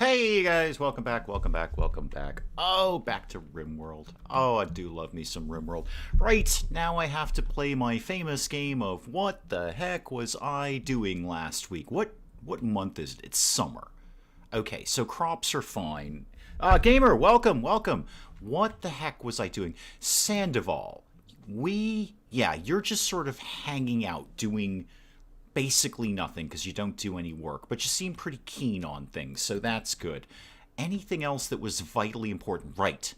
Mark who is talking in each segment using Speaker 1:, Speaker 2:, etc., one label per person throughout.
Speaker 1: Hey guys, welcome back, welcome back, welcome back. Oh, back to RimWorld. Oh, I do love me some RimWorld. Right, now I have to play my famous game of what the heck was I doing last week? What month is it? It's summer. Okay, so crops are fine. Gamer, welcome, welcome. What the heck was I doing? Sandoval. You're just sort of hanging out, doing basically nothing because you don't do any work, but you seem pretty keen on things, so that's good. Anything else that was vitally important? Right.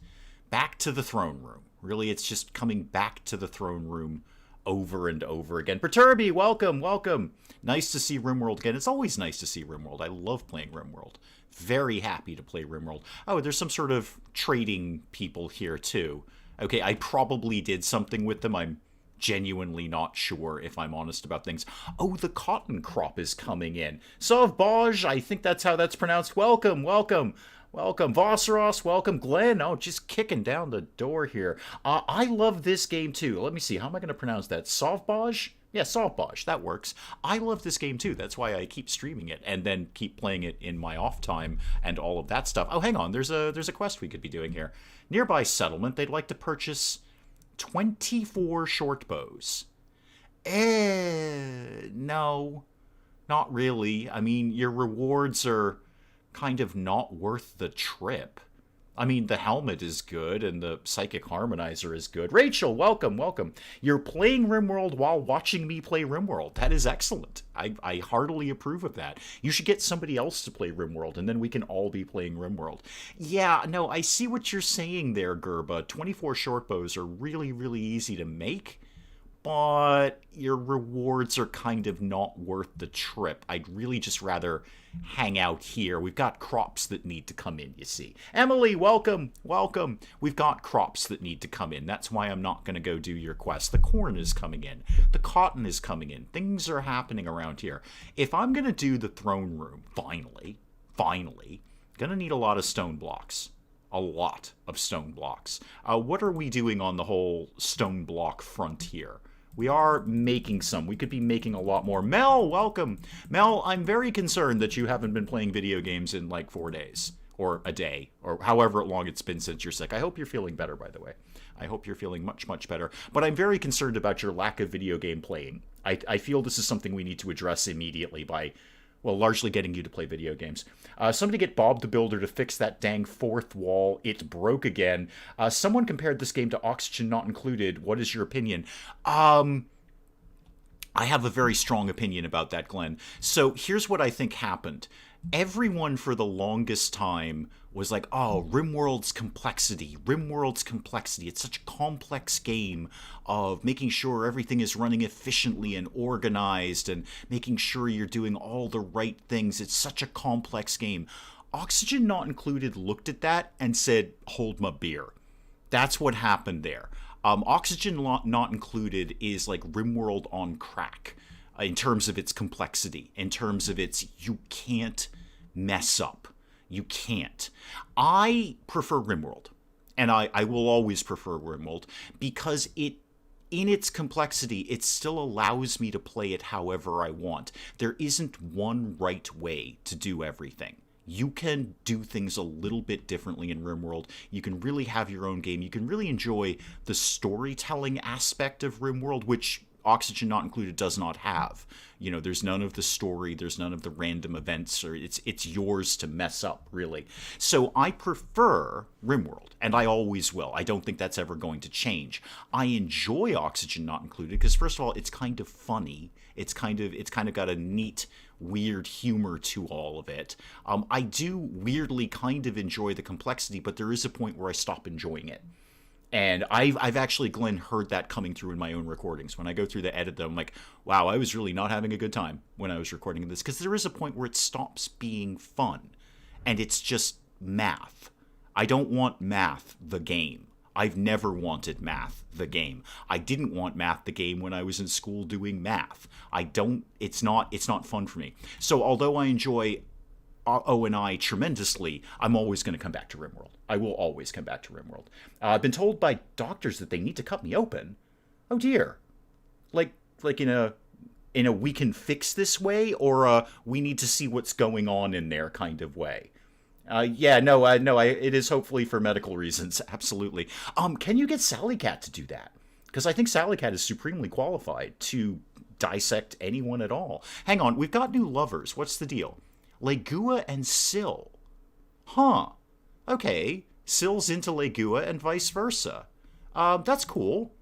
Speaker 1: Back to the throne room. Really, it's just coming back to the throne room over and over again. Perturby, welcome, welcome. Nice to see RimWorld again. It's always nice to see RimWorld. I love playing RimWorld. Very happy to play RimWorld. Oh, there's some sort of trading people here, too. Okay, I probably did something with them. I'm genuinely not sure if I'm honest about things. Oh, the cotton crop is coming in. Sauvage, I think that's how that's pronounced. Welcome, welcome, welcome. Vosseros, welcome. Glenn, oh, just kicking down the door here. I love this game too. Let me see, how am I going to pronounce that? Sauvage? Yeah, Sauvage, that works. I love this game too. That's why I keep streaming it and then keep playing it in my off time and all of that stuff. Oh, hang on, there's a quest we could be doing here. Nearby settlement, they'd like to purchase 24 short bows. No, not really. I mean, your rewards are kind of not worth the trip. I mean, the helmet is good and the psychic harmonizer is good. Rachel, welcome, welcome. You're playing RimWorld while watching me play RimWorld. That is excellent. I heartily approve of that. You should get somebody else to play RimWorld, and then we can all be playing RimWorld. Yeah, no, I see what you're saying there, Gerba. 24 short bows are really, really easy to make, but your rewards are kind of not worth the trip. I'd really just rather hang out here. We've got crops that need to come in, you see. Emily, welcome, welcome. We've got crops that need to come in. That's why I'm not going to go do your quest. The corn is coming in. The cotton is coming in. Things are happening around here. If I'm going to do the throne room, finally, going to need a lot of stone blocks. A lot of stone blocks. What are we doing on the whole stone block front here? We are making some. We could be making a lot more. Mel, welcome. Mel, I'm very concerned that you haven't been playing video games in like 4 days. Or a day. Or however long it's been since you're sick. I hope you're feeling better, by the way. I hope you're feeling much, much better. But I'm very concerned about your lack of video game playing. I feel this is something we need to address immediately by, well, largely getting you to play video games. Somebody get Bob the Builder to fix that dang fourth wall. It broke again. Someone compared this game to Oxygen Not Included. What is your opinion? I have a very strong opinion about that, Glenn. So here's what I think happened. Everyone for the longest time was like, oh, RimWorld's complexity. RimWorld's complexity. It's such a complex game of making sure everything is running efficiently and organized and making sure you're doing all the right things. It's such a complex game. Oxygen Not Included looked at that and said, hold my beer. That's what happened there. Oxygen Not Included is like RimWorld on crack in terms of its complexity, in terms of its you can't mess up. You can't. I prefer RimWorld, and I will always prefer RimWorld because in its complexity, it still allows me to play it however I want. There isn't one right way to do everything. You can do things a little bit differently in RimWorld. You can really have your own game. You can really enjoy the storytelling aspect of RimWorld, which Oxygen Not Included does not have. You know, there's none of the story, there's none of the random events, or it's yours to mess up, really. So I prefer RimWorld, and I always will. I don't think that's ever going to change. I enjoy Oxygen Not Included because, first of all, it's kind of funny. It's kind of got a neat, weird humor to all of it. I do weirdly kind of enjoy the complexity, but there is a point where I stop enjoying it. And I've actually, Glenn, heard that coming through in my own recordings. When I go through the edit, I'm like, wow, I was really not having a good time when I was recording this. Because there is a point where it stops being fun. And it's just math. I don't want math, the game. I've never wanted math, the game. I didn't want math, the game, when I was in school doing math. It's not fun for me. So although I enjoy O&I tremendously, I'm always going to come back to RimWorld. I will always come back to RimWorld. I've been told by doctors that they need to cut me open. Oh dear. Like in a we can fix this way, or we need to see what's going on in there kind of way. Yeah, no, no, it is hopefully for medical reasons. Absolutely. Can you get Sally Cat to do that? Because I think Sally Cat is supremely qualified to dissect anyone at all. Hang on, we've got new lovers. What's the deal? Legua and Syl. Huh. Okay. Syl's into Legua and vice versa. That's cool.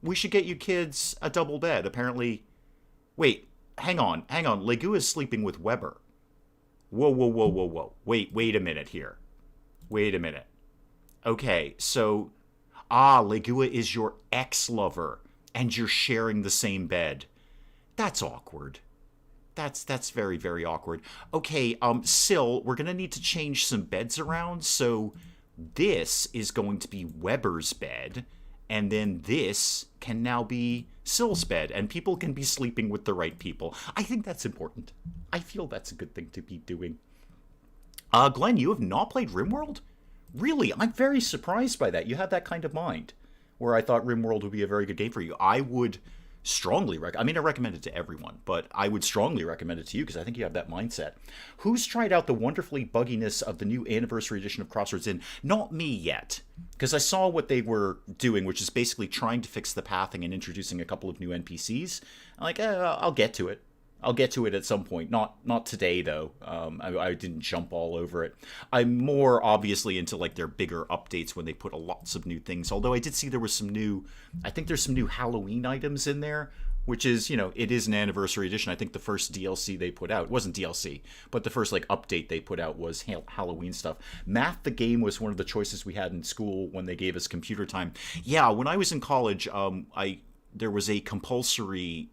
Speaker 1: We should get you kids a double bed. Apparently. Wait, hang on. Legua's sleeping with Weber. Whoa, whoa, whoa, whoa, whoa. Wait a minute here. Wait a minute. Okay, so. Legua is your ex-lover, and you're sharing the same bed. That's awkward. That's very, very awkward. Okay, Syl, we're gonna need to change some beds around, so this is going to be Weber's bed, and then this can now be Syl's bed, and people can be sleeping with the right people. I think that's important. I feel that's a good thing to be doing. Glenn, you have not played RimWorld? Really? I'm very surprised by that. You have that kind of mind, where I thought RimWorld would be a very good game for you. I would strongly I recommend it to everyone, but I would strongly recommend it to you because I think you have that mindset. Who's tried out the wonderfully bugginess of the new anniversary edition of Crossroads Inn? Not me yet, because I saw what they were doing, which is basically trying to fix the pathing and introducing a couple of new NPCs. I'm like, I'll get to it. I'll get to it at some point. Not today, though. I didn't jump all over it. I'm more obviously into like their bigger updates when they put lots of new things. Although I did see there was some new, I think there's some new Halloween items in there, which is, it is an anniversary edition. I think the first DLC they put out, it wasn't DLC, but the first like update they put out was Halloween stuff. Math the Game was one of the choices we had in school when they gave us computer time. Yeah, when I was in college, there was a compulsory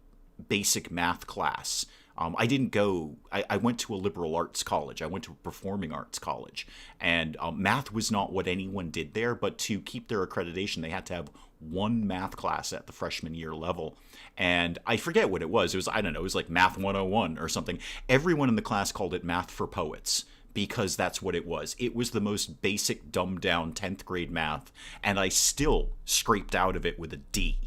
Speaker 1: basic math class. I didn't go, I went to a liberal arts college. I went to a performing arts college. And math was not what anyone did there, but to keep their accreditation, they had to have one math class at the freshman year level. And I forget what it was. It was, I don't know, it was like Math 101 or something. Everyone in the class called it Math for Poets, because that's what it was. It was the most basic, dumbed down 10th grade math. And I still scraped out of it with a D.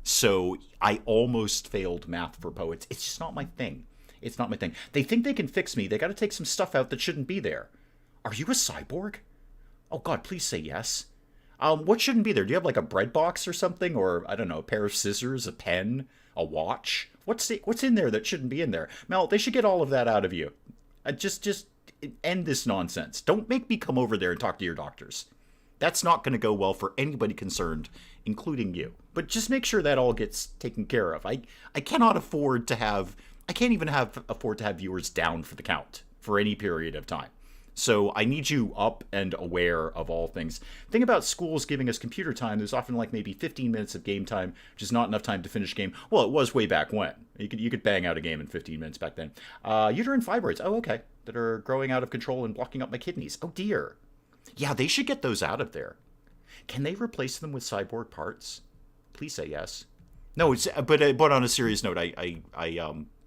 Speaker 1: So I almost failed Math for Poets. It's just not my thing. It's not my thing. They think they can fix me. They got to take some stuff out that shouldn't be there. Are you a cyborg? Oh, God, please say yes. What shouldn't be there? Do you have like a bread box or something? Or, I don't know, a pair of scissors, a pen, a watch? What's in there that shouldn't be in there? Mel, they should get all of that out of you. Just end this nonsense. Don't make me come over there and talk to your doctors. That's not going to go well for anybody concerned, including you. But just make sure that all gets taken care of. I cannot afford to have... I can't even afford to have viewers down for the count for any period of time. So I need you up and aware of all things. Thing about schools giving us computer time, there's often like maybe 15 minutes of game time, which is not enough time to finish a game. Well, it was way back when. You could bang out a game in 15 minutes back then. Uterine fibroids. Oh, okay. That are growing out of control and blocking up my kidneys. Oh, dear. Yeah, they should get those out of there. Can they replace them with cyborg parts? Please say yes. No, but on a serious note,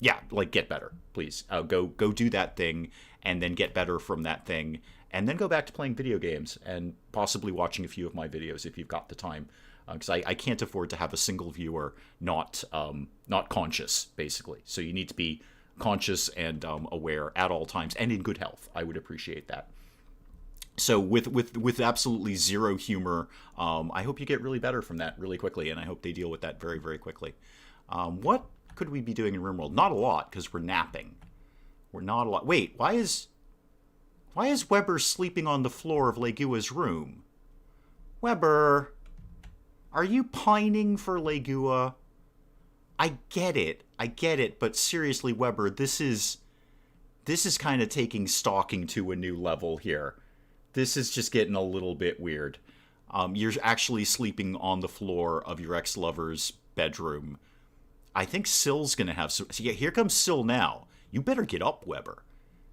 Speaker 1: yeah, like get better, please. Go do that thing, and then get better from that thing, and then go back to playing video games and possibly watching a few of my videos if you've got the time, because I can't afford to have a single viewer not conscious, basically. So you need to be conscious and aware at all times and in good health. I would appreciate that. So with absolutely zero humor, I hope you get really better from that really quickly, and I hope they deal with that very, very quickly. What could we be doing in RimWorld? Not a lot, because we're napping. We're not a lot. Wait, why is Weber sleeping on the floor of Legua's room? Weber, are you pining for Legua? I get it, but seriously, Weber, this is kind of taking stalking to a new level here. This is just getting a little bit weird. You're actually sleeping on the floor of your ex-lover's bedroom. I think Syl's going to have some... See, here comes Syl now. You better get up, Weber.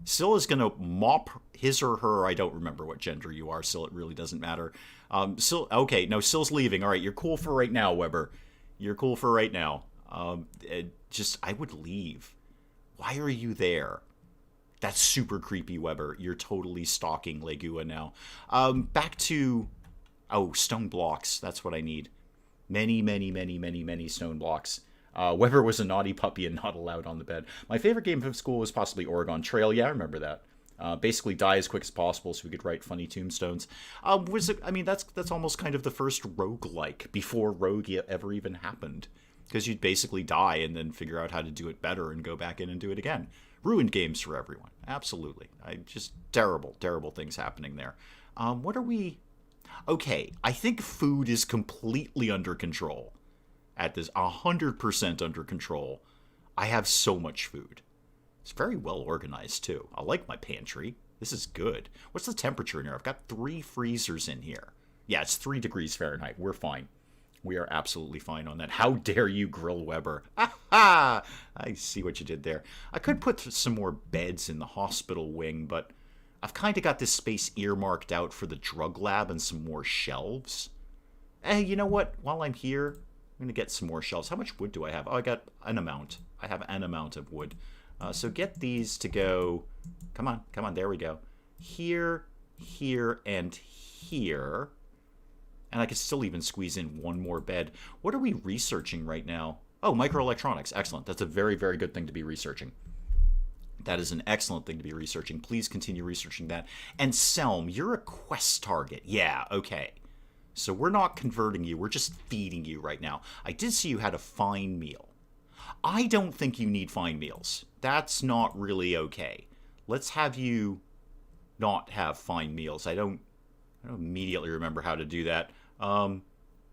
Speaker 1: Syl is going to mop his or her... I don't remember what gender you are, Syl. It really doesn't matter. Syl... Okay, no, Syl's leaving. All right, you're cool for right now, Weber. You're cool for right now. I would leave. Why are you there? That's super creepy, Weber. You're totally stalking Legua now. Back to... Oh, stone blocks. That's what I need. Many, many, many, many, many stone blocks. Weber was a naughty puppy and not allowed on the bed. My favorite game from school was possibly Oregon Trail. Yeah, I remember that. Basically, die as quick as possible so we could write funny tombstones. Was it? I mean, that's almost kind of the first roguelike before rogue ever even happened, because you'd basically die and then figure out how to do it better and go back in and do it again. Ruined games for everyone. Absolutely. Just terrible, terrible things happening there. What are we? Okay, I think food is completely under control. At this, 100% under control. I have so much food. It's very well organized, too. I like my pantry. This is good. What's the temperature in here? I've got 3 freezers in here. Yeah, it's 3 degrees Fahrenheit. We're fine. We are absolutely fine on that. How dare you, Grill Weber? Ha! I see what you did there. I could put some more beds in the hospital wing, but I've kind of got this space earmarked out for the drug lab and some more shelves. Hey, you know what? While I'm here, I'm going to get some more shelves. How much wood do I have? Oh, I got an amount. I have an amount of wood. So get these to go... Come on, there we go. Here, here, and here. And I could still even squeeze in one more bed. What are we researching right now? Oh, microelectronics. Excellent. That's a very, very good thing to be researching. That is an excellent thing to be researching. Please continue researching that. And Selm, you're a quest target. Yeah, okay. So we're not converting you. We're just feeding you right now. I did see you had a fine meal. I don't think you need fine meals. That's not really okay. Let's have you not have fine meals. I don't immediately remember how to do that.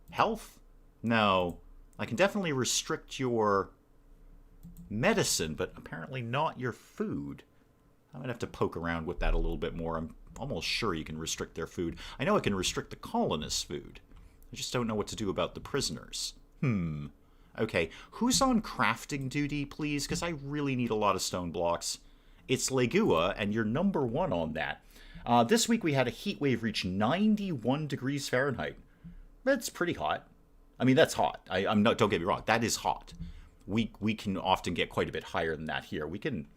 Speaker 1: Health? No. I can definitely restrict your medicine, but apparently not your food. I'm going to have to poke around with that a little bit more. I'm almost sure you can restrict their food. I know I can restrict the colonists' food. I just don't know what to do about the prisoners. Okay, who's on crafting duty, please? Because I really need a lot of stone blocks. It's Legua, and you're number 1 on that. This week we had a heat wave reach 91 degrees Fahrenheit. That's pretty hot. I mean, that's hot. I'm not. Don't get me wrong. That is hot. We can often get quite a bit higher than that here. We can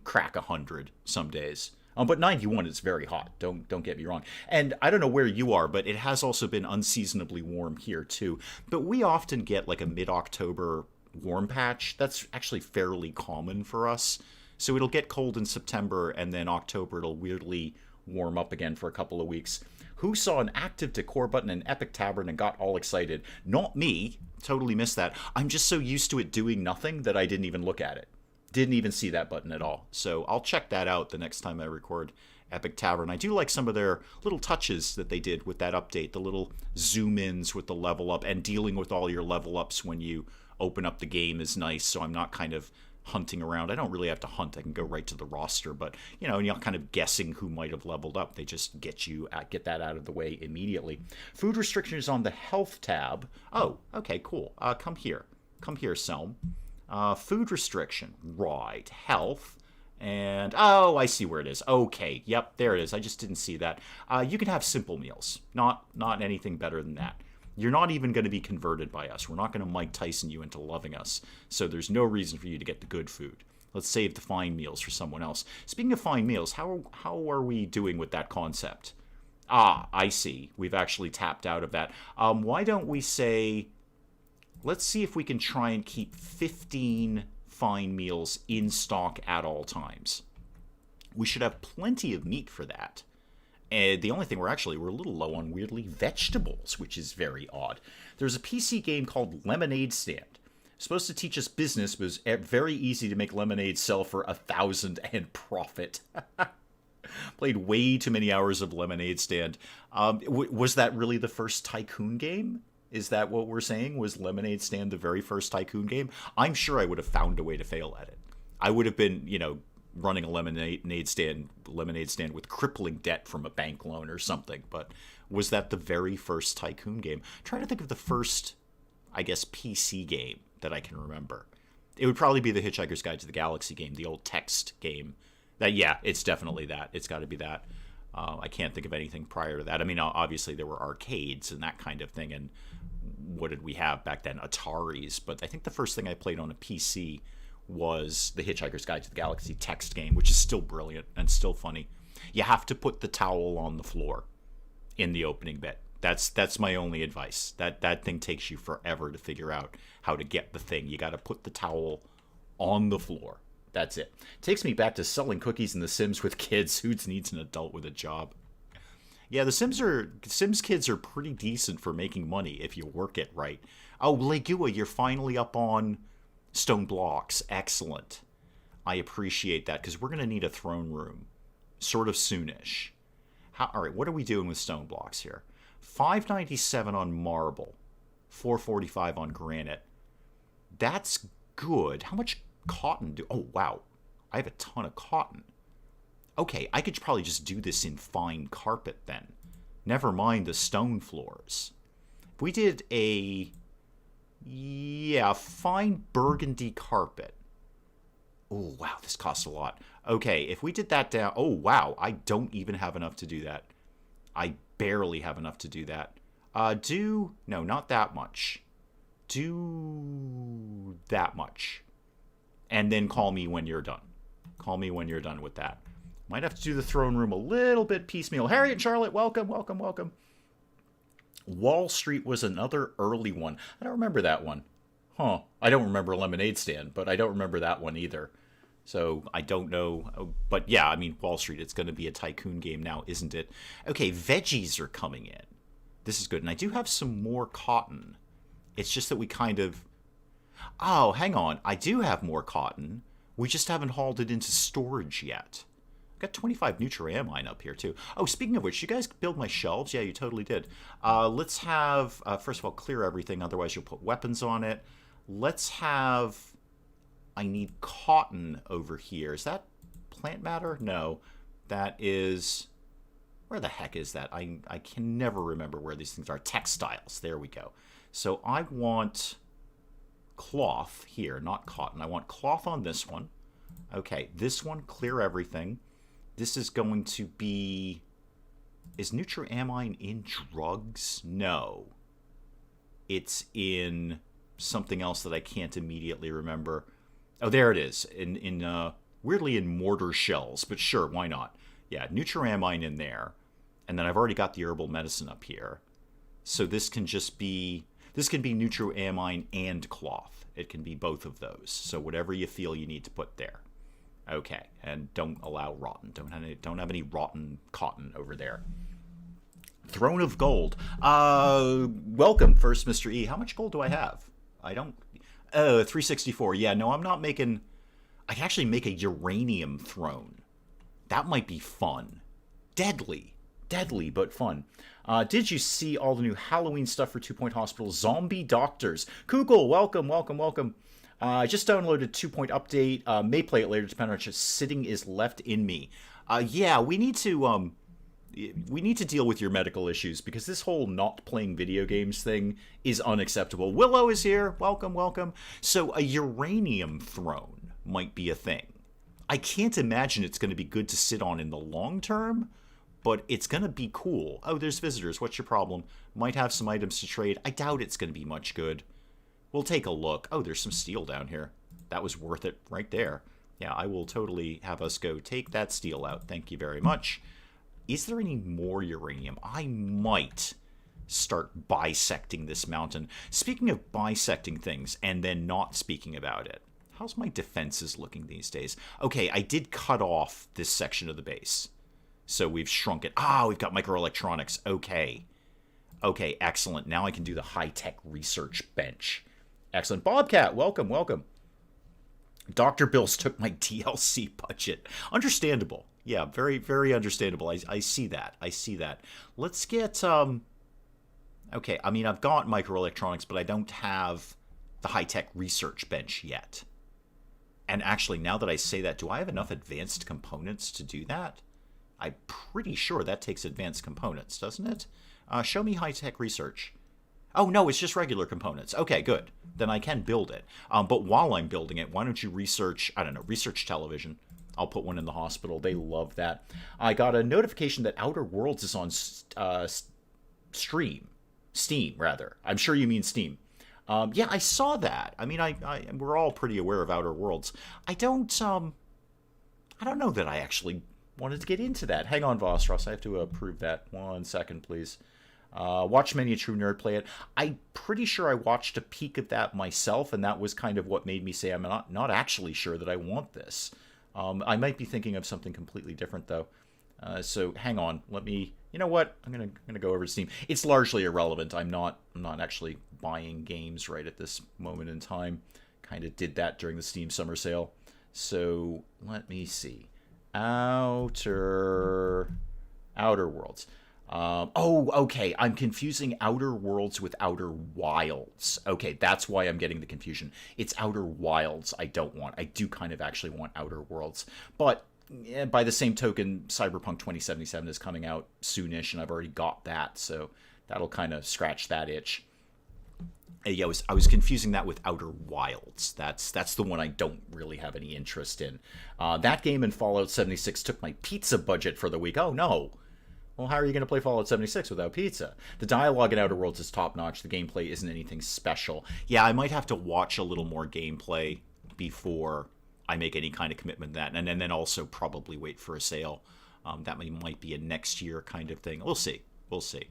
Speaker 1: crack 100 some days. But 91 is very hot. Don't get me wrong. And I don't know where you are, but it has also been unseasonably warm here too. But we often get like a mid-October warm patch. That's actually fairly common for us. So it'll get cold in September, and then October it'll weirdly warm up again for a couple of weeks. Who saw an active decor button in Epic Tavern and got all excited? Not me. Totally missed that. I'm just so used to it doing nothing that I didn't even look at it. Didn't even see that button at all. So I'll check that out the next time I record Epic Tavern. I do like some of their little touches that they did with that update. The little zoom-ins with the level up, and dealing with all your level ups when you open up the game is nice, so I'm not kind of hunting around. I don't really have to hunt. I can go right to the roster, but you know, you're not kind of guessing who might have leveled up. They just get that out of the way immediately. Food restrictions on the health tab. Oh, okay, cool. Come here, Selm. Food restriction, right? Health, and oh, I see where it is. Okay, yep, there it is. I just didn't see that. You can have simple meals, not anything better than that. You're not even going to be converted by us. We're not going to Mike Tyson you into loving us. So there's no reason for you to get the good food. Let's save the fine meals for someone else. Speaking of fine meals, how are we doing with that concept? Ah, I see. We've actually tapped out of that. Why don't we say, let's see if we can try and keep 15 fine meals in stock at all times. We should have plenty of meat for that. And the only thing we're a little low on, weirdly, vegetables, which is very odd. There's a PC game called Lemonade Stand. It's supposed to teach us business, but it's very easy to make lemonade sell for 1,000 and profit. Played way too many hours of Lemonade Stand. Was that really the first Tycoon game? Is that what we're saying? Was Lemonade Stand the very first Tycoon game? I'm sure I would have found a way to fail at it. I would have been, running a lemonade stand with crippling debt from a bank loan or something. But was that the very first Tycoon game? I'm trying to think of the first, I guess, PC game that I can remember. It would probably be the Hitchhiker's Guide to the Galaxy game, the old text game. It's definitely that. It's got to be that. I can't think of anything prior to that. I mean, obviously there were arcades and that kind of thing, and what did we have back then? Ataris. But I think the first thing I played on a PC was the Hitchhiker's Guide to the Galaxy text game, which is still brilliant and still funny. You have to put the towel on the floor in the opening bit. That's my only advice. That thing takes you forever to figure out how to get the thing. You got to put the towel on the floor. That's it. Takes me back to selling cookies in The Sims with kids. Who needs an adult with a job? Yeah, the Sims kids are pretty decent for making money if you work it right. Oh, Legua, you're finally up on stone blocks. Excellent. I appreciate that, because we're going to need a throne room sort of soonish. All right, what are we doing with stone blocks here? 597 on marble, 445 on granite. That's good. How much cotton do... Oh, wow. I have a ton of cotton. Okay, I could probably just do this in fine carpet then. Never mind the stone floors. If we did a... Yeah, fine burgundy carpet. Oh, wow, this costs a lot. Okay, if we did that down... Oh, wow, I don't even have enough to do that. I barely have enough to do that. No, not that much. Do that much. And then call me when you're done. Call me when you're done with that. Might have to do the throne room a little bit piecemeal. Harriet and Charlotte, welcome, welcome, welcome. Wall Street was another early one. I don't remember that one. Huh. I don't remember Lemonade Stand, but I don't remember that one either. So I don't know. But yeah, I mean, Wall Street, it's going to be a tycoon game now, isn't it? Okay, veggies are coming in. This is good. And I do have some more cotton. It's just that we kind of... Oh, hang on. I do have more cotton. We just haven't hauled it into storage yet. I've got 25 Nutri-Amine up here, too. Oh, speaking of which, you guys build my shelves? Yeah, you totally did. Let's have... first of all, clear everything. Otherwise, you'll put weapons on it. Let's have... I need cotton over here. Is that plant matter? No. That is... Where the heck is that? I can never remember where these things are. Textiles. There we go. So I want cloth here, not cotton. I want cloth on this one. Okay, this one, clear everything. This is going to be... Is Nutri-Amine in drugs? No. It's in something else that I can't immediately remember. Oh, there it is. Weirdly in mortar shells, but sure, why not? Yeah, Nutri-Amine in there. And then I've already got the herbal medicine up here. So this can just be... This can be Nutri-Amine and cloth. It can be both of those. So whatever you feel you need to put there. Okay, and don't allow rotten. Don't have any rotten cotton over there. Throne of Gold. Welcome, first Mr. E. How much gold do I have? I don't... 364. Yeah, no, I'm not making... I can actually make a uranium throne. That might be fun. Deadly. Deadly, but fun. Did you see all the new Halloween stuff for 2 Point Hospital? Zombie Doctors. Kugel, welcome, welcome, welcome. I just downloaded 2 Point update. May play it later, depending on how much sitting is left in me. Yeah, we need to deal with your medical issues, because this whole not playing video games thing is unacceptable. Willow is here. Welcome, welcome. So a uranium throne might be a thing. I can't imagine it's going to be good to sit on in the long term, but it's going to be cool. Oh, there's visitors. What's your problem? Might have some items to trade. I doubt it's going to be much good. We'll take a look. Oh, there's some steel down here. That was worth it right there. Yeah, I will totally have us go take that steel out. Thank you very much. Is there any more uranium? I might start bisecting this mountain. Speaking of bisecting things and then not speaking about it, how's my defenses looking these days? Okay, I did cut off this section of the base. So we've shrunk it. Ah, we've got microelectronics. Okay. Okay, excellent. Now I can do the high-tech research bench. Excellent. Bobcat, welcome, welcome. Dr. Bills took my DLC budget. Understandable. Yeah, very, very understandable. I see that. I see that. Let's get... Okay, I mean, I've got microelectronics, but I don't have the high-tech research bench yet. And actually, now that I say that, do I have enough advanced components to do that? I'm pretty sure that takes advanced components, doesn't it? Show me high-tech research. Oh, no, it's just regular components. Okay, good. Then I can build it. But while I'm building it, why don't you research, I don't know, research television. I'll put one in the hospital. They love that. I got a notification that Outer Worlds is on Steam, rather. I'm sure you mean Steam. Yeah, I saw that. I mean, we're all pretty aware of Outer Worlds. I don't know that I actually wanted to get into that. Hang on, Vostros. I have to approve that. 1 second, please. Watch many a true nerd play it. I'm pretty sure I watched a peek of that myself, and that was kind of what made me say I'm not actually sure that I want this. I might be thinking of something completely different, though. So hang on. Let me... You know what? I'm gonna go over to Steam. It's largely irrelevant. I'm not actually buying games right at this moment in time. Kind of did that during the Steam summer sale. So let me see. Outer Worlds. Oh, okay. I'm confusing Outer Worlds with Outer Wilds. Okay, that's why I'm getting the confusion. It's Outer Wilds I don't want. I do kind of actually want Outer Worlds. But by the same token, Cyberpunk 2077 is coming out soonish, and I've already got that, so that'll kind of scratch that itch. Yeah, I was confusing that with Outer Wilds. That's the one I don't really have any interest in. That game and Fallout 76 took my pizza budget for the week. Oh, no. Well, how are you going to play Fallout 76 without pizza? The dialogue in Outer Worlds is top-notch. The gameplay isn't anything special. Yeah, I might have to watch a little more gameplay before I make any kind of commitment to that. And then also probably wait for a sale. That might be a next year kind of thing. We'll see. We'll see.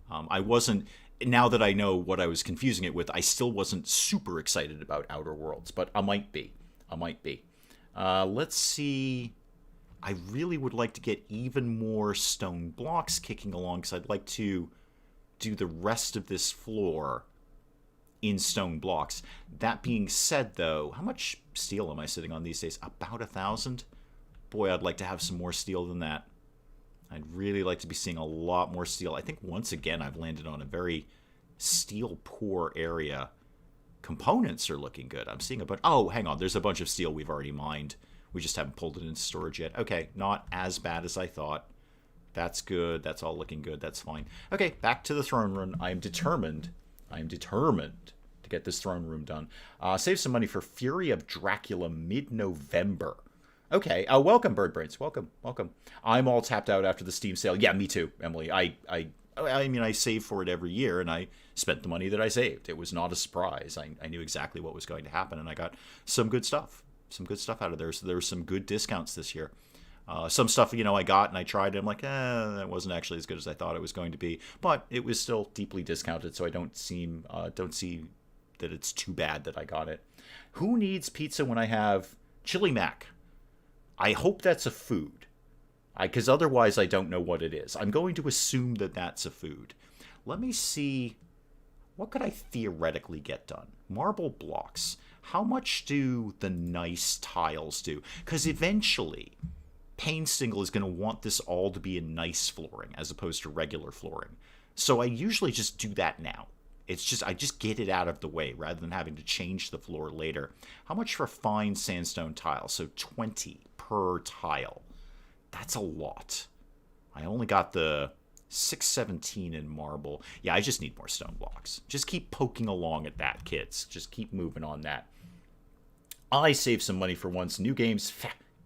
Speaker 1: I wasn't... Now that I know what I was confusing it with, I still wasn't super excited about Outer Worlds. But I might be. Let's see... I really would like to get even more stone blocks kicking along, because I'd like to do the rest of this floor in stone blocks. That being said, though, how much steel am I sitting on these days? About 1,000? Boy, I'd like to have some more steel than that. I'd really like to be seeing a lot more steel. I think once again I've landed on a very steel-poor area. Components are looking good. I'm seeing a bunch... Oh, hang on. There's a bunch of steel we've already mined. We just haven't pulled it into storage yet. Okay, not as bad as I thought. That's good. That's all looking good. That's fine. Okay, back to the throne room. I am determined to get this throne room done. Save some money for Fury of Dracula mid-November. Okay, welcome, Bird Brains. Welcome. I'm all tapped out after the Steam sale. Yeah, me too, Emily. I mean, I save for it every year, and I spent the money that I saved. It was not a surprise. I knew exactly what was going to happen, and I got some good stuff. Out of there. So there were some good discounts this year. Some stuff, I got and I tried, and I'm like, that wasn't actually as good as I thought it was going to be. But it was still deeply discounted, so I don't see that it's too bad that I got it. Who needs pizza when I have chili mac? I hope that's a food, because otherwise I don't know what it is. I'm going to assume that that's a food. Let me see. What could I theoretically get done? Marble blocks. How much do the nice tiles do? Because eventually, Paintingle is going to want this all to be in nice flooring as opposed to regular flooring. So I usually just do that now. I just get it out of the way rather than having to change the floor later. How much for fine sandstone tiles? So 20 per tile. That's a lot. I only got the 617 in marble. Yeah, I just need more stone blocks. Just keep poking along at that, kids. Just keep moving on that. I saved some money for once. New games,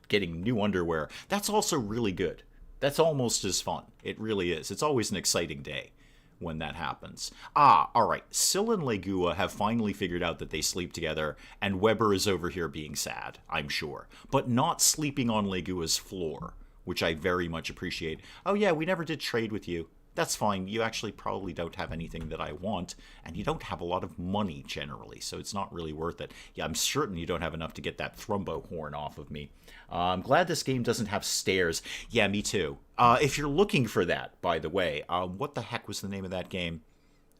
Speaker 1: getting new underwear. That's also really good. That's almost as fun. It really is. It's always an exciting day when that happens. Alright. Syl and Legua have finally figured out that they sleep together, and Weber is over here being sad, I'm sure. But not sleeping on Legua's floor, which I very much appreciate. Oh yeah, we never did trade with you. That's fine. You actually probably don't have anything that I want, and you don't have a lot of money generally, so it's not really worth it. Yeah, I'm certain you don't have enough to get that thrumbo horn off of me. I'm glad this game doesn't have stairs. Yeah, me too. If you're looking for that, by the way, what the heck was the name of that game?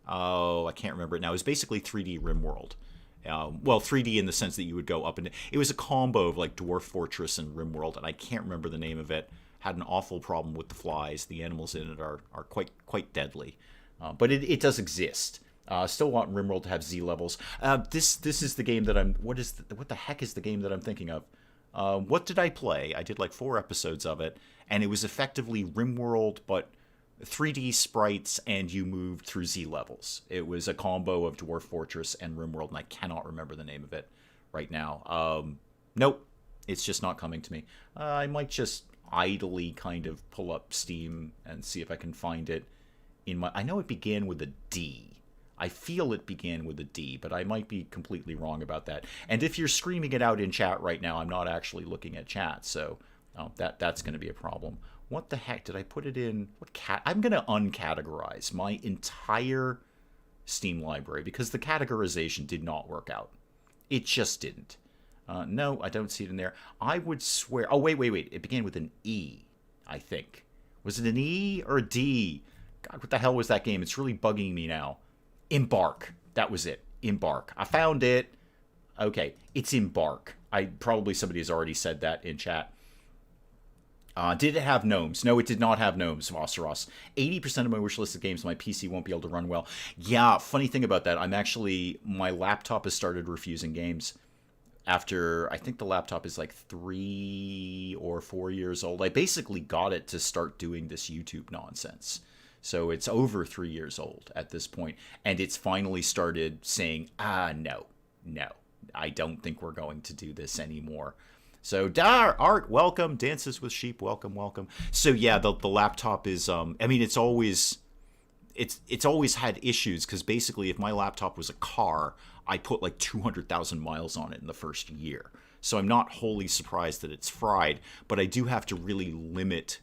Speaker 1: Oh, I can't remember it now. It was basically 3D RimWorld. Well, 3D in the sense that you would go up and... It was a combo of like Dwarf Fortress and RimWorld, and I can't remember the name of it. Had an awful problem with the flies. The animals in it are quite deadly. But it does exist. Still want RimWorld to have Z levels. This is the game that I'm... What the heck is the game that I'm thinking of? What did I play? I did like 4 episodes of it, and it was effectively RimWorld, but 3D sprites, and you moved through Z levels. It was a combo of Dwarf Fortress and RimWorld, and I cannot remember the name of it right now. Nope. It's just not coming to me. I might just idly kind of pull up Steam and see if I can find it in my... I know it began with a D. I feel it began with a D, but I might be completely wrong about that. And if you're screaming it out in chat right now, I'm not actually looking at chat, so Oh, that's going to be a problem. What the heck did I put it in? I'm going to uncategorize my entire Steam library because the categorization did not work out. It just didn't. No, I don't see it in there. I would swear. Oh, wait. It began with an E, I think. Was it an E or a D? God, what the hell was that game? It's really bugging me now. Embark. That was it. Embark. I found it. Okay, it's Embark. Probably somebody has already said that in chat. Did it have gnomes? No, it did not have gnomes, Vosteros. 80% of my wish list of games my PC won't be able to run well. Yeah, funny thing about that, my laptop has started refusing games. After, I think the laptop is like 3 or 4 years old. I basically got it to start doing this YouTube nonsense. So it's over 3 years old at this point. And it's finally started saying, no, I don't think we're going to do this anymore. So, Art, welcome. Dances with Sheep, welcome. So, yeah, the laptop is, it's always had issues because basically if my laptop was a car, I put like 200,000 miles on it in the first year. So I'm not wholly surprised that it's fried, but I do have to really limit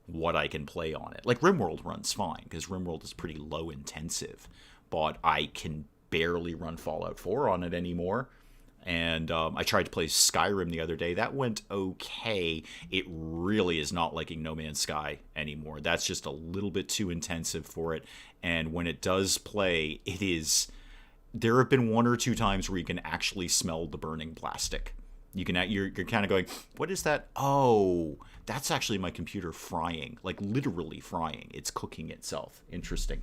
Speaker 1: what I can play on it. Like RimWorld runs fine because RimWorld is pretty low intensive, but I can barely run Fallout 4 on it anymore. And I tried to play Skyrim the other day. That went okay. It really is not liking No Man's Sky anymore. That's just a little bit too intensive for it. And when it does play, it is... There have been 1 or 2 times where you can actually smell the burning plastic. You're kind of going, what is that? Oh, that's actually my computer frying, like literally frying. It's cooking itself. Interesting.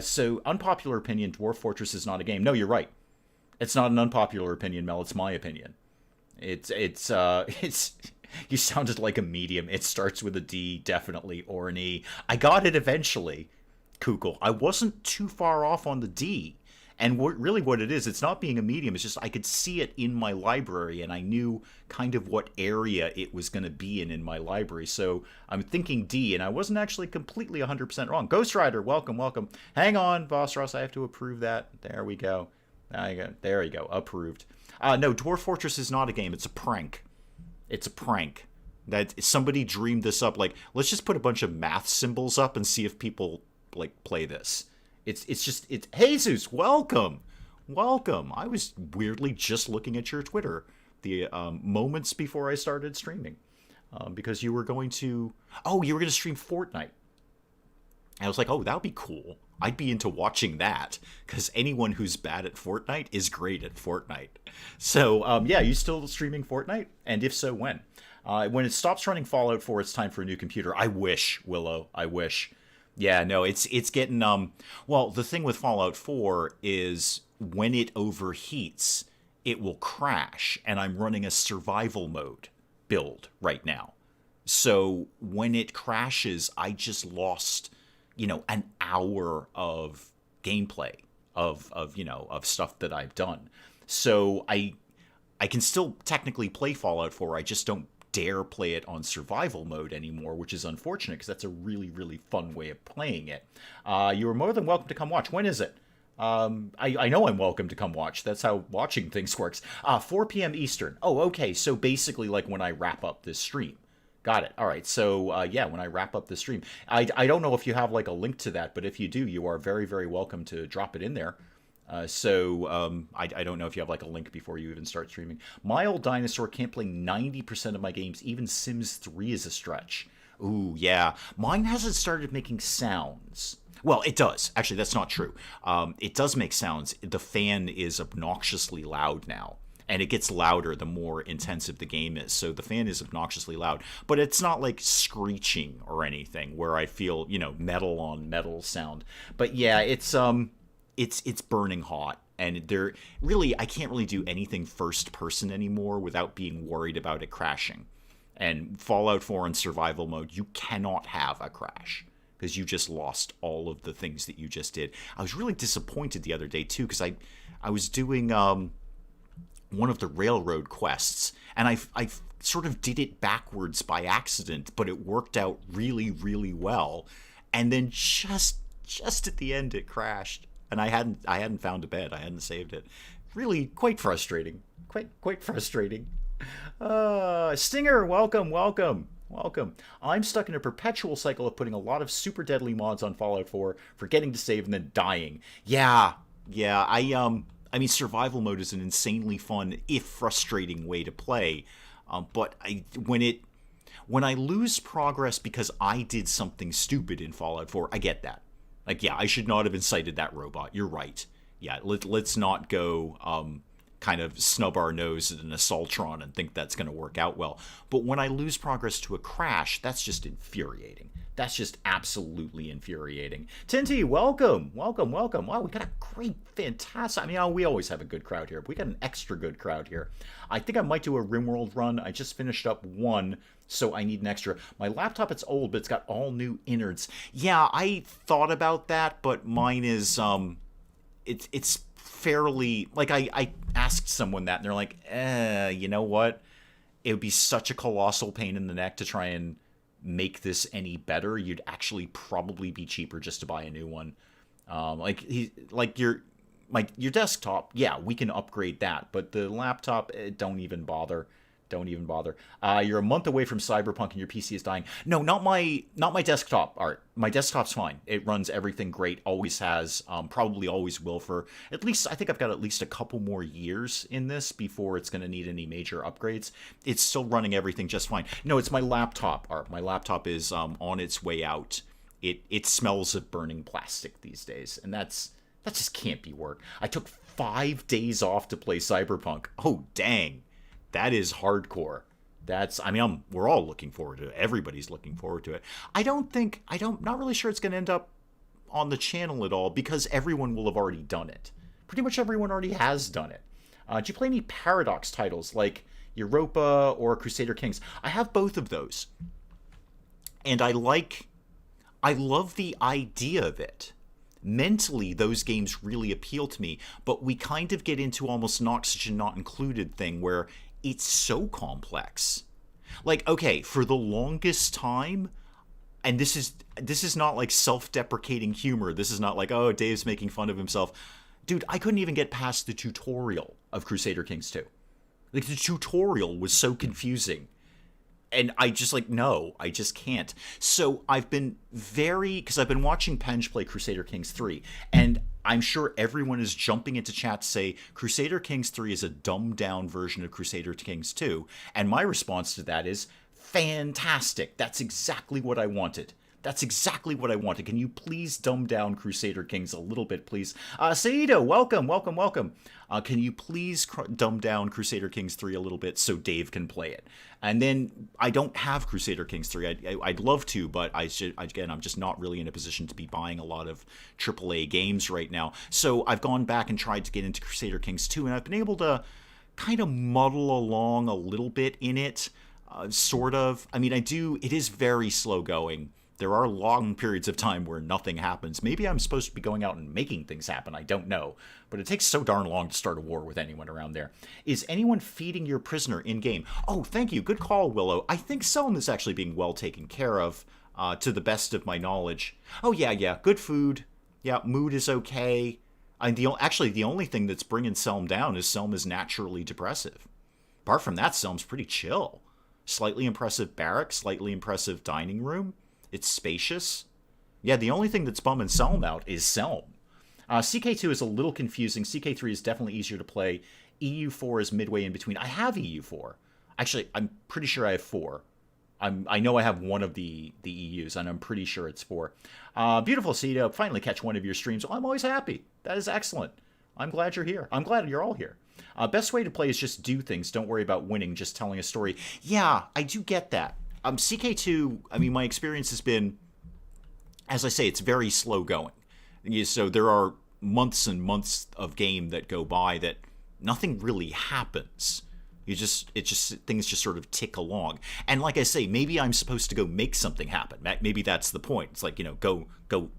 Speaker 1: So unpopular opinion: Dwarf Fortress is not a game. No, you're right. It's not an unpopular opinion, Mel. It's my opinion. It's you sounded like a medium. It starts with a D, definitely, or an E. I got it eventually, Kukul. I wasn't too far off on the D. And really what it is, it's not being a medium. It's just I could see it in my library, and I knew kind of what area it was going to be in my library. So I'm thinking D, and I wasn't actually completely 100% wrong. Ghost Rider, welcome. Hang on, Boss Ross, I have to approve that. There we go. There you go. Approved. No, Dwarf Fortress is not a game. It's a prank. It's a prank. That somebody dreamed this up. Like, let's just put a bunch of math symbols up and see if people like play this. It's Jesus, welcome. I was weirdly just looking at your Twitter the moments before I started streaming because you were going to stream Fortnite. And I was like, oh, that would be cool. I'd be into watching that because anyone who's bad at Fortnite is great at Fortnite. So you still streaming Fortnite? And if so, when? When it stops running Fallout 4, it's time for a new computer. I wish, Willow. I wish. Yeah, no, it's getting well, the thing with Fallout 4 is when it overheats, it will crash, and I'm running a survival mode build right now. So when it crashes, I just lost, an hour of gameplay of stuff that I've done. So I can still technically play Fallout 4. I just don't dare play it on survival mode anymore, which is unfortunate because that's a really, really fun way of playing it. You are more than welcome to come watch. When is it? I know I'm welcome to come watch. That's how watching things works. 4 p.m. Eastern. Oh, okay. So basically like when I wrap up this stream. Got it. All right. So, when I wrap up the stream. I don't know if you have like a link to that, but if you do, you are very, very welcome to drop it in there. I don't know if you have like a link before you even start streaming. My old dinosaur can't play 90% of my games. Even Sims 3 is a stretch. Ooh, yeah. Mine hasn't started making sounds. Well, it does. Actually, that's not true. It does make sounds. The fan is obnoxiously loud now. And it gets louder the more intensive the game is. So the fan is obnoxiously loud. But it's not like screeching or anything where I feel, metal on metal sound. But yeah, it's burning hot, and I can't really do anything first person anymore without being worried about it crashing. And Fallout 4 in survival mode, you cannot have a crash because you just lost all of the things that you just did. I was really disappointed the other day too because I was doing one of the railroad quests, and I sort of did it backwards by accident, but it worked out really, really well. And then just at the end, it crashed. And I hadn't found a bed. I hadn't saved it. Really quite frustrating. Quite frustrating. Stinger, welcome, welcome, welcome. I'm stuck in a perpetual cycle of putting a lot of super deadly mods on Fallout 4, forgetting to save and then dying. Yeah, yeah. I mean, survival mode is an insanely fun, if frustrating, way to play. But when I lose progress because I did something stupid in Fallout 4, I get that. Like, yeah, I should not have incited that robot. You're right. Yeah, let's not go kind of snub our nose at an assaultron and think that's going to work out well. But when I lose progress to a crash, that's just infuriating. That's just absolutely infuriating. Tinty, welcome, welcome, welcome. Wow, we got a great, fantastic. I mean, we always have a good crowd here, but we got an extra good crowd here. I think I might do a RimWorld run. I just finished up one, so I need an extra. My laptop, it's old, but it's got all new innards. Yeah, I thought about that, but mine is it's fairly like I asked someone that and they're like, you know what? It would be such a colossal pain in the neck to try and make this any better. You'd actually probably be cheaper just to buy a new one. Your desktop, yeah, we can upgrade that, but the laptop, don't even bother. Don't even bother. You're a month away from Cyberpunk and your PC is dying. No, not my desktop, Art. My desktop's fine. It runs everything great. Always has. Probably always will for at least. I think I've got at least a couple more years in this before it's going to need any major upgrades. It's still running everything just fine. No, it's my laptop, Art. My laptop is on its way out. It smells of burning plastic these days, and that just can't be work. I took 5 days off to play Cyberpunk. Oh dang. That is hardcore. We're all looking forward to it. Everybody's looking forward to it. Not really sure it's going to end up on the channel at all because everyone will have already done it. Pretty much everyone already has done it. Do you play any Paradox titles like Europa or Crusader Kings? I have both of those. And I love the idea of it. Mentally, those games really appeal to me, but we kind of get into almost an oxygen not included thing where it's so complex. Like, okay, for the longest time, and this is not like self-deprecating humor. This is not like, oh, Dave's making fun of himself. Dude, I couldn't even get past the tutorial of Crusader Kings 2. Like, the tutorial was so confusing. And I just no, I just can't. So I've been because I've been watching Penge play Crusader Kings 3, and I'm sure everyone is jumping into chat to say Crusader Kings 3 is a dumbed down version of Crusader Kings 2. And my response to that is fantastic. That's exactly what I wanted. That's exactly what I wanted. Can you please dumb down Crusader Kings a little bit, please? Saito, welcome, welcome, welcome. Can you please dumb down Crusader Kings 3 a little bit so Dave can play it? And then I don't have Crusader Kings 3. I'd love to, but I'm just not really in a position to be buying a lot of AAA games right now. So I've gone back and tried to get into Crusader Kings 2, and I've been able to kind of muddle along a little bit in it, sort of. I mean, it is very slow going. There are long periods of time where nothing happens. Maybe I'm supposed to be going out and making things happen. I don't know. But it takes so darn long to start a war with anyone around there. Is anyone feeding your prisoner in-game? Oh, thank you. Good call, Willow. I think Selm is actually being well taken care of, to the best of my knowledge. Oh, yeah. Good food. Yeah, mood is okay. The only thing that's bringing Selm down is Selm is naturally depressive. Apart from that, Selm's pretty chill. Slightly impressive barracks, slightly impressive dining room. It's spacious. Yeah, the only thing that's bumming Selm out is Selm. CK2 is a little confusing. CK3 is definitely easier to play. EU4 is midway in between. I have EU4. Actually, I'm pretty sure I have 4. I know I have one of the EUs, and I'm pretty sure it's 4. Beautiful, Cito. Finally catch one of your streams. Well, I'm always happy. That is excellent. I'm glad you're here. I'm glad you're all here. Best way to play is just do things. Don't worry about winning, just telling a story. Yeah, I do get that. CK2, I mean, my experience has been, as I say, it's very slow going. So there are months and months of game that go by that nothing really happens. Things just sort of tick along. And like I say, maybe I'm supposed to go make something happen. Maybe that's the point. It's like, go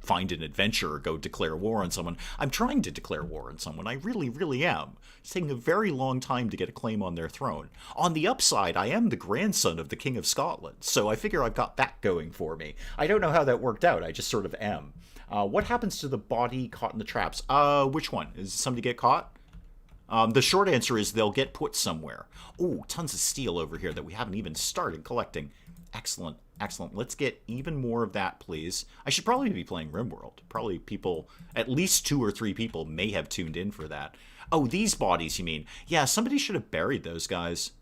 Speaker 1: find an adventure or go declare war on someone. I'm trying to declare war on someone. I really, really am. It's taking a very long time to get a claim on their throne. On the upside, I am the grandson of the King of Scotland, so I figure I've got that going for me. I don't know how that worked out. I just sort of am. What happens to the body caught in the traps? Which one? Does somebody get caught? The short answer is they'll get put somewhere. Oh, tons of steel over here that we haven't even started collecting. Excellent, excellent. Let's get even more of that, please. I should probably be playing RimWorld. Probably people, at least 2 or 3 people may have tuned in for that. Oh, these bodies, you mean? Yeah, somebody should have buried those guys.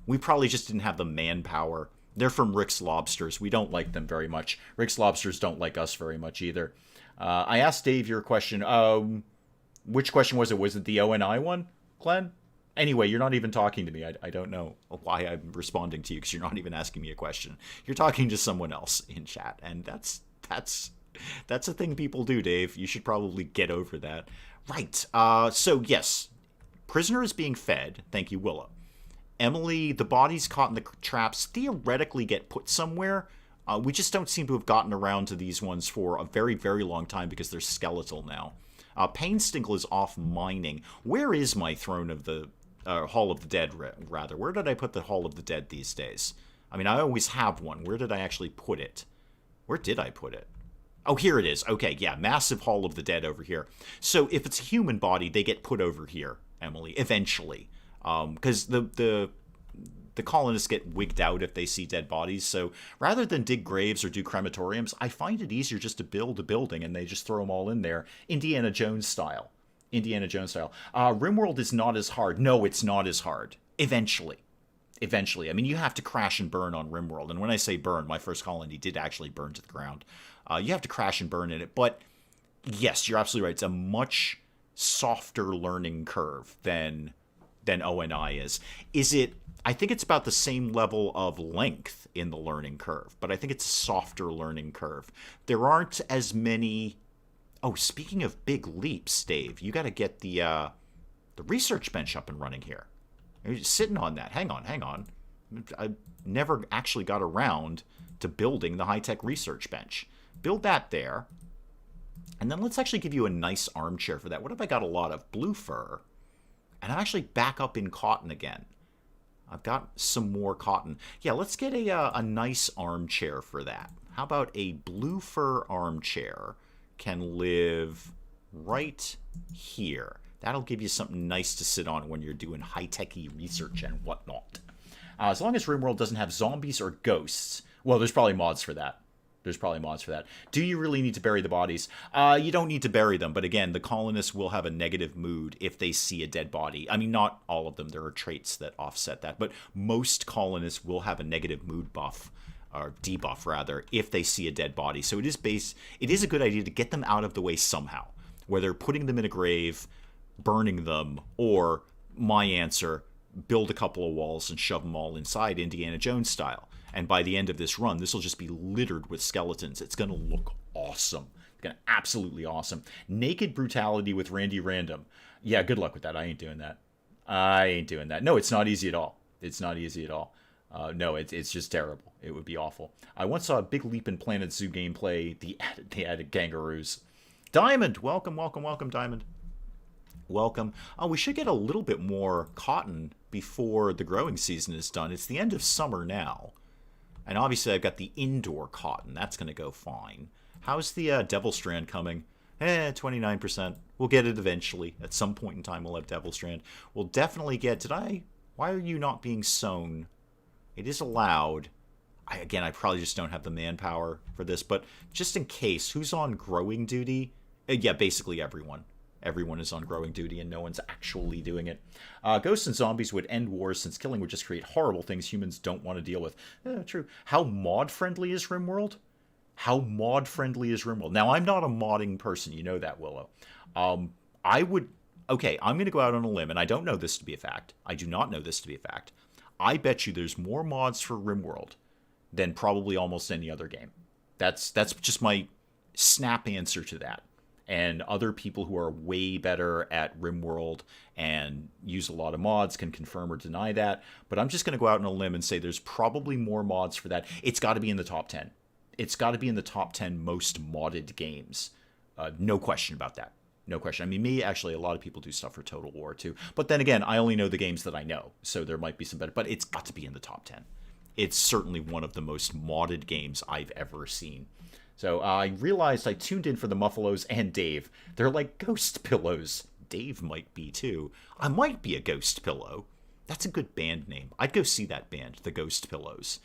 Speaker 1: We probably just didn't have the manpower. They're from Rick's Lobsters. We don't like them very much. Rick's Lobsters don't like us very much either. I asked Dave your question. Which question was it? Was it the O&I one, Glenn? Anyway, you're not even talking to me. I don't know why I'm responding to you because you're not even asking me a question. You're talking to someone else in chat, and that's a thing people do, Dave. You should probably get over that. Right. So, yes, prisoner is being fed. Thank you, Willow. Emily, the bodies caught in the traps theoretically get put somewhere. We just don't seem to have gotten around to these ones for a very, very long time because they're skeletal now. Painstinkle is off mining. Where is my Throne of the... Hall of the Dead, rather? Where did I put the Hall of the Dead these days? I mean, I always have one. Where did I actually put it? Where did I put it? Oh, here it is. Okay, yeah, massive Hall of the Dead over here. So if it's a human body, they get put over here, Emily, eventually. Because the colonists get wigged out if they see dead bodies. So rather than dig graves or do crematoriums, I find it easier just to build a building and they just throw them all in there, Indiana Jones style. RimWorld is not as hard. No, it's not as hard. Eventually. I mean, you have to crash and burn on RimWorld. And when I say burn, my first colony did actually burn to the ground. You have to crash and burn in it. But yes, you're absolutely right. It's a much softer learning curve than O&I is. I think it's about the same level of length in the learning curve, but I think it's a softer learning curve. There aren't as many... Oh, speaking of big leaps, Dave, you got to get the research bench up and running here. You're just sitting on that. Hang on. I never actually got around to building the high-tech research bench. Build that there. And then let's actually give you a nice armchair for that. What have I got a lot of? Blue fur. And I'm actually back up in cotton again. I've got some more cotton. Yeah, let's get a nice armchair for that. How about a blue fur armchair? Can live right here. That'll give you something nice to sit on when you're doing high-techy research and whatnot. As long as RimWorld doesn't have zombies or ghosts. Well, there's probably mods for that. Do you really need to bury the bodies? You don't need to bury them, but again, the colonists will have a negative mood if they see a dead body. I mean, not all of them. There are traits that offset that, but most colonists will have a negative mood buff. Or debuff, rather, if they see a dead body. So it is a good idea to get them out of the way somehow. Whether putting them in a grave, burning them, or, my answer, build a couple of walls and shove them all inside Indiana Jones style. And by the end of this run, this will just be littered with skeletons. It's going to look awesome. It's going to absolutely awesome. Naked brutality with Randy Random. Yeah, good luck with that. I ain't doing that. No, it's not easy at all. No, it's just terrible. It would be awful. I once saw a big leap in Planet Zoo gameplay. They added kangaroos. Diamond, welcome, Diamond. Welcome. Oh, we should get a little bit more cotton before the growing season is done. It's the end of summer now. And obviously I've got the indoor cotton. That's going to go fine. How's the Devil Strand coming? 29%. We'll get it eventually. At some point in time we'll have Devil Strand. We'll definitely get... Why are you not being sown? It is allowed. I probably just don't have the manpower for this, but just in case, who's on growing duty? Yeah, basically everyone. Everyone is on growing duty, and no one's actually doing it. Ghosts and zombies would end wars, since killing would just create horrible things humans don't want to deal with. True. How mod-friendly is RimWorld? Now, I'm not a modding person. You know that, Willow. Okay, I'm going to go out on a limb, and I don't know this to be a fact. I do not know this to be a fact. I bet you there's more mods for RimWorld than probably almost any other game. That's just my snap answer to that. And other people who are way better at RimWorld and use a lot of mods can confirm or deny that. But I'm just going to go out on a limb and say there's probably more mods for that. It's got to be in the top 10. It's got to be in the top 10 most modded games. No question about that. No question. I mean, actually, a lot of people do stuff for Total War, too. But then again, I only know the games that I know. So there might be some better. But it's got to be in the top 10. It's certainly one of the most modded games I've ever seen. So I realized I tuned in for the Muffalos and Dave. They're like ghost pillows. Dave might be too. I might be a Ghost Pillow. That's a good band name. I'd go see that band, the Ghost Pillows.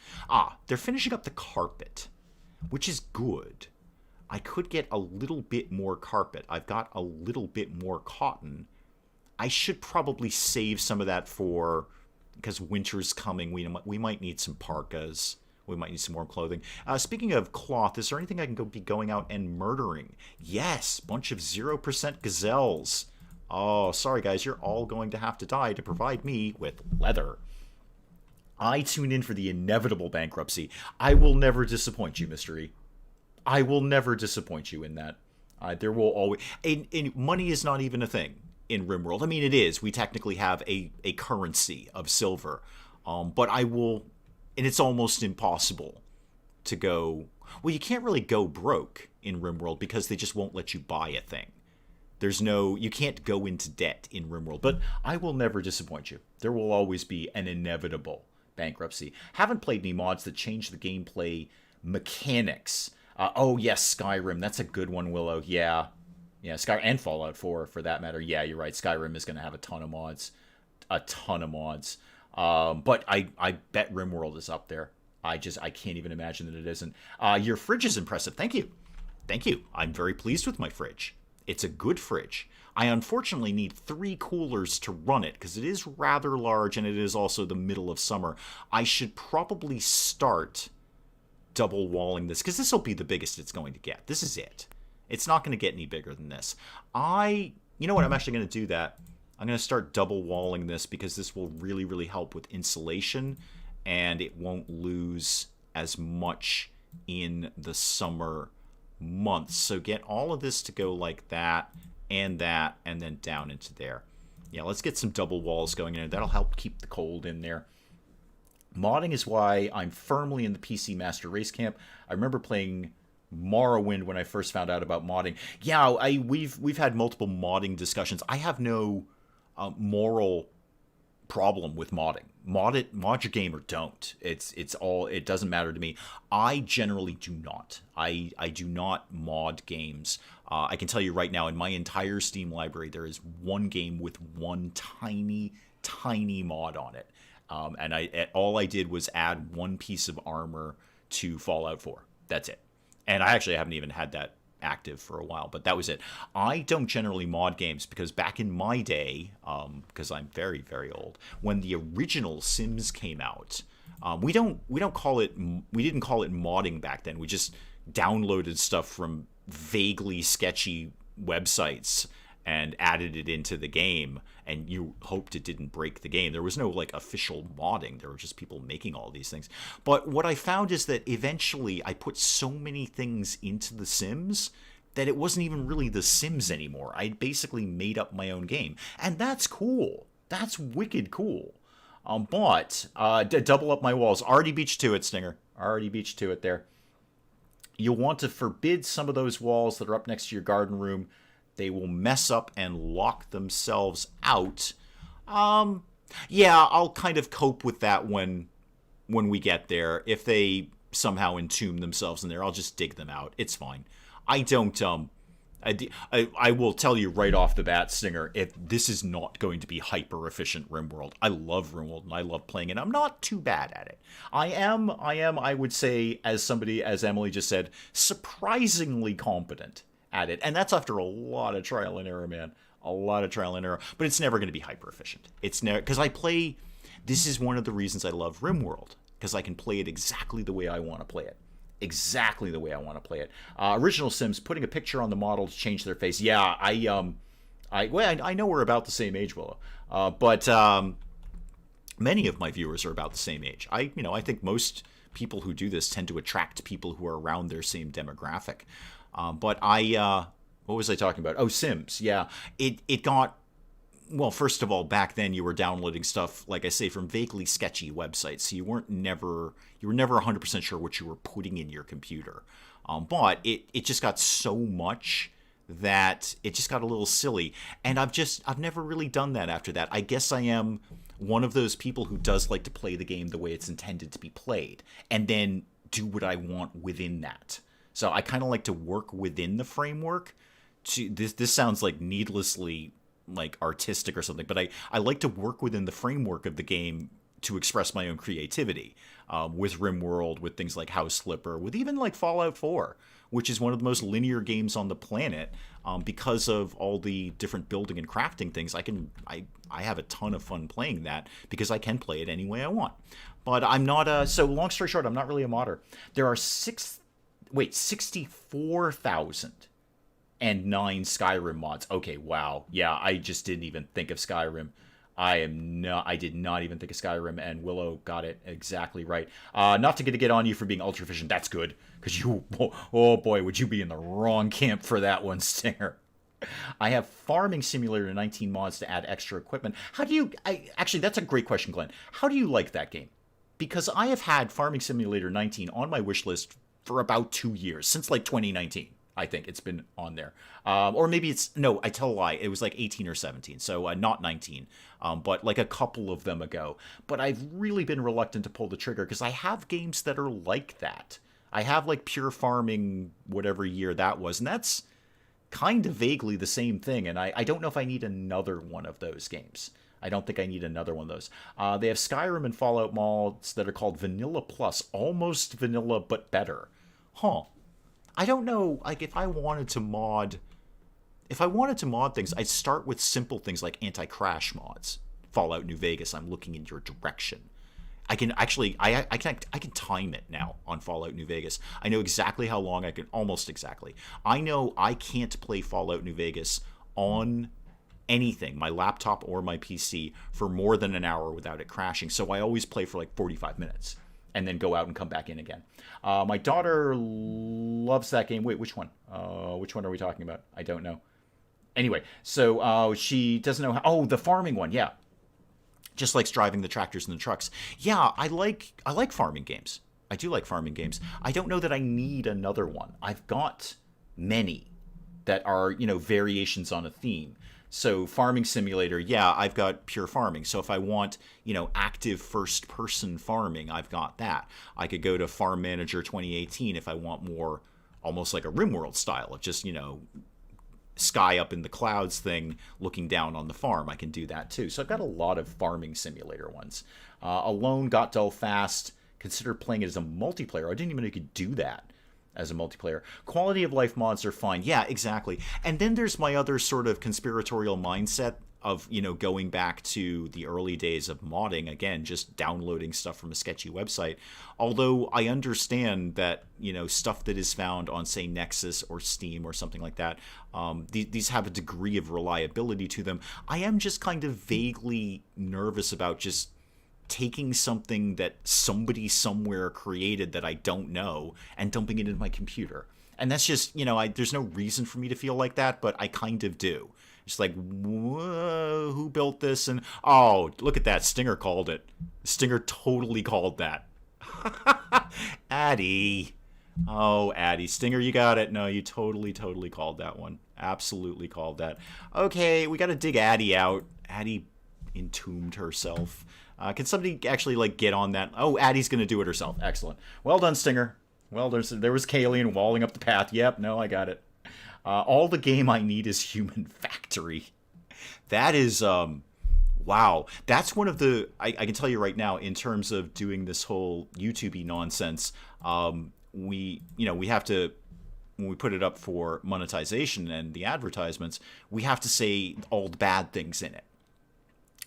Speaker 1: They're finishing up the carpet, which is good. I could get a little bit more carpet. I've got a little bit more cotton. I should probably save some of that for, because winter's coming. We might need some parkas. We might need some more clothing. Speaking of cloth, is there anything I can be going out and murdering? Yes, bunch of 0% gazelles. Oh, sorry guys, you're all going to have to die to provide me with leather. I tune in for the inevitable bankruptcy. I will never disappoint you, Mystery. I will never disappoint you in that. There will always... And money is not even a thing in RimWorld. I mean, it is. We technically have a currency of silver. But I will... And it's almost impossible to go... Well, you can't really go broke in RimWorld because they just won't let you buy a thing. There's no... You can't go into debt in RimWorld. But I will never disappoint you. There will always be an inevitable bankruptcy. Haven't played any mods that change the gameplay mechanics. Oh, yes, Skyrim. That's a good one, Willow. Yeah. Yeah, Skyrim and Fallout 4, for that matter. Yeah, you're right. Skyrim is going to have a ton of mods. A ton of mods. But I bet RimWorld is up there. I can't even imagine that it isn't. Your fridge is impressive. Thank you. Thank you. I'm very pleased with my fridge. It's a good fridge. I unfortunately need 3 coolers to run it because it is rather large and it is also the middle of summer. I should probably start double walling this because this will be the biggest it's going to get. This is it. It's not going to get any bigger than this. You know what? I'm actually going to do that. I'm going to start double walling this because this will really, really help with insulation and it won't lose as much in the summer months. So get all of this to go like that, and then down into there. Yeah, let's get some double walls going in there. That'll help keep the cold in there. Modding is why I'm firmly in the PC Master Race camp. I remember playing Morrowind when I first found out about modding. Yeah, we've had multiple modding discussions. I have no moral problem with modding. Mod your game or don't. It doesn't matter to me. I generally do not. I do not mod games. I can tell you right now, in my entire Steam library, there is one game with one tiny mod on it. And all I did was add one piece of armor to Fallout 4. That's it. And I actually haven't even had that active for a while, but that was it. I don't generally mod games because back in my day, because I'm very, very old, when the original Sims came out, we didn't call it modding back then. We just downloaded stuff from vaguely sketchy websites and added it into the game, and you hoped it didn't break the game. There was no official modding. There were just people making all these things. But what I found is that eventually I put so many things into The Sims that it wasn't even really The Sims anymore. I basically made up my own game, and that's cool. That's wicked cool. But double up my walls. Already beached to it, Stinger. Already beached to it there. You'll want to forbid some of those walls that are up next to your garden room. They will mess up and lock themselves out. Yeah, I'll kind of cope with that when we get there. If they somehow entomb themselves in there, I'll just dig them out. It's fine. I don't, I will tell you right off the bat, Stinger, if this is not going to be hyper-efficient RimWorld. I love RimWorld, and I love playing it. I'm not too bad at it. I would say, as Emily just said, surprisingly competent at it. And that's after a lot of trial and error, man. A lot of trial and error. But it's never going to be hyper-efficient. It's never... Because this is one of the reasons I love RimWorld. Because I can play it exactly the way I want to play it. Exactly the way I want to play it. Original Sims, putting a picture on the model to change their face. Yeah, I know we're about the same age, Willow. But many of my viewers are about the same age. I think most people who do this tend to attract people who are around their same demographic. But what was I talking about? Oh, Sims. Yeah, it got... Well, first of all, back then you were downloading stuff, like I say, from vaguely sketchy websites. So you were never 100% sure what you were putting in your computer. But it just got so much that it just got a little silly. And I've never really done that after that. I guess I am one of those people who does like to play the game the way it's intended to be played, and then do what I want within that. So I kind of like to work within the framework. This sounds like needlessly like artistic or something, but I like to work within the framework of the game to express my own creativity, with RimWorld, with things like House Flipper, with even like Fallout 4, which is one of the most linear games on the planet. Because of all the different building and crafting things, I have a ton of fun playing that because I can play it any way I want. But I'm not so long story short, I'm not really a modder. There are 64,009 Skyrim mods. Okay, wow. Yeah, I just didn't even think of Skyrim. I did not even think of Skyrim, and Willow got it exactly right. Not to get on you for being ultra efficient. That's good, because oh boy, would you be in the wrong camp for that one, Stinger. I have Farming Simulator 19 mods to add extra equipment. How do you... actually, that's a great question, Glenn. How do you like that game? Because I have had Farming Simulator 19 on my wish list for about 2 years, since like 2019. I think it's been on there. Or maybe it's... No, I tell a lie. It was like 18 or 17, so not 19. But like a couple of them ago. But I've really been reluctant to pull the trigger because I have games that are like that. I have like Pure Farming, whatever year that was, and that's kind of vaguely the same thing, and I don't know if I need another one of those games. I don't think I need another one of those. They have Skyrim and Fallout mods that are called Vanilla Plus, almost vanilla but better. Huh. I don't know, like, if I wanted to mod things, I'd start with simple things like anti-crash mods. Fallout New Vegas, I'm looking in your direction. I can actually, I can time it now on Fallout New Vegas. I know exactly how long I can, almost exactly. I know I can't play Fallout New Vegas on anything, my laptop or my PC, for more than an hour without it crashing. So I always play for like 45 minutes and then go out and come back in again. My daughter loves that game. Wait, which one? Which one are we talking about? I don't know. Anyway, so she doesn't know how... Oh, the farming one, yeah. Just likes driving the tractors and the trucks. Yeah, I like farming games. I do like farming games. I don't know that I need another one. I've got many that are, variations on a theme. So Farming Simulator, yeah, I've got pure farming. So if I want, active first-person farming, I've got that. I could go to Farm Manager 2018 if I want more, almost like a RimWorld style of just, sky up in the clouds thing, looking down on the farm. I can do that too. So I've got a lot of Farming Simulator ones. Alone got dull fast. Consider playing it as a multiplayer. I didn't even know you could do that as a multiplayer. Quality of life mods are fine. Yeah, exactly. And then there's my other sort of conspiratorial mindset of, going back to the early days of modding, again, just downloading stuff from a sketchy website. Although I understand that, stuff that is found on, say, Nexus or Steam or something like that, these have a degree of reliability to them. I am just kind of vaguely nervous about just taking something that somebody somewhere created that I don't know and dumping it into my computer. And that's just, there's no reason for me to feel like that, but I kind of do. It's like, whoa, who built this? And, oh, look at that. Stinger called it. Stinger totally called that. Addie. Oh, Addie. Stinger, you got it. No, you totally called that one. Absolutely called that. Okay, we got to dig Addie out. Addie entombed herself. Can somebody actually, get on that? Oh, Addie's going to do it herself. Excellent. Well done, Stinger. Well, there was Kalian walling up the path. Yep, no, I got it. All the game I need is Human Factory. That is, wow. That's one of the, I can tell you right now, in terms of doing this whole YouTube-y nonsense, we have to, when we put it up for monetization and the advertisements, we have to say all the bad things in it.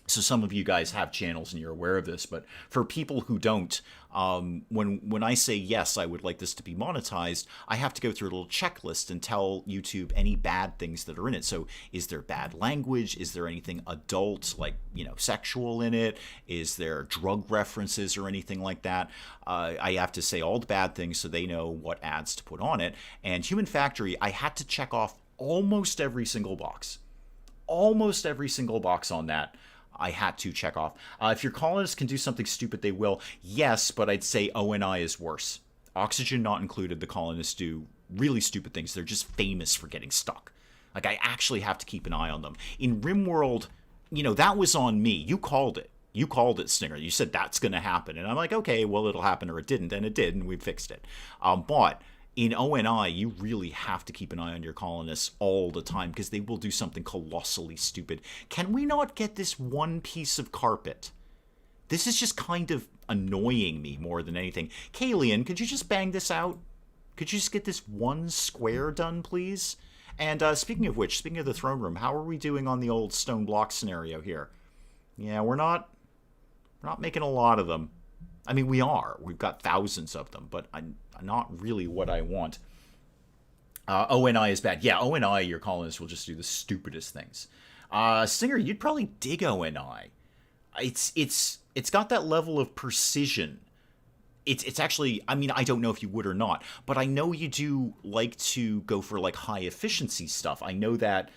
Speaker 1: So some of you guys have channels and you're aware of this, but for people who don't, when I say yes, I would like this to be monetized, I have to go through a little checklist and tell YouTube any bad things that are in it. So is there bad language? Is there anything adult, like, sexual in it? Is there drug references or anything like that? I have to say all the bad things so they know what ads to put on it. And Human Factory, I had to check off almost every single box. Almost every single box on that. I had to check off. If your colonists can do something stupid, they will. Yes, but I'd say ONI is worse. Oxygen not included, the colonists do really stupid things. They're just famous for getting stuck. Like, I actually have to keep an eye on them. In RimWorld, that was on me. You called it. You called it, Stinger. You said that's going to happen. And I'm like, okay, well, it'll happen or it didn't. And it did, and we fixed it. But in ONI, you really have to keep an eye on your colonists all the time because they will do something colossally stupid. Can we not get this one piece of carpet? This is just kind of annoying me more than anything. Kalian, could you just bang this out? Could you just get this one square done, please? And speaking of which, speaking of the throne room, how are we doing on the old stone block scenario here? Yeah, we're not making a lot of them. I mean, we are. We've got thousands of them, but I'm not really what I want. ONI is bad. Yeah, ONI, your colonists will just do the stupidest things. Singer, you'd probably dig ONI. It's got that level of precision. It's actually, I mean, I don't know if you would or not, but I know you do like to go for like high efficiency stuff. I know that,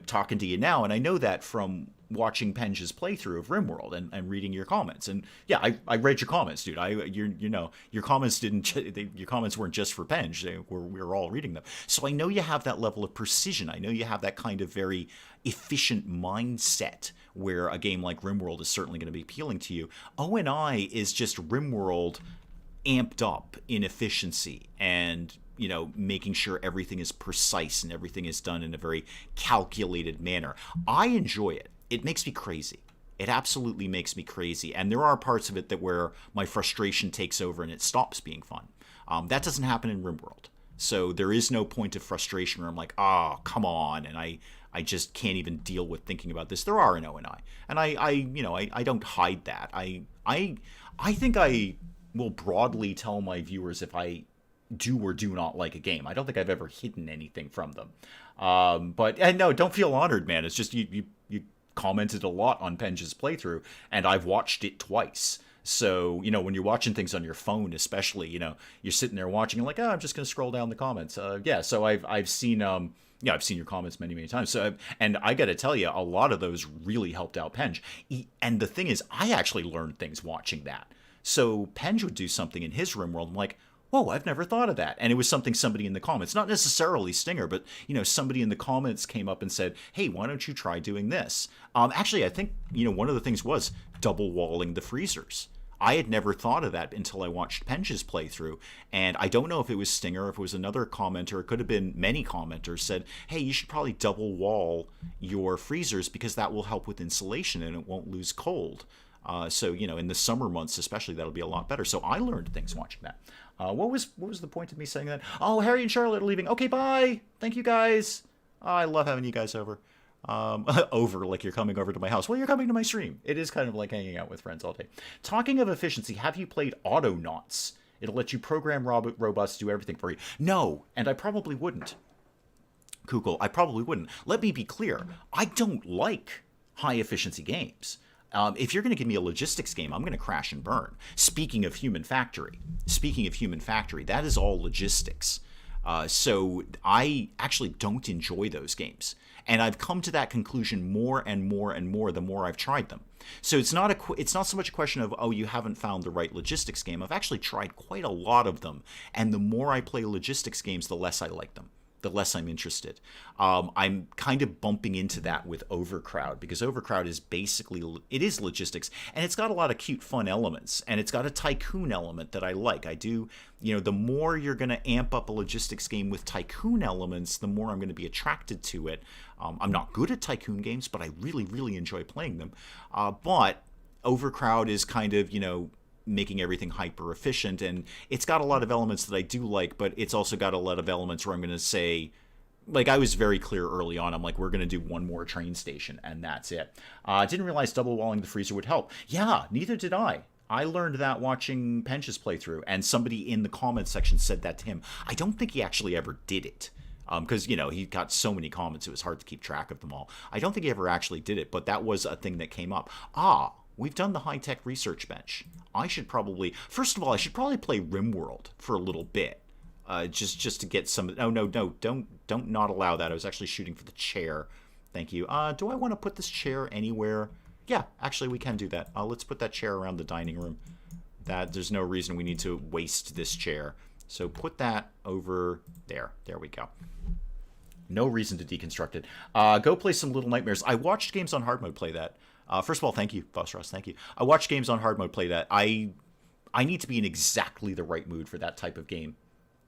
Speaker 1: talking to you now, and I know that from watching Penge's playthrough of RimWorld and reading your comments. And yeah, I read your comments, dude. Your comments your comments weren't just for Penge. We were all reading them. So I know you have that level of precision. I know you have that kind of very efficient mindset where a game like RimWorld is certainly going to be appealing to you. ONI is just RimWorld amped up in efficiency and making sure everything is precise and everything is done in a very calculated manner. I enjoy it. It makes me crazy. It absolutely makes me crazy. And there are parts of it that where my frustration takes over and it stops being fun. That doesn't happen in RimWorld. So there is no point of frustration where I'm like, oh, come on, and I just can't even deal with thinking about this. There are in ONI. And I don't hide that. I think I will broadly tell my viewers if I do or do not like a game. I don't think I've ever hidden anything from them. But no, don't feel honored, man. It's just you commented a lot on Penge's playthrough, and I've watched it twice. So, when you're watching things on your phone, especially, you're sitting there watching and like, oh, I'm just going to scroll down the comments. So I've seen I've seen your comments many, many times. So, and I got to tell you, a lot of those really helped out Penge. And the thing is, I actually learned things watching that. So Penge would do something in his RimWorld. I'm like, whoa, I've never thought of that. And it was something somebody in the comments, not necessarily Stinger, but, somebody in the comments came up and said, hey, why don't you try doing this? Actually, I think, one of the things was double walling the freezers. I had never thought of that until I watched Penge's playthrough, and I don't know if it was Stinger, if it was another commenter, it could have been many commenters said, hey, you should probably double wall your freezers because that will help with insulation and it won't lose cold. So, in the summer months especially, that'll be a lot better. So I learned things watching that. What was the point of me saying that? Oh, Harry and Charlotte are leaving. Okay, bye. Thank you, guys. I love having you guys over. Over, like you're coming over to my house. Well, you're coming to my stream. It is kind of like hanging out with friends all day. Talking of efficiency, have you played Autonauts? It'll let you program robots to do everything for you. No, and I probably wouldn't. Kukul, I probably wouldn't. Let me be clear. I don't like high-efficiency games. If you're going to give me a logistics game, I'm going to crash and burn. Speaking of Human Factory, that is all logistics. So I actually don't enjoy those games. And I've come to that conclusion more and more and more the more I've tried them. So it's not so much a question of, oh, you haven't found the right logistics game. I've actually tried quite a lot of them. And the more I play logistics games, the less I like them. The less I'm interested. I'm kind of bumping into that with Overcrowd because Overcrowd is it is logistics and it's got a lot of cute, fun elements and it's got a tycoon element that I like. I do, the more you're going to amp up a logistics game with tycoon elements, the more I'm going to be attracted to it. I'm not good at tycoon games, but I really, really enjoy playing them. But Overcrowd is kind of, making everything hyper efficient, and it's got a lot of elements that I do like, but it's also got a lot of elements where I'm going to say, like, I was very clear early on, I'm like, we're going to do one more train station and that's it. I didn't realize double walling the freezer would help. Yeah, neither did I. I learned that watching Penge's playthrough, and somebody in the comments section said that to him. I don't think he actually ever did it. Because, he got so many comments, it was hard to keep track of them all. I don't think he ever actually did it, but that was a thing that came up. We've done the high-tech research bench. First of all, I should probably play RimWorld for a little bit. Just to get some... Oh, no, don't not allow that. I was actually shooting for the chair. Thank you. Do I want to put this chair anywhere? Yeah, actually, we can do that. Let's put that chair around the dining room. There's no reason we need to waste this chair. So put that over there. There we go. No reason to deconstruct it. Go play some Little Nightmares. I watched Games on Hard Mode play that. First of all, thank you, Foss thank you. I watched Games on Hard Mode play that. I need to be in exactly the right mood for that type of game.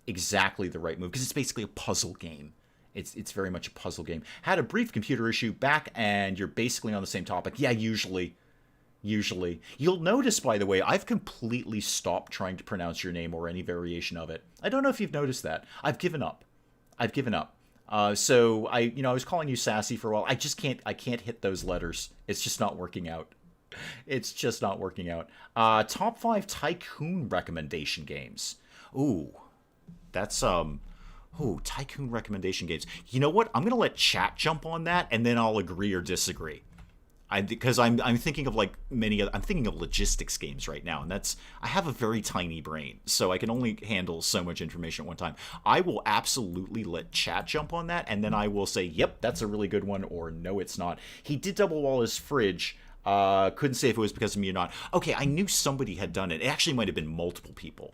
Speaker 1: exactly the right move because it's basically a puzzle game. It's very much a puzzle game. Had a brief computer issue back, and you're basically on the same topic. Yeah, usually. You'll notice, by the way, I've completely stopped trying to pronounce your name or any variation of it. I don't know if you've noticed that. I've given up. So I was calling you Sassy for a while. I can't hit those letters. It's just not working out. Top 5 Tycoon recommendation games. Ooh, that's Tycoon recommendation games. You know what? I'm gonna let chat jump on that, and then I'll agree or disagree. Because I'm thinking of I'm thinking of logistics games right now, and I have a very tiny brain, so I can only handle so much information at one time. I will absolutely let chat jump on that, and then I will say, yep, that's a really good one, or no, it's not. He did double wall his fridge. Couldn't say if it was because of me or not. Okay, I knew somebody had done it. It actually might have been multiple people.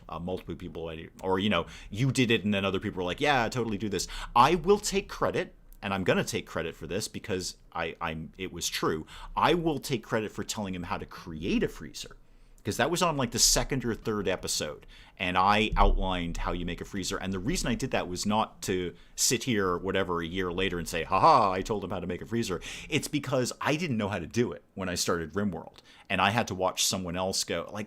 Speaker 1: Or you did it, and then other people were like, yeah, totally do this. I will take credit. And I'm going to take credit for this because it was true. I will take credit for telling him how to create a freezer. Because that was on the second or third episode. And I outlined how you make a freezer. And the reason I did that was not to sit here, a year later and say, haha, I told him how to make a freezer. It's because I didn't know how to do it when I started RimWorld. And I had to watch someone else go.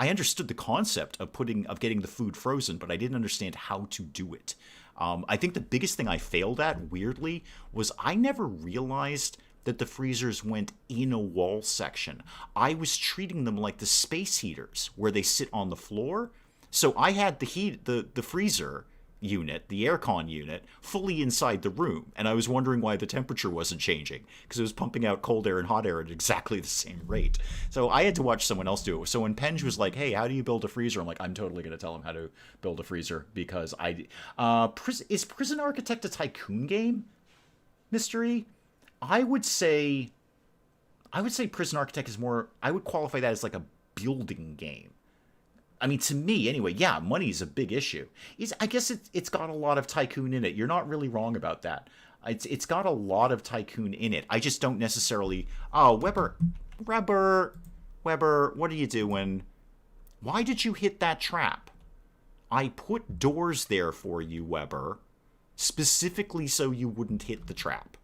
Speaker 1: I understood the concept of getting the food frozen, but I didn't understand how to do it. I think the biggest thing I failed at, weirdly, was I never realized that the freezers went in a wall section. I was treating them like the space heaters, where they sit on the floor. So I had the freezer unit, the aircon unit, fully inside the room, and I was wondering why the temperature wasn't changing, because it was pumping out cold air and hot air at exactly the same rate. So I had to watch someone else do it. So when Penge was like, hey, how do you build a freezer? I'm like, I'm totally going to tell him how to build a freezer, because is Prison Architect a tycoon game? Mystery? I would say Prison Architect is more, I would qualify that as a building game. I mean, to me, anyway, yeah, money's a big issue. I guess it's got a lot of tycoon in it. You're not really wrong about that. It's got a lot of tycoon in it. I just don't necessarily... Oh, Weber, what are you doing? Why did you hit that trap? I put doors there for you, Weber, specifically so you wouldn't hit the trap.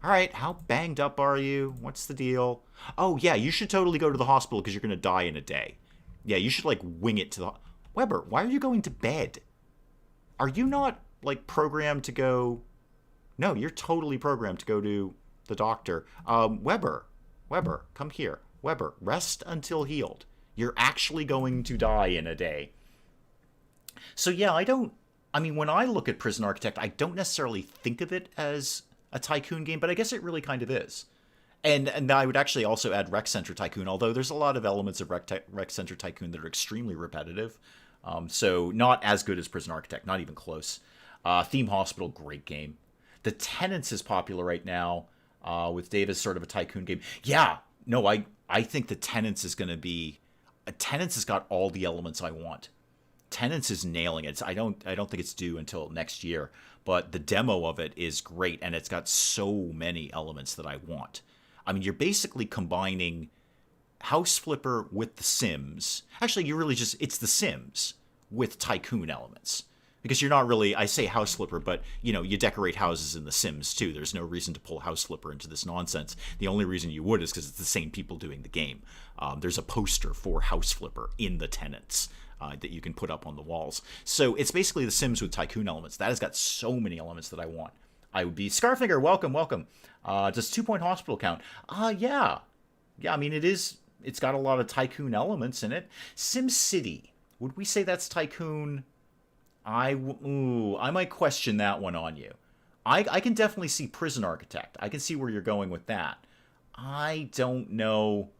Speaker 1: All right, how banged up are you? What's the deal? Oh, yeah, you should totally go to the hospital because you're going to die in a day. Yeah, you should, wing it to the... Weber, why are you going to bed? Are you not, programmed to go... No, you're totally programmed to go to the doctor. Weber, come here. Weber, rest until healed. You're actually going to die in a day. So, yeah, when I look at Prison Architect, I don't necessarily think of it as a tycoon game, but I guess it really kind of is. And I would actually also add Rec Center Tycoon, although there's a lot of elements of Rec Center Tycoon that are extremely repetitive. So not as good as Prison Architect, not even close. Theme Hospital, great game. The Tenants is popular right now, with Dave as sort of a tycoon game. Yeah, no, I think the Tenants is going to be... Tenants has got all the elements I want. Tenants is nailing it. I don't think it's due until next year, but the demo of it is great, and it's got so many elements that I want. I mean, you're basically combining House Flipper with The Sims. Actually, it's The Sims with tycoon elements. Because you're not really, I say House Flipper, but, you decorate houses in The Sims, too. There's no reason to pull House Flipper into this nonsense. The only reason you would is because it's the same people doing the game. There's a poster for House Flipper in the Tenants that you can put up on the walls. So it's basically The Sims with tycoon elements. That has got so many elements that I want. I would be... Scarfinger, welcome. Does 2 Point Hospital count? Yeah. Yeah, I mean, it's got a lot of tycoon elements in it. SimCity, would we say that's tycoon? I might question that one on you. I can definitely see Prison Architect. I can see where you're going with that. I don't know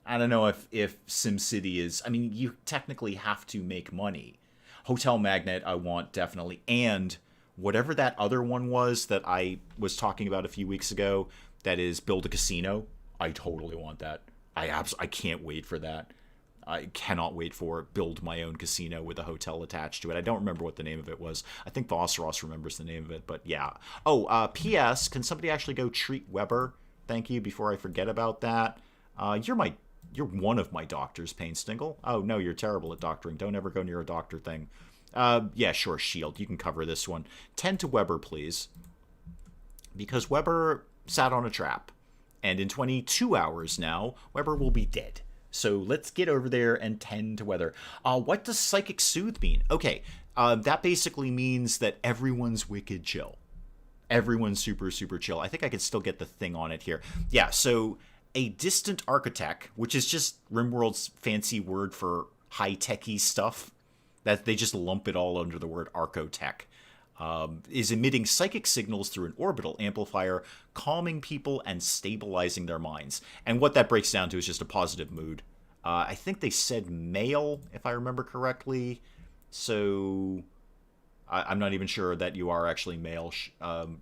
Speaker 1: if SimCity is... I mean, you technically have to make money. Hotel Magnate, I want, definitely. And whatever that other one was that I was talking about a few weeks ago, that is Build a Casino, I totally want that. I can't wait for that. I cannot wait for Build My Own Casino with a hotel attached to it. I don't remember what the name of it was. I think Voss remembers the name of it, but yeah. Oh, P.S. Can somebody actually go treat Weber? Thank you, before I forget about that. You're one of my doctors, Painstingle. Oh, no, you're terrible at doctoring. Don't ever go near a doctor thing. Yeah, sure, Shield. You can cover this one. 10 to Weber, please. Because Weber sat on a trap. And in 22 hours now, Weber will be dead. So let's get over there and 10 to Weather. What does Psychic Soothe mean? Okay, that basically means that everyone's wicked chill. Everyone's super, super chill. I think I could still get the thing on it here. Yeah, so a distant architect, which is just RimWorld's fancy word for high-techy stuff, that they just lump it all under the word archotech, is emitting psychic signals through an orbital amplifier, calming people and stabilizing their minds. And what that breaks down to is just a positive mood. I think they said male, if I remember correctly. So I'm not even sure that you are actually male,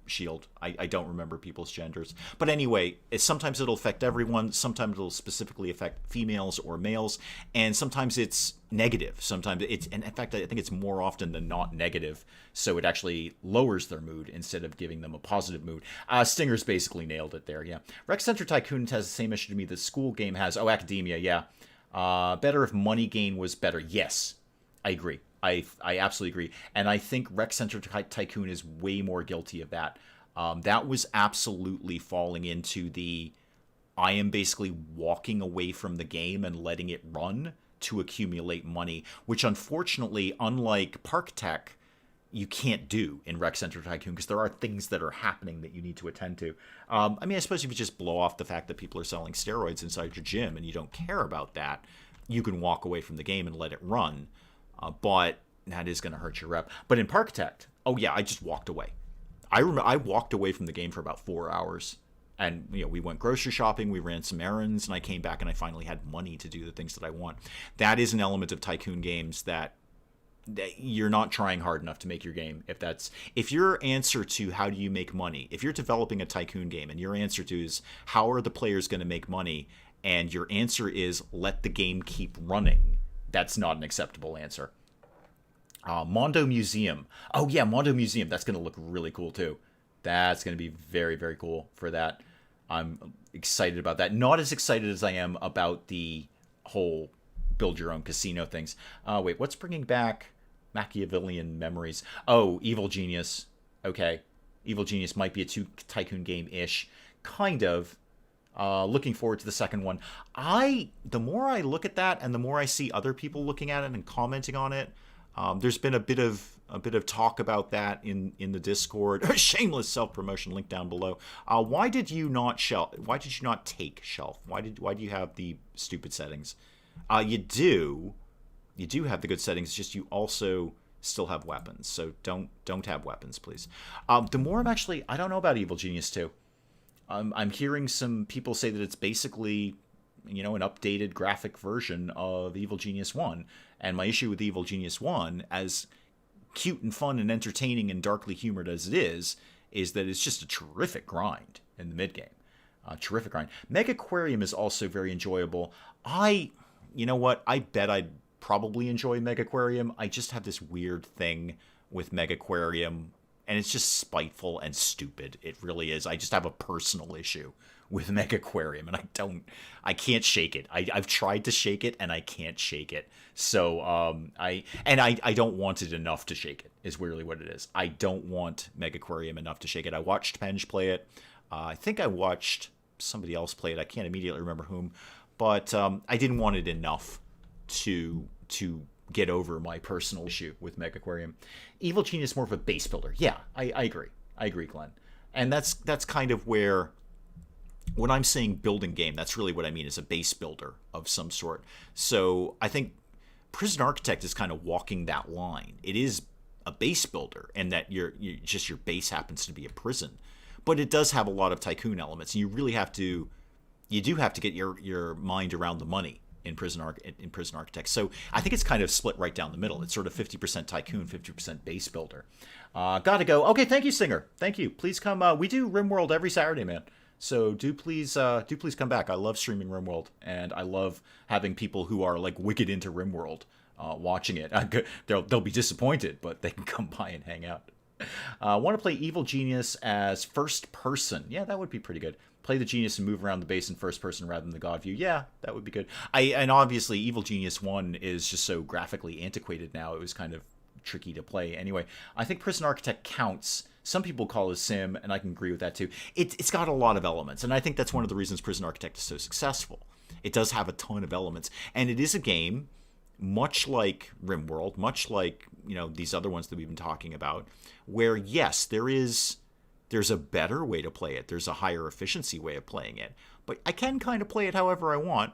Speaker 1: Shield. I don't remember people's genders. But anyway, sometimes it'll affect everyone. Sometimes it'll specifically affect females or males. And sometimes it's negative. Sometimes it's, and in fact, I think it's more often than not negative. So it actually lowers their mood instead of giving them a positive mood. Stinger's basically nailed it there, yeah. Rec Center Tycoon has the same issue to me the school game has. Oh, Academia, yeah. Better if money gain was better. Yes, I agree. I absolutely agree. And I think Rec Center Tycoon is way more guilty of that. That was absolutely falling into the I am basically walking away from the game and letting it run to accumulate money, which unfortunately, unlike Park Tech, you can't do in Rec Center Tycoon because there are things that are happening that you need to attend to. I mean, I suppose if you just blow off the fact that people are selling steroids inside your gym and you don't care about that, you can walk away from the game and let it run. But that is going to hurt your rep. But in Parkitect, oh yeah, I just walked away. I remember I walked away from the game for about 4 hours. And, you know, we went grocery shopping, we ran some errands, and I came back and I finally had money to do the things that I want. That is an element of Tycoon games that you're not trying hard enough to make your game. If your answer to how do you make money, if you're developing a Tycoon game and your answer to is how are the players going to make money, and your answer is let the game keep running, that's not an acceptable answer. Mondo Museum. Oh yeah, Mondo Museum. That's going to look really cool too. That's going to be very, very cool for that. I'm excited about that. Not as excited as I am about the whole build your own casino things. Wait, what's bringing back Machiavellian memories? Oh, Evil Genius. Okay. Evil Genius might be a Tycoon game-ish. Kind of. Looking forward to the second one. The more I look at that and the more I see other people looking at it and commenting on it, there's been a bit of talk about that in the Discord. Shameless self-promotion link down below. Why did you not take shelf? Why do you have the stupid settings? You do have the good settings. Just you also still have weapons. So don't have weapons, please. The more I don't know about Evil Genius 2. I'm hearing some people say that it's basically, you know, an updated graphic version of Evil Genius 1. And my issue with Evil Genius 1, as cute and fun and entertaining and darkly humored as it is that it's just a terrific grind in the mid-game. Terrific grind. Megaquarium is also very enjoyable. You know what? I bet I'd probably enjoy Megaquarium. I just have this weird thing with Megaquarium, and it's just spiteful and stupid. It really is. I just have a personal issue with Megaquarium, and I can't shake it. I've tried to shake it, and I can't shake it. So I don't want it enough to shake it, is really what it is. I don't want Megaquarium enough to shake it. I watched Penge play it. I think I watched somebody else play it. I can't immediately remember whom, but I didn't want it enough to get over my personal issue with Megaquarium. Evil Genius is more of a base builder. Yeah, I agree. I agree, Glenn. And that's kind of where, when I'm saying building game, that's really what I mean, is a base builder of some sort. So I think Prison Architect is kind of walking that line. It is a base builder, and that your base happens to be a prison. But it does have a lot of Tycoon elements, and you do have to get your mind around the money in Prison Architect. So I think it's kind of split right down the middle. It's sort of 50% Tycoon, 50% base builder. Gotta go. Okay, thank you, Singer. Thank you. Please come. We do RimWorld every Saturday, man. So do please come back. I love streaming RimWorld, and I love having people who are like wicked into RimWorld watching it. They'll be disappointed, but they can come by and hang out. Want to play Evil Genius as first person? Yeah, that would be pretty good. Play the genius and move around the base in first person rather than the god view. Yeah, that would be good. And obviously Evil Genius 1 is just so graphically antiquated now. It was kind of tricky to play. Anyway, I think Prison Architect counts. Some people call it a sim, and I can agree with that too. It's got a lot of elements, and I think that's one of the reasons Prison Architect is so successful. It does have a ton of elements, and it is a game much like RimWorld, much like, these other ones that we've been talking about, where yes, there's a better way to play it. There's a higher efficiency way of playing it, but I can kind of play it however I want.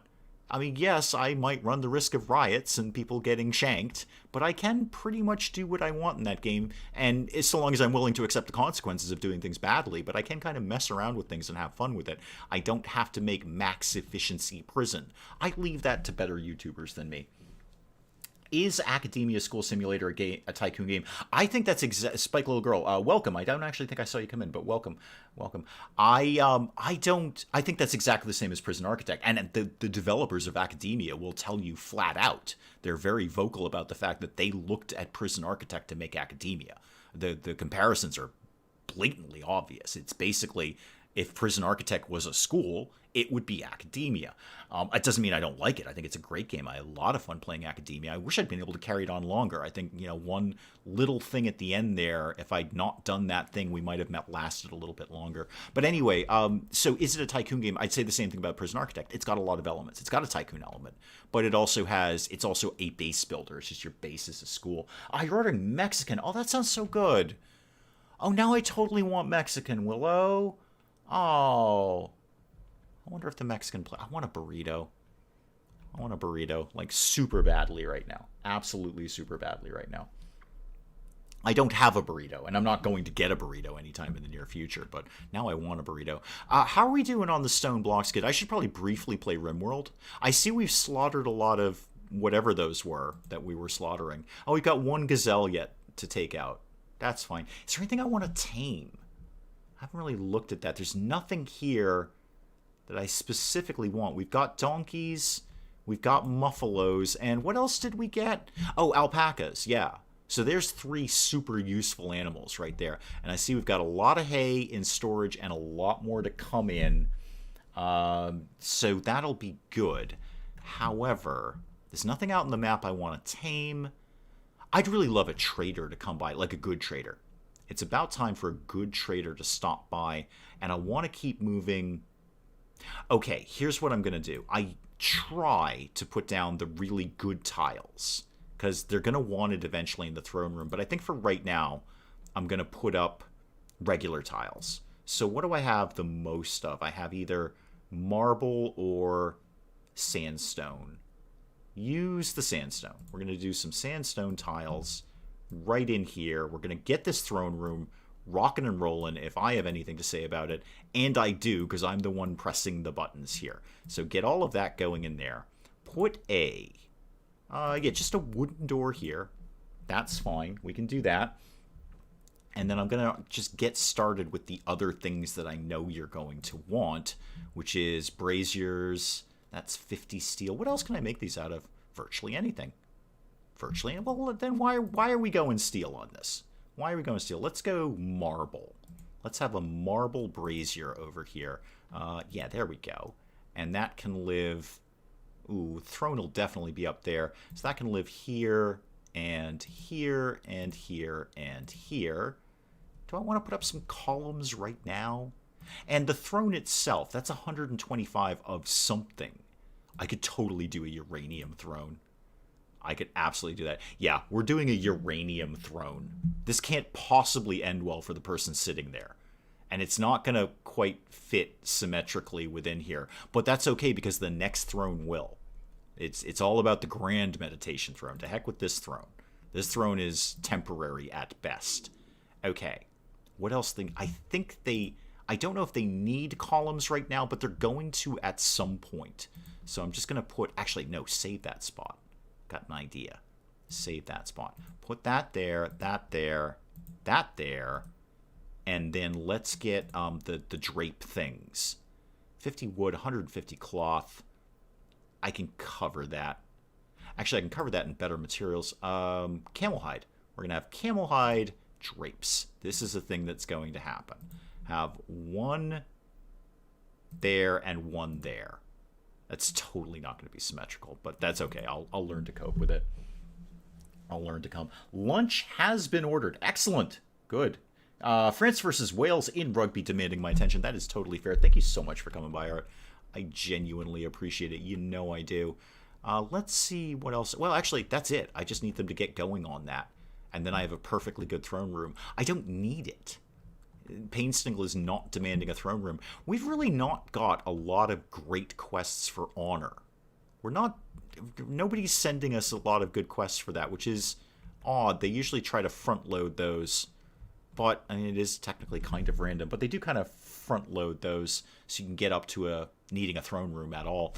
Speaker 1: I mean, yes, I might run the risk of riots and people getting shanked, but I can pretty much do what I want in that game, and it's so long as I'm willing to accept the consequences of doing things badly, but I can kind of mess around with things and have fun with it. I don't have to make max efficiency prison. I leave that to better YouTubers than me. Is Academia School Simulator a tycoon game? I think that's Spike Little Girl. Welcome. I don't actually think I saw you come in, but welcome. I think that's exactly the same as Prison Architect, and the developers of Academia will tell you flat out. They're very vocal about the fact that they looked at Prison Architect to make Academia. The comparisons are blatantly obvious. It's basically, if Prison Architect was a school, it would be Academia. It doesn't mean I don't like it. I think it's a great game. I had a lot of fun playing Academia. I wish I'd been able to carry it on longer. I think, one little thing at the end there, if I'd not done that thing, we might have lasted a little bit longer. But anyway, so is it a tycoon game? I'd say the same thing about Prison Architect. It's got a lot of elements. It's got a tycoon element, but it's also a base builder. It's just your base is a school. You're ordering Mexican. Oh, that sounds so good. Oh, now I totally want Mexican, Willow. Oh, I wonder if the Mexican I want a burrito. Like, super badly right now. Absolutely super badly right now. I don't have a burrito, and I'm not going to get a burrito anytime in the near future, but now I want a burrito. How are we doing on the stone blocks, kid? I should probably briefly play RimWorld. I see we've slaughtered a lot of whatever those were that we were slaughtering. Oh, we've got one gazelle yet to take out. That's fine. Is there anything I want to tame? I haven't really looked at that. There's nothing here that I specifically want. We've got donkeys, we've got muffalos, and what else did we get? Oh, alpacas, yeah. So there's 3 super useful animals right there. And I see we've got a lot of hay in storage and a lot more to come in. So that'll be good. However, there's nothing out in the map I want to tame. I'd really love a trader to come by, like a good trader. It's about time for a good trader to stop by, and I want to keep moving. Okay, here's what I'm going to do. I try to put down the really good tiles, because they're going to want it eventually in the throne room. But I think for right now, I'm going to put up regular tiles. So what do I have the most of? I have either marble or sandstone. Use the sandstone. We're going to do some sandstone tiles right in here. We're going to get this throne room rocking and rolling if I have anything to say about it. And I do, because I'm the one pressing the buttons here. So get all of that going in there. Put just a wooden door here. That's fine. We can do that. And then I'm going to just get started with the other things that I know you're going to want, which is braziers. That's 50 steel. What else can I make these out of? Virtually anything. Well, then why are we going steel on this? Why are we going steel? Let's go marble. Let's have a marble brazier over here. Yeah, there we go. And that can live... Ooh, throne will definitely be up there. So that can live here, and here, and here, and here. Do I want to put up some columns right now? And the throne itself, that's 125 of something. I could totally do a uranium throne. I could absolutely do that. Yeah, we're doing a uranium throne. This can't possibly end well for the person sitting there. And it's not going to quite fit symmetrically within here. But that's okay, because the next throne will. It's all about the grand meditation throne. To heck with this throne. This throne is temporary at best. Okay. What else? I don't know if they need columns right now, but they're going to at some point. So I'm just going to put... Actually, no, save that spot. Got an idea. Save that spot. Put that there, that there, that there, and then let's get the drape things. 50 wood, 150 cloth. I can cover that. Actually, I can cover that in better materials. Camel hide. We're going to have camel hide drapes. This is a thing that's going to happen. Have one there and one there. That's totally not going to be symmetrical, but that's okay. I'll learn to cope with it. I'll learn to come. Lunch has been ordered. Excellent. Good. France versus Wales in rugby demanding my attention. That is totally fair. Thank you so much for coming by, Art. I genuinely appreciate it. You know I do. Let's see what else. Well, actually, that's it. I just need them to get going on that. And then I have a perfectly good throne room. I don't need it. Painstingle is not demanding a throne room. We've really not got a lot of great quests for honor. Nobody's sending us a lot of good quests for that, which is odd. They usually try to front load those. But, I mean, it is technically kind of random. But they do kind of front load those so you can get up to needing a throne room at all.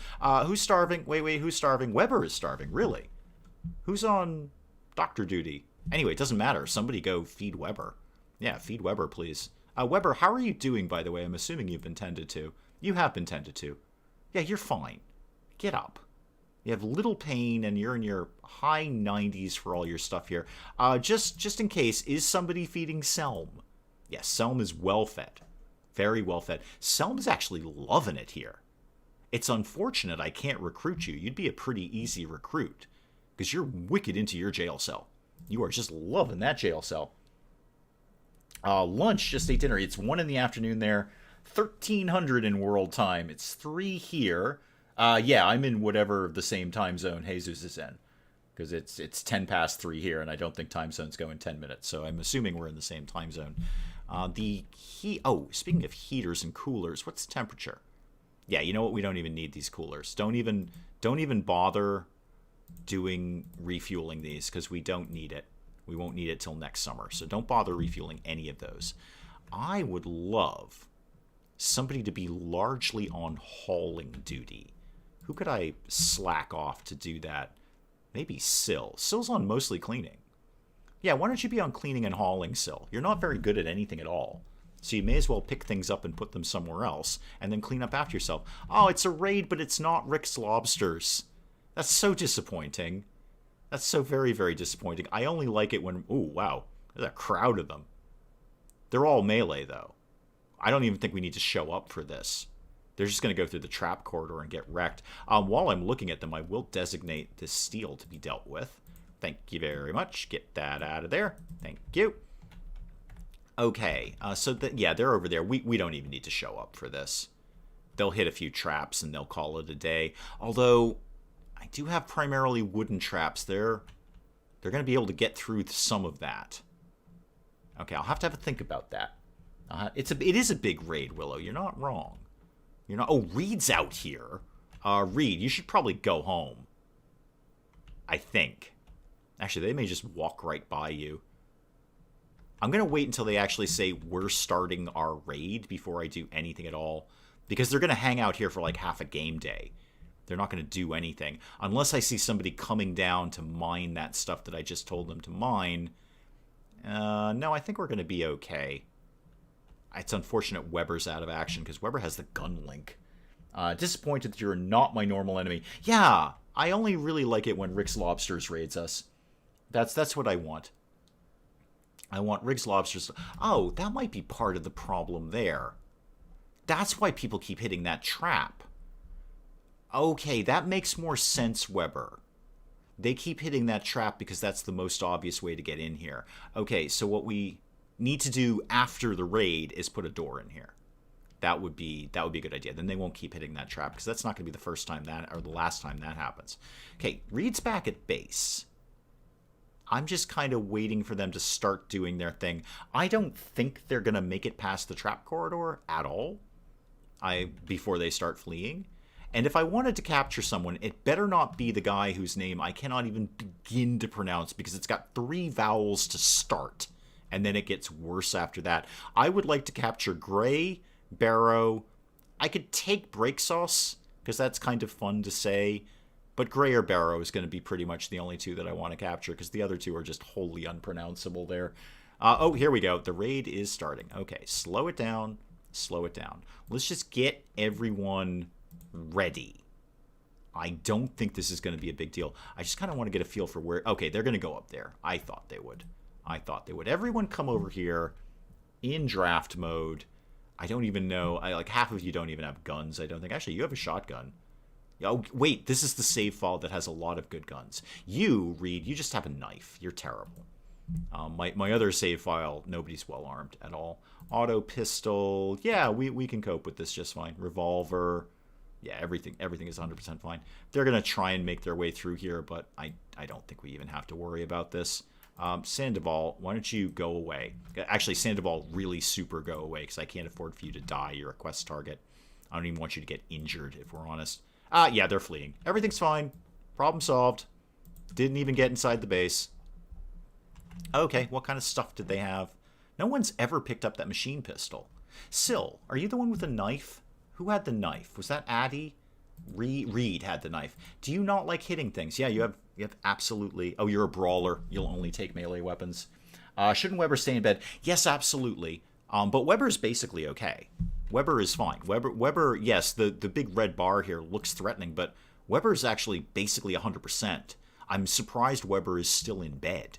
Speaker 1: Who's starving? Wait, who's starving? Weber is starving, really. Who's on doctor duty? Anyway, it doesn't matter. Somebody go feed Weber. Yeah, feed Weber, please. Weber, how are you doing, by the way? I'm assuming you've been tended to. You have been tended to. Yeah, you're fine. Get up. You have little pain, and you're in your high 90s for all your stuff here. Just in case, is somebody feeding Selm? Yes, Selm is well fed. Very well fed. Selm is actually loving it here. It's unfortunate I can't recruit you. You'd be a pretty easy recruit, because you're wicked into your jail cell. You are just loving that jail cell. Lunch, just ate dinner. It's 1 in the afternoon there. 1300 in world time. It's 3 here. Yeah, I'm in whatever the same time zone Jesus is in. Because it's 10 past 3 here, and I don't think time zones go in 10 minutes. So I'm assuming we're in the same time zone. Speaking of heaters and coolers, what's the temperature? Yeah, you know what? We don't even need these coolers. Don't even bother doing refueling these, because we don't need it. We won't need it till next summer. So don't bother refueling any of those. I would love somebody to be largely on hauling duty. Who could I slack off to do that? Maybe Syl. Syl's on mostly cleaning. Yeah, why don't you be on cleaning and hauling, Syl? You're not very good at anything at all. So you may as well pick things up and put them somewhere else, and then clean up after yourself. Oh, it's a raid, but it's not Rick's Lobsters. That's so disappointing. That's so very, very disappointing. I only like it when... Ooh, wow. There's a crowd of them. They're all melee, though. I don't even think we need to show up for this. They're just going to go through the trap corridor and get wrecked. While I'm looking at them, I will designate this steel to be dealt with. Thank you very much. Get that out of there. Thank you. Okay, they're over there. We don't even need to show up for this. They'll hit a few traps and they'll call it a day. Although, I do have primarily wooden traps. They're going to be able to get through some of that. Okay, I'll have to have a think about that. It is a big raid, Willow. You're not wrong. You're not. Oh, Reed's out here. Reed, you should probably go home. I think. Actually, they may just walk right by you. I'm going to wait until they actually say we're starting our raid before I do anything at all. Because they're going to hang out here for like half a game day. They're not going to do anything. Unless I see somebody coming down to mine that stuff that I just told them to mine. No, I think we're going to be okay. It's unfortunate Weber's out of action because Weber has the gun link. Disappointed that you're not my normal enemy. Yeah, I only really like it when Rick's Lobsters raids us. That's what I want. I want Rick's Lobsters. Oh, that might be part of the problem there. That's why people keep hitting that trap. Okay, that makes more sense, Weber. They keep hitting that trap because that's the most obvious way to get in here. Okay, so what we need to do after the raid is put a door in here. That would be a good idea. Then they won't keep hitting that trap because that's not going to be the first time or the last time that happens. Okay, Reed's back at base. I'm just kind of waiting for them to start doing their thing. I don't think they're going to make it past the trap corridor at all before they start fleeing. And if I wanted to capture someone, it better not be the guy whose name I cannot even begin to pronounce because it's got 3 vowels to start. And then it gets worse after that. I would like to capture Gray, Barrow. I could take Break Sauce because that's kind of fun to say. But Gray or Barrow is going to be pretty much the only 2 that I want to capture because the other 2 are just wholly unpronounceable there. Oh, here we go. The raid is starting. Okay, slow it down. Slow it down. Let's just get everyone ready. I don't think this is going to be a big deal. I just kind of want to get a feel for where... Okay, they're going to go up there. I thought they would. Everyone come over here in draft mode. I don't even know. Half of you don't even have guns, I don't think. Actually, you have a shotgun. Oh, wait, this is the save file that has a lot of good guns. You, Reed, you just have a knife. You're terrible. My other save file, nobody's well armed at all. Auto pistol, yeah, we can cope with this just fine. Revolver, yeah, everything is 100% fine. They're gonna try and make their way through here, but I don't think we even have to worry about this. Sandoval, why don't you go away? Actually, Sandoval, really super go away, because I can't afford for you to die. You're a quest target. I don't even want you to get injured, if we're honest. Yeah, they're fleeing. Everything's fine. Problem solved. Didn't even get inside the base. Okay, what kind of stuff did they have? No one's ever picked up that machine pistol. Syl, are you the one with the knife? Who had the knife? Was that Addie? Reed had the knife. Do you not like hitting things? Yeah, you have absolutely... Oh, you're a brawler. You'll only take melee weapons. Shouldn't Weber stay in bed? Yes, absolutely. But Weber's basically okay. Weber is fine. Weber, yes, the big red bar here looks threatening, but Weber's actually basically 100%. I'm surprised Weber is still in bed,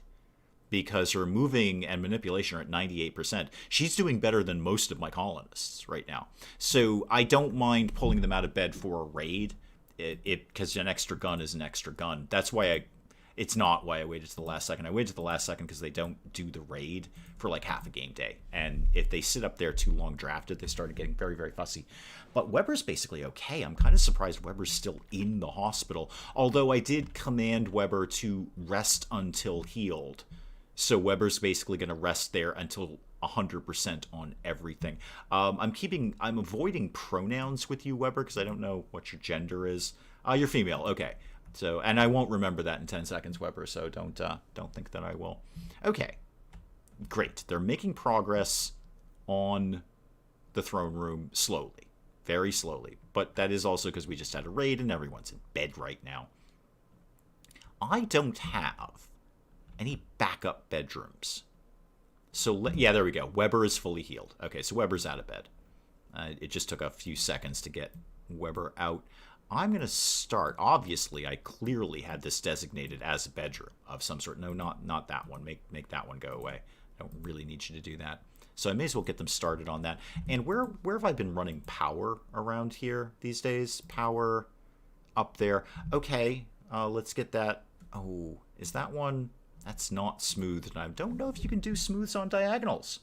Speaker 1: because her moving and manipulation are at 98%. She's doing better than most of my colonists right now. So I don't mind pulling them out of bed for a raid, because an extra gun is an extra gun. That's why it's not why I waited to the last second. I waited to the last second because they don't do the raid for like half a game day. And if they sit up there too long drafted, they started getting very, very fussy. But Weber's basically okay. I'm kind of surprised Weber's still in the hospital. Although I did command Weber to rest until healed. So Weber's basically going to rest there until 100% on everything. I'm avoiding pronouns with you, Weber, because I don't know what your gender is. You're female. Okay. So, and I won't remember that in 10 seconds, Weber, so don't think that I will. Okay. Great. They're making progress on the throne room slowly. Very slowly. But that is also because we just had a raid and everyone's in bed right now. I don't have any backup bedrooms. So, yeah, there we go. Weber is fully healed. Okay, so Weber's out of bed. It just took a few seconds to get Weber out. I'm going to start. Obviously, I clearly had this designated as a bedroom of some sort. No, not that one. Make that one go away. I don't really need you to do that. So I may as well get them started on that. And where have I been running power around here these days? Power up there. Okay, let's get that. Oh, is that one? That's not smooth. And I don't know if you can do smooths on diagonals.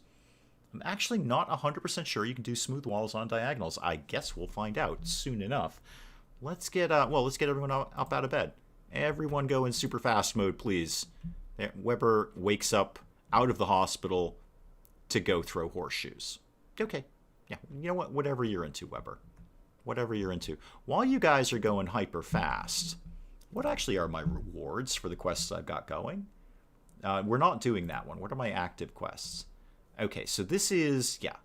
Speaker 1: I'm actually not 100% sure you can do smooth walls on diagonals. I guess we'll find out soon enough. Let's get everyone up out of bed. Everyone go in super fast mode, please. Weber wakes up out of the hospital to go throw horseshoes. Okay. Yeah, you know what? Whatever you're into, Weber. Whatever you're into. While you guys are going hyper fast, what actually are my rewards for the quests I've got going? We're not doing that one. What are my active quests? Okay, so this is, yeah.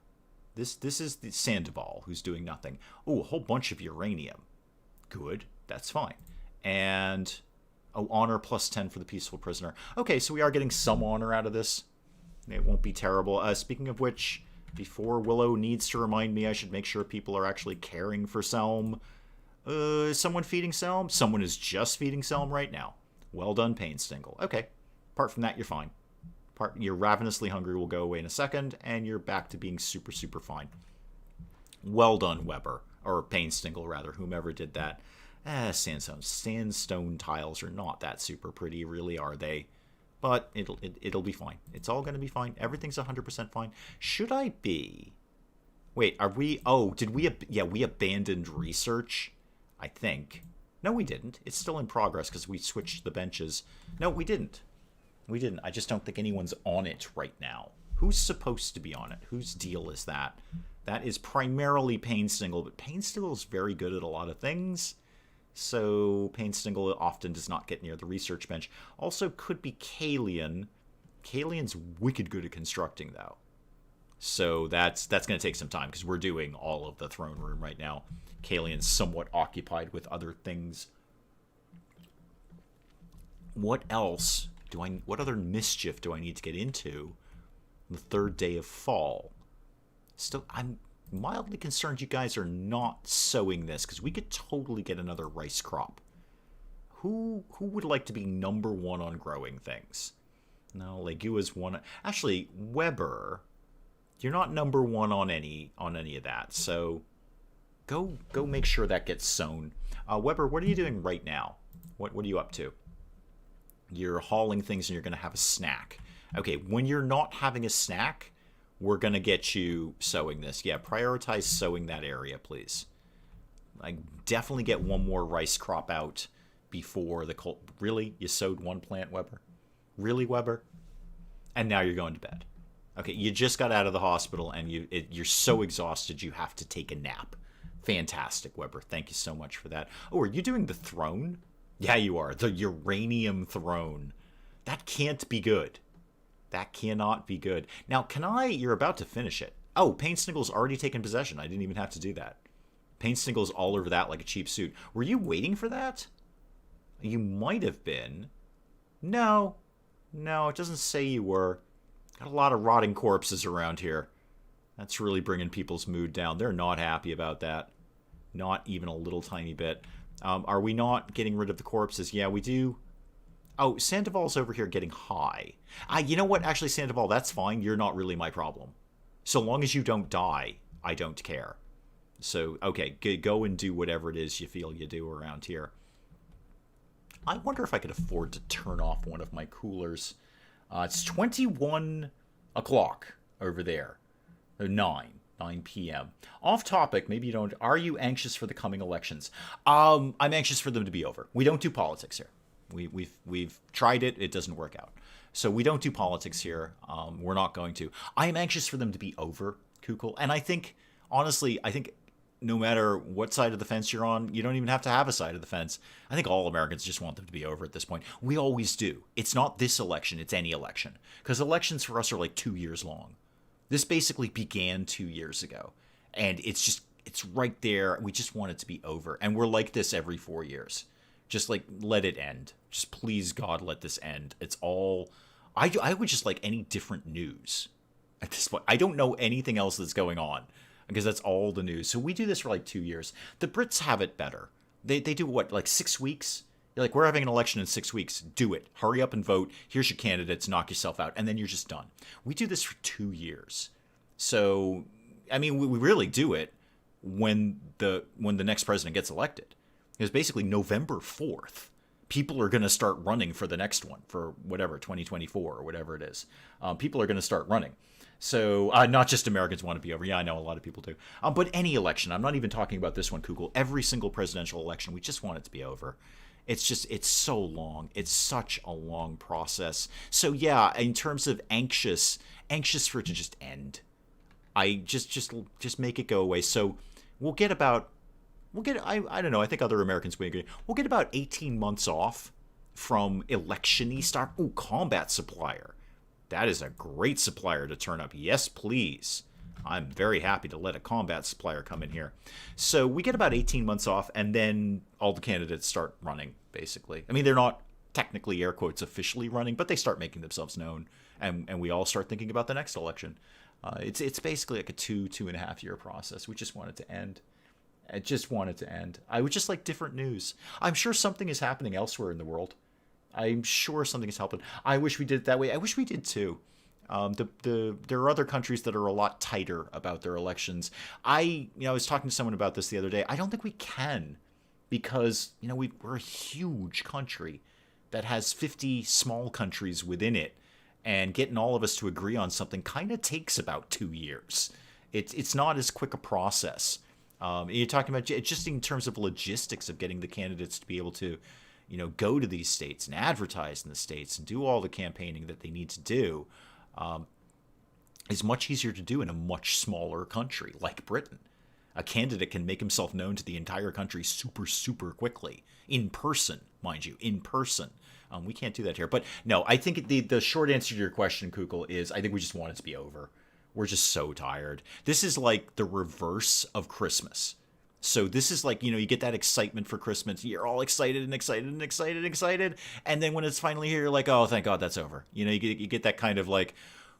Speaker 1: This is the Sandoval, who's doing nothing. Oh, a whole bunch of uranium. Good, that's fine. And, oh, honor plus 10 for the peaceful prisoner. Okay, so we are getting some honor out of this. It won't be terrible. Speaking of which, before Willow needs to remind me, I should make sure people are actually caring for Selm. Is someone feeding Selm? Someone is just feeding Selm right now. Well done, Painstingle. Okay, apart from that, you're fine. You're ravenously hungry will go away in a second, and you're back to being super, super fine. Well done, Weber. Or Painstingle, rather, whomever did that. Sandstone tiles are not that super pretty, really, are they? But it'll be fine. It's all going to be fine. Everything's 100% fine. Should I be... Wait, are we... Oh, did we... Yeah, we abandoned research, I think. No, we didn't. It's still in progress because we switched the benches. No, we didn't. We didn't. I just don't think anyone's on it right now. Who's supposed to be on it? Whose deal is that? That is primarily Painstingle, but Painstingle is very good at a lot of things. So Painstingle often does not get near the research bench. Also could be Kalian. Kalian's wicked good at constructing, though. So that's going to take some time, because we're doing all of the throne room right now. Kalian's somewhat occupied with other things. What else what other mischief do I need to get into the third day of fall? Still, I'm mildly concerned you guys are not sowing this, because we could totally get another rice crop. Who would like to be number one on growing things? No, Legua's one. Actually, Weber, you're not number one on any of that. So go make sure that gets sown. Weber, what are you doing right now? What are you up to? You're hauling things and you're going to have a snack. Okay, when you're not having a snack, we're going to get you sowing this. Yeah, prioritize sowing that area, please. Like, definitely get one more rice crop out before the cold. Really? You sowed one plant, Weber? Really, Weber? And now you're going to bed. Okay, you just got out of the hospital and you're so exhausted you have to take a nap. Fantastic, Weber. Thank you so much for that. Oh, are you doing the throne? Yeah, you are. The uranium throne. That can't be good. That cannot be good. Now, you're about to finish it. Oh, Payne Sniggle's already taken possession. I didn't even have to do that. Payne Sniggle's all over that like a cheap suit. Were you waiting for that? You might have been. No, it doesn't say you were. Got a lot of rotting corpses around here. That's really bringing people's mood down. They're not happy about that. Not even a little tiny bit. Are we not getting rid of the corpses? Yeah, we do. Oh, Sandoval's over here getting high. You know what? Actually, Sandoval, that's fine. You're not really my problem. So long as you don't die, I don't care. So, okay, go and do whatever it is you feel you do around here. I wonder if I could afford to turn off one of my coolers. It's 21 o'clock over there. 9 p.m. Off topic, maybe you don't. Are you anxious for the coming elections? I'm anxious for them to be over. We don't do politics here. We've tried it. It doesn't work out. So we don't do politics here. We're not going to. I am anxious for them to be over, Kukul. And I think, honestly, no matter what side of the fence you're on, you don't even have to have a side of the fence. I think all Americans just want them to be over at this point. We always do. It's not this election, it's any election. Because elections for us are like 2 years long. This basically began 2 years ago. And it's right there. We just want it to be over. And we're like this every 4 years. Just like, let it end. Just please, God, let this end. It's all... I would just like any different news at this point. I don't know anything else that's going on. Because that's all the news. So we do this for like 2 years. The Brits have it better. They do what, like 6 weeks? You're like, we're having an election in 6 weeks. Do it. Hurry up and vote. Here's your candidates. Knock yourself out. And then you're just done. We do this for 2 years. So, I mean, we really do it when the next president gets elected. Because basically November 4th, people are going to start running for the next one. For whatever, 2024 or whatever it is. People are going to start running. So, not just Americans want to be over. Yeah, I know a lot of people do. But any election, I'm not even talking about this one, Kugel. Every single presidential election, we just want it to be over. It's so long. It's such a long process. So, yeah, in terms of anxious for it to just end. I just make it go away. So, I don't know, I think other Americans will agree. We'll get about 18 months off from election-y stuff. Ooh, combat supplier. That is a great supplier to turn up. Yes, please. I'm very happy to let a combat supplier come in here. So we get about 18 months off, and then all the candidates start running, basically. I mean, they're not technically, air quotes, officially running, but they start making themselves known, and we all start thinking about the next election. It's basically like a 2.5 year process. We just want it to end. I just want it to end. I would just like different news. I'm sure something is happening elsewhere in the world. I'm sure something is helping. I wish we did it that way. I wish we did too. There are other countries that are a lot tighter about their elections. I was talking to someone about this the other day. I don't think we can, because we're a huge country that has 50 small countries within it, and getting all of us to agree on something kind of takes about 2 years. It's not as quick a process. You're talking about just in terms of logistics of getting the candidates to be able to go to these states and advertise in the states and do all the campaigning that they need to do, is much easier to do in a much smaller country like Britain. A candidate can make himself known to the entire country super, super quickly. In person, mind you, in person. We can't do that here. But no, I think the short answer to your question, Kukul, is I think we just want it to be over. We're just so tired. This is like the reverse of Christmas. So this is like, you get that excitement for Christmas. You're all excited and excited and excited and excited. And then when it's finally here, you're like, oh, thank God that's over. You get that kind of like,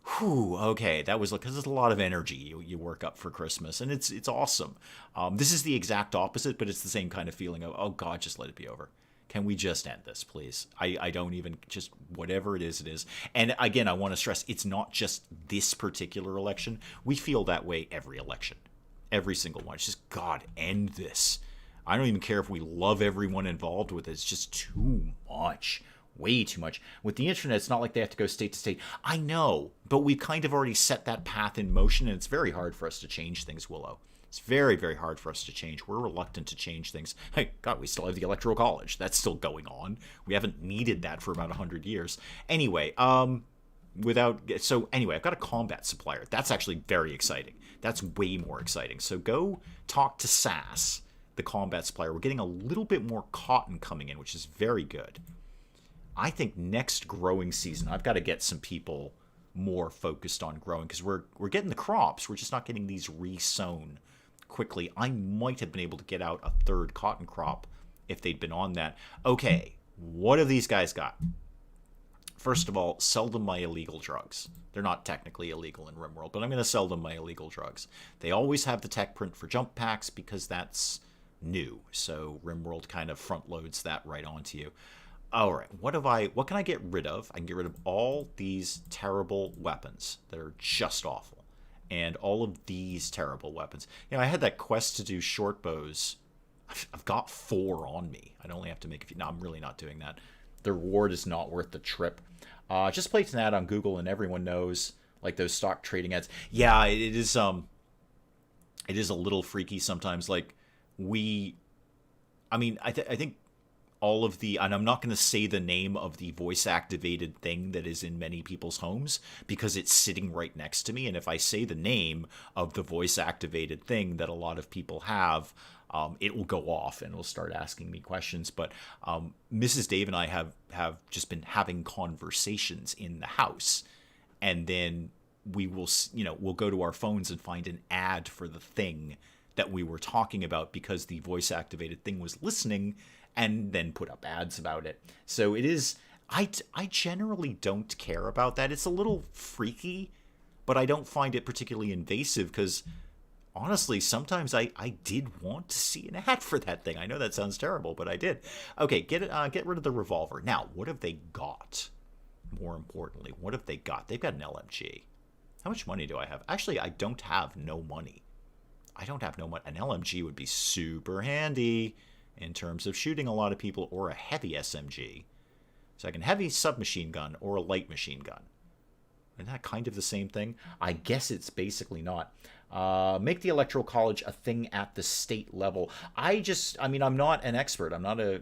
Speaker 1: whew, okay, that was, because there's a lot of energy you work up for Christmas. And it's awesome. This is the exact opposite, but it's the same kind of feeling of, oh God, just let it be over. Can we just end this, please? I don't even, just whatever it is, it is. And again, I want to stress, it's not just this particular election. We feel that way every election. Every single one. It's just, God, end this. I don't even care if we love everyone involved with it. It's just too much. Way too much. With the internet, it's not like they have to go state to state. I know, but we've kind of already set that path in motion, and it's very hard for us to change things, Willow. It's very, very hard for us to change. We're reluctant to change things. Hey, God, we still have the Electoral College. That's still going on. We haven't needed that for about 100 years. Anyway, I've got a combat supplier. That's actually very exciting. That's way more exciting. So go talk to SAS, the combat supplier. We're getting a little bit more cotton coming in, which is very good. I think next growing season, I've got to get some people more focused on growing, because we're getting the crops. We're just not getting these re-sown quickly. I might have been able to get out a third cotton crop if they'd been on that. Okay, what have these guys got? First of all, sell them my illegal drugs. They're not technically illegal in RimWorld, but I'm going to sell them my illegal drugs. They always have the tech print for jump packs because that's new. So RimWorld kind of front loads that right onto you. All right, what can I get rid of? I can get rid of all these terrible weapons that are just awful, and all of these terrible weapons. I had that quest to do short bows. I've got 4 on me. I'd only have to make a few. No, I'm really not doing that. The reward is not worth the trip. Just place an ad on Google, and everyone knows, like those stock trading ads. Yeah, it is a little freaky sometimes. Like I think all of the, and I'm not going to say the name of the voice activated thing that is in many people's homes because it's sitting right next to me. And if I say the name of the voice activated thing that a lot of people have, it will go off and it'll start asking me questions. But Mrs. Dave and I have just been having conversations in the house, and then we'll go to our phones and find an ad for the thing that we were talking about because the voice activated thing was listening, and then put up ads about it. So it is, I generally don't care about that. It's a little freaky, but I don't find it particularly invasive because, honestly, sometimes I did want to see an ad for that thing. I know that sounds terrible, but I did. Okay, get rid of the revolver. Now, what have they got? More importantly, what have they got? They've got an LMG. How much money do I have? Actually, I don't have no money. I don't have no money. An LMG would be super handy in terms of shooting a lot of people, or a heavy SMG. So I can heavy submachine gun or a light machine gun. Isn't that kind of the same thing? I guess it's basically not. Make the Electoral College a thing at the state level. I'm not an expert. I'm not a,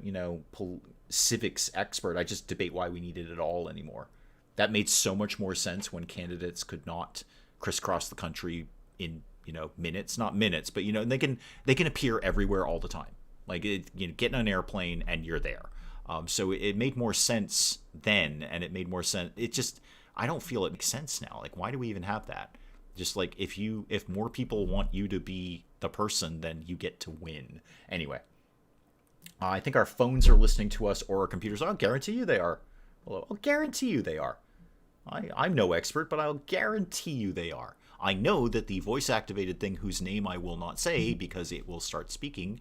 Speaker 1: civics expert. I just debate why we need it at all anymore. That made so much more sense when candidates could not crisscross the country in, minutes, not minutes, but, they can appear everywhere all the time. Like, get in an airplane and you're there. So it made more sense then, and it made more sense. I don't feel it makes sense now. Like, why do we even have that? Just like, if more people want you to be the person, then you get to win. Anyway, I think our phones are listening to us, or our computers. I'll guarantee you they are. Well, I'll guarantee you they are. I'm no expert, but I'll guarantee you they are. I know that the voice-activated thing, whose name I will not say because it will start speaking,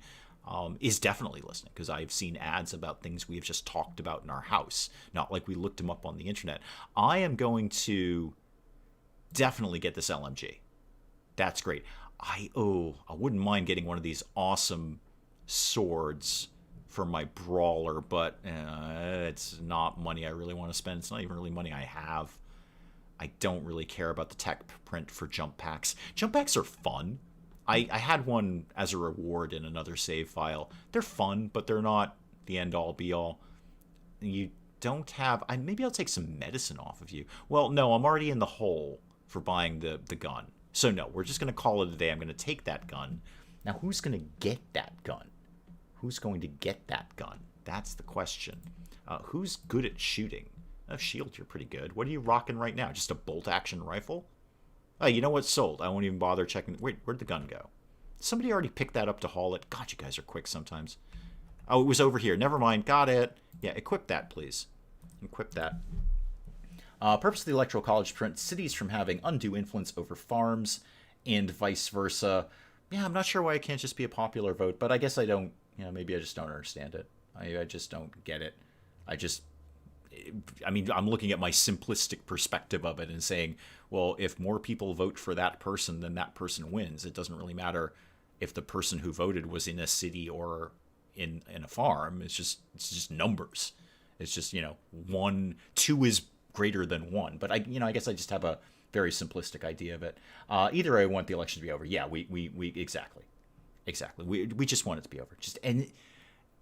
Speaker 1: is definitely listening, because I've seen ads about things we have just talked about in our house, not like we looked them up on the internet. I am going to definitely get this LMG. That's great. I wouldn't mind getting one of these awesome swords for my brawler, but it's not money I really want to spend. It's not even really money I have. I don't really care about the tech print for jump packs. Jump packs are fun. I had one as a reward in another save file. They're fun, but they're not the end-all, be-all. You don't have... maybe I'll take some medicine off of you. Well, no, I'm already in the hole for buying the gun. So no, we're just going to call it a day. I'm going to take that gun. Now, who's going to get that gun? Who's going to get that gun? That's the question. Who's good at shooting? Oh, Shield, you're pretty good. What are you rocking right now? Just a bolt-action rifle? Oh, you know what's sold? I won't even bother checking. Wait, where'd the gun go? Somebody already picked that up to haul it. God, you guys are quick sometimes. Oh, it was over here. Never mind. Got it. Yeah, equip that, please. Equip that. Purpose of the Electoral College prevents cities from having undue influence over farms and vice versa. Yeah, I'm not sure why it can't just be a popular vote, but I guess I don't, maybe I just don't understand it. I just don't get it. I mean, I'm looking at my simplistic perspective of it and saying, well, if more people vote for that person, then that person wins. It doesn't really matter if the person who voted was in a city or in a farm. It's just numbers. It's just, you know, 2 is greater than 1. But I guess I just have a very simplistic idea of it. Either I want the election to be over. Yeah, we exactly. We just want it to be over. And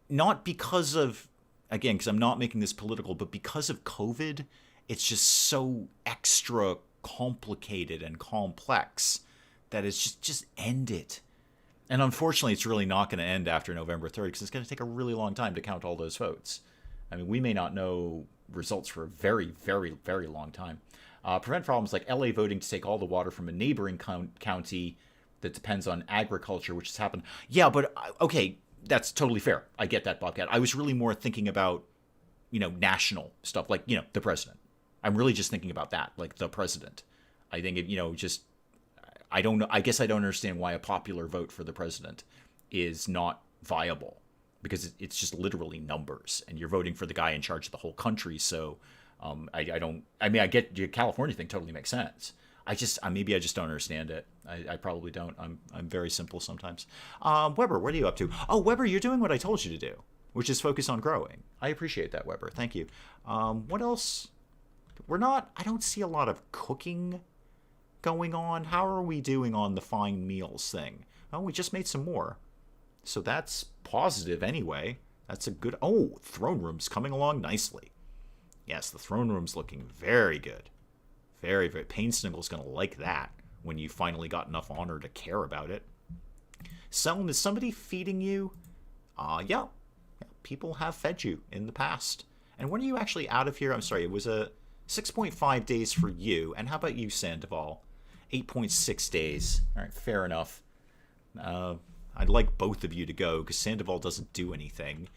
Speaker 1: not because of, again, because I'm not making this political, but because of COVID, it's just so extra complicated and complex that it's just end it. And unfortunately, it's really not going to end after November 3rd because it's going to take a really long time to count all those votes. I mean, we may not know results for a very, very, very long time. Prevent problems like LA voting to take all the water from a neighboring county that depends on agriculture, which has happened. Yeah, but okay, that's totally fair. I get that, Bobcat. I was really more thinking about, you know, national stuff, like, you know, the president. I'm really just thinking about that, like the president. I think it, you know, just, I don't know. I guess I don't understand why a popular vote for the president is not viable, because it's just literally numbers, and you're voting for the guy in charge of the whole country. So I don't. I mean, I get your California thing totally makes sense. Maybe I just don't understand it. I probably don't. I'm very simple sometimes. Weber, what are you up to? Oh, Weber, you're doing what I told you to do, which is focus on growing. I appreciate that, Weber. Thank you. What else? I don't see a lot of cooking going on. How are we doing on the fine meals thing? Oh, we just made some more. So that's positive anyway. That's a good... Oh, throne room's coming along nicely. Yes, the throne room's looking very good. Very, very... Painsniggle's going to like that when you finally got enough honor to care about it. Selm, is somebody feeding you? Yeah. People have fed you in the past. And when are you actually out of here? I'm sorry, it was a 6.5 days for you. And how about you, Sandoval? 8.6 days. All right, fair enough. I'd like both of you to go, because Sandoval doesn't do anything,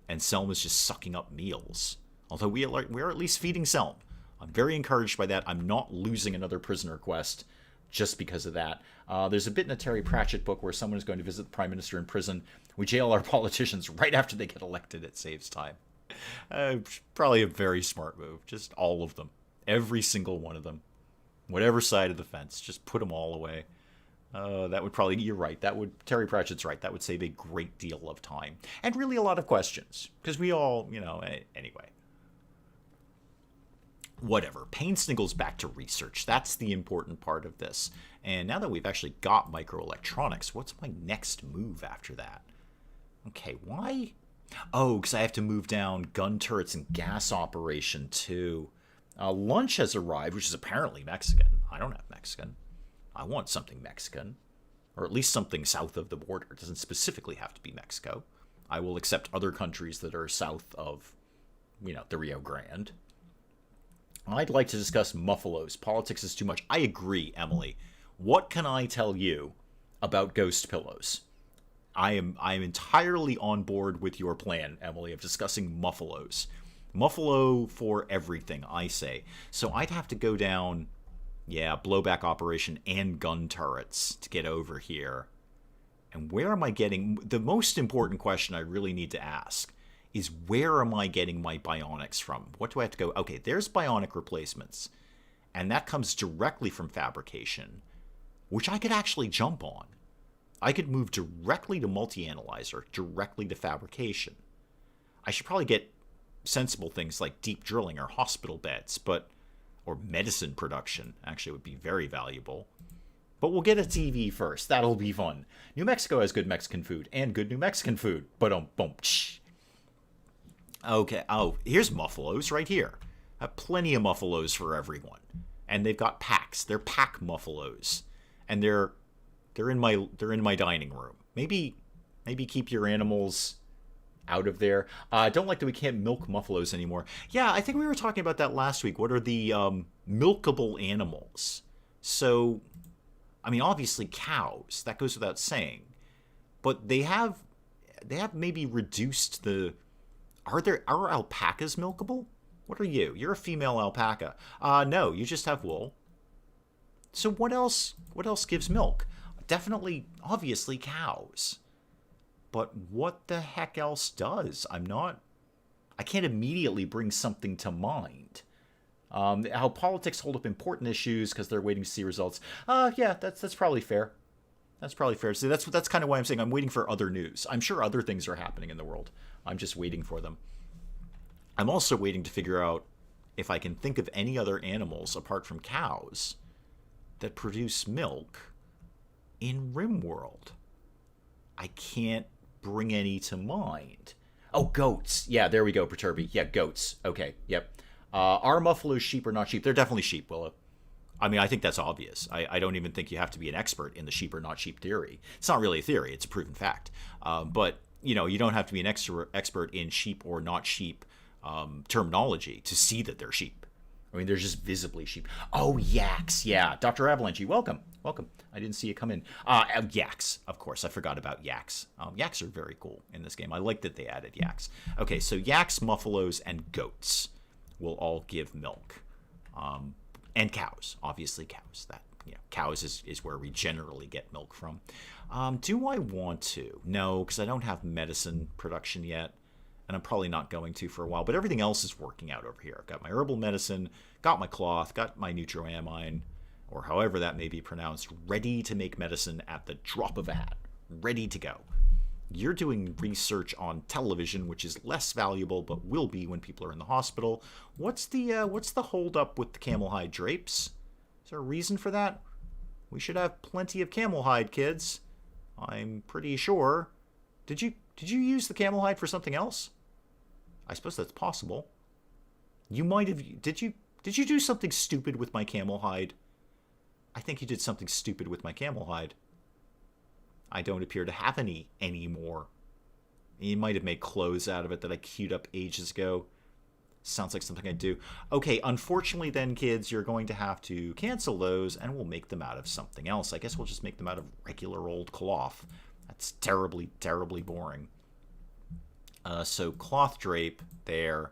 Speaker 1: and Selm is just sucking up meals. Although we're at least feeding Selm. I'm very encouraged by that. I'm not losing another prisoner quest just because of that. There's a bit in a Terry Pratchett book where someone is going to visit the Prime Minister in prison. We jail our politicians right after they get elected. It saves time. Probably a very smart move. Just all of them. Every single one of them. Whatever side of the fence. Just put them all away. That would probably, you're right, Terry Pratchett's right, that would save a great deal of time. And really a lot of questions, because we all, you know, anyway. Whatever, Painsniggle's back to research, that's the important part of this. And now that we've actually got microelectronics, what's my next move after that? Okay, why? Oh, because I have to move down gun turrets and gas operation too. Lunch has arrived, which is apparently Mexican. I don't have Mexican. I want something Mexican, or at least something south of the border. It doesn't specifically have to be Mexico. I will accept other countries that are south of, you know, the Rio Grande. I'd like to discuss Muffalos. Politics is too much. I agree, Emily. What can I tell you about ghost pillows? I am entirely on board with your plan, Emily, of discussing Muffalos. Muffalo for everything, I say. So I'd have to go down... Yeah, blowback operation and gun turrets to get over here. And where am I getting... The most important question I really need to ask is, where am I getting my bionics from? What do I have to go... Okay, there's bionic replacements. And that comes directly from fabrication, which I could actually jump on. I could move directly to multi-analyzer, directly to fabrication. I should probably get sensible things like deep drilling or hospital beds, but... or medicine production, actually would be very valuable. But we'll get a TV first. That'll be fun. New Mexico has good Mexican food and good New Mexican food. Boom. Okay. Oh, here's Muffalos right here. I have plenty of Muffalos for everyone, and they've got packs. They're pack Muffalos, and they're in my dining room. Maybe keep your animals out of there. I don't like that we can't milk Muffalos anymore. Yeah, I think we were talking about that last week. What are the milkable animals? So, I mean, obviously cows. That goes without saying. But they have maybe reduced the... Are alpacas milkable? What are you? You're a female alpaca. No, you just have wool. So what else gives milk? Definitely, obviously, cows. But what the heck else does? I'm not I can't immediately bring something to mind. How politics hold up important issues because they're waiting to see results. Yeah, that's probably fair. That's probably fair. So that's kind of why I'm saying I'm waiting for other news. I'm sure other things are happening in the world. I'm just waiting for them. I'm also waiting to figure out if I can think of any other animals apart from cows that produce milk in RimWorld. I can't bring any to mind. Oh, goats. Yeah, there we go, Perturby. Yeah, goats. Okay, yep. Are buffaloes sheep or not sheep? They're definitely sheep, Willow. I mean, I think that's obvious. I don't even think you have to be an expert in the sheep or not sheep theory. It's not really a theory. It's a proven fact. But, you know, you don't have to be an expert in sheep or not sheep terminology to see that they're sheep. I mean, they're just visibly sheep. Oh, yaks. Yeah. Dr. Avalanche, welcome. Welcome. I didn't see you come in. Yaks, of course. I forgot about yaks. Yaks are very cool in this game. I like that they added yaks. Okay, so yaks, buffaloes, and goats will all give milk. And cows. Obviously cows. That, you know, cows is where we generally get milk from. Do I want to? No, because I don't have medicine production yet. And I'm probably not going to for a while. But everything else is working out over here. I've got my herbal medicine, got my cloth, got my nutroamine, or however that may be pronounced, ready to make medicine at the drop of a hat. Ready to go. You're doing research on television, which is less valuable, but will be when people are in the hospital. What's the hold up with the camel hide drapes? Is there a reason for that? We should have plenty of camel hide, kids. I'm pretty sure. Did you use the camel hide for something else? I suppose that's possible. You might have. Did you do something stupid with my camel hide? I think you did something stupid with my camel hide. I don't appear to have any anymore. You might have made clothes out of it that I queued up ages ago. Sounds like something I'd do. Okay, unfortunately then, kids, you're going to have to cancel those, and we'll make them out of something else. I guess we'll just make them out of regular old cloth. That's terribly, terribly boring. So cloth drape there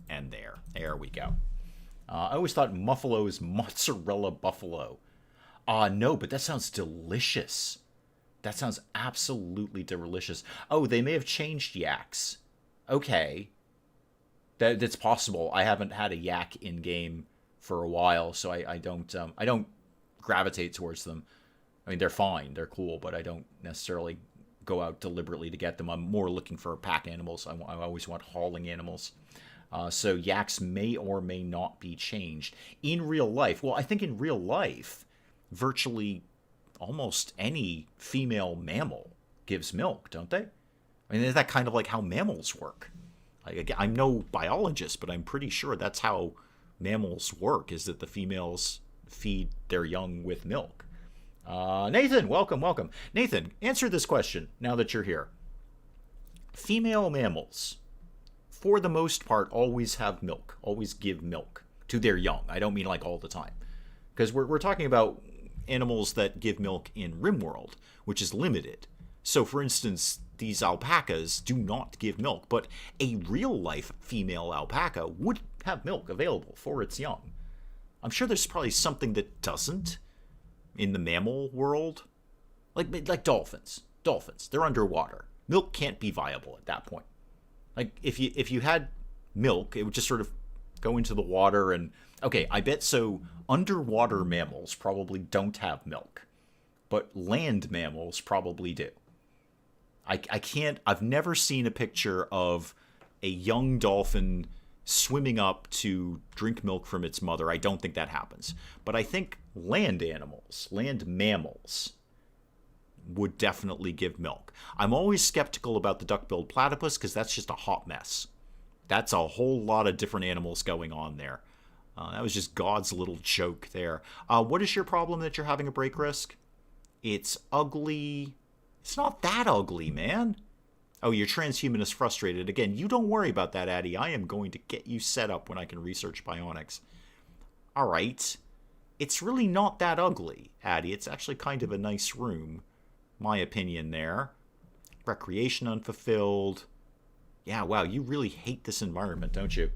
Speaker 1: and there. There we go. I always thought muffalo is mozzarella buffalo. No, but that sounds delicious. That sounds absolutely delicious. Oh, they may have changed yaks. Okay. That's possible. I haven't had a yak in game for a while, so I don't gravitate towards them. I mean, they're fine, they're cool, but I don't necessarily go out deliberately to get them. I'm more looking for pack animals. I always want hauling animals. So yaks may or may not be changed in real life. Well, I think in real life, virtually almost any female mammal gives milk, don't they? I mean, is that kind of like how mammals work? I'm no biologist, but I'm pretty sure that's how mammals work, is that the females feed their young with milk. Nathan, welcome. Nathan, answer this question now that you're here. Female mammals, for the most part, always have milk, always give milk to their young. I don't mean like all the time. Because we're talking about animals that give milk in RimWorld, which is limited. So, for instance, these alpacas do not give milk, but a real-life female alpaca would have milk available for its young. I'm sure there's probably something that doesn't in the mammal world. Like dolphins. Dolphins, they're underwater. Milk can't be viable at that point. Like, if you had milk, it would just sort of go into the water and... Okay, I bet so underwater mammals probably don't have milk, but land mammals probably do. I've never seen a picture of a young dolphin swimming up to drink milk from its mother. I don't think that happens. But I think land animals, land mammals, would definitely give milk. I'm always skeptical about the duck-billed platypus because that's just a hot mess. That's a whole lot of different animals going on there. That was just God's little joke there. What is your problem that you're having a break risk? It's ugly. It's not that ugly, man. Oh, your transhuman is frustrated. Again, you don't worry about that, Addie. I am going to get you set up when I can research bionics. All right. It's really not that ugly, Addie. It's actually kind of a nice room. My opinion there. Recreation unfulfilled. Yeah, wow, you really hate this environment, don't you?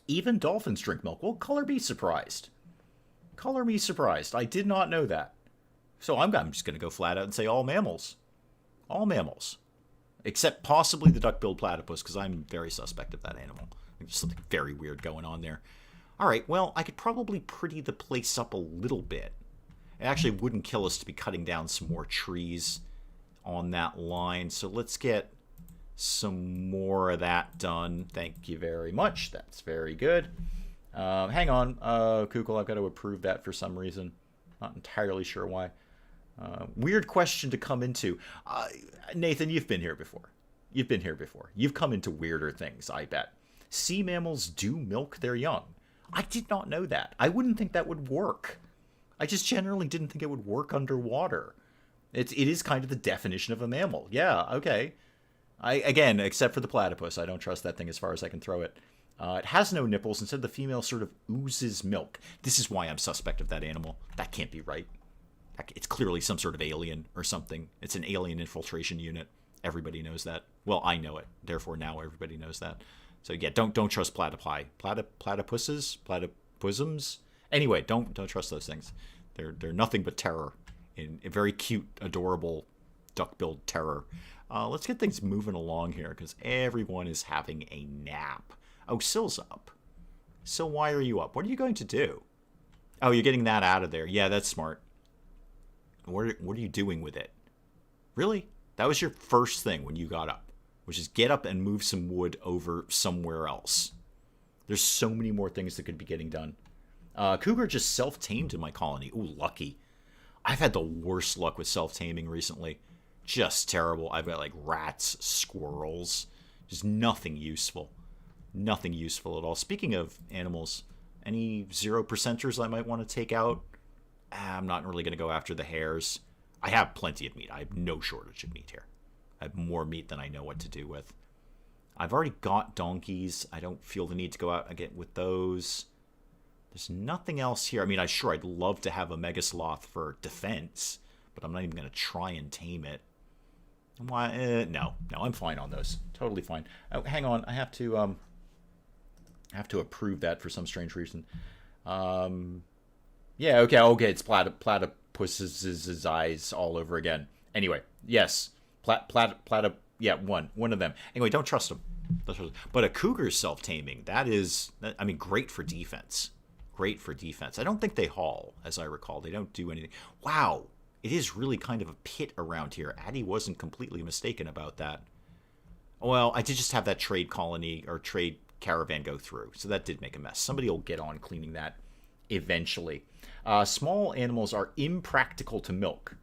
Speaker 1: Even dolphins drink milk. Well, color me surprised. Color me surprised. I did not know that. So I'm just going to go flat out and say all mammals. All mammals. Except possibly the duck-billed platypus, because I'm very suspect of that animal. There's something very weird going on there. All right, well, I could probably pretty the place up a little bit. It actually wouldn't kill us to be cutting down some more trees on that line. So let's get some more of that done. Thank you very much. That's very good. Hang on, Kukul, I've got to approve that for some reason. Not entirely sure why. Weird question to come into. Nathan, you've been here before. You've been here before. You've come into weirder things, I bet. Sea mammals do milk their young. I did not know that. I wouldn't think that would work. I just generally didn't think it would work underwater. It is kind of the definition of a mammal. Yeah, okay. Again, except for the platypus. I don't trust that thing as far as I can throw it. It has no nipples. Instead, the female sort of oozes milk. This is why I'm suspect of that animal. That can't be right. It's clearly some sort of alien or something. It's an alien infiltration unit. Everybody knows that. Well, I know it. Therefore, now everybody knows that. So yeah, don't trust platypi. Platypuses? Platypusums? Anyway, don't trust those things. They're nothing but terror. In a very cute, adorable duck-billed terror. Let's get things moving along here, because everyone is having a nap. Oh, Sill's up. Sill, why are you up? What are you going to do? Oh, you're getting that out of there. Yeah, that's smart. What are you doing with it? Really? That was your first thing when you got up, which is get up and move some wood over somewhere else. There's so many more things that could be getting done. Cougar just self-tamed in my colony. Ooh, lucky. I've had the worst luck with self-taming recently. Just terrible. I've got like rats, squirrels, just nothing useful. Nothing useful at all. Speaking of animals, any 0%ers I might want to take out? I'm not really going to go after the hares. I have plenty of meat. I have no shortage of meat here. I have more meat than I know what to do with. I've already got donkeys. I don't feel the need to go out again with those. There's nothing else here. I mean, I'd love to have a megasloth for defense, but I'm not even going to try and tame it. Why? No, I'm fine on those. Totally fine. Oh, hang on. I have to approve that for some strange reason. Yeah, okay, it's platypus's eyes all over again. Anyway, yes, yeah, one of them. Anyway, don't trust them. But a cougar's self-taming, great for defense. Great for defense. I don't think they haul, as I recall. They don't do anything. Wow, it is really kind of a pit around here. Addie wasn't completely mistaken about that. Well, I did just have that trade colony or trade caravan go through, so that did make a mess. Somebody will get on cleaning that eventually. Small animals are impractical to milk.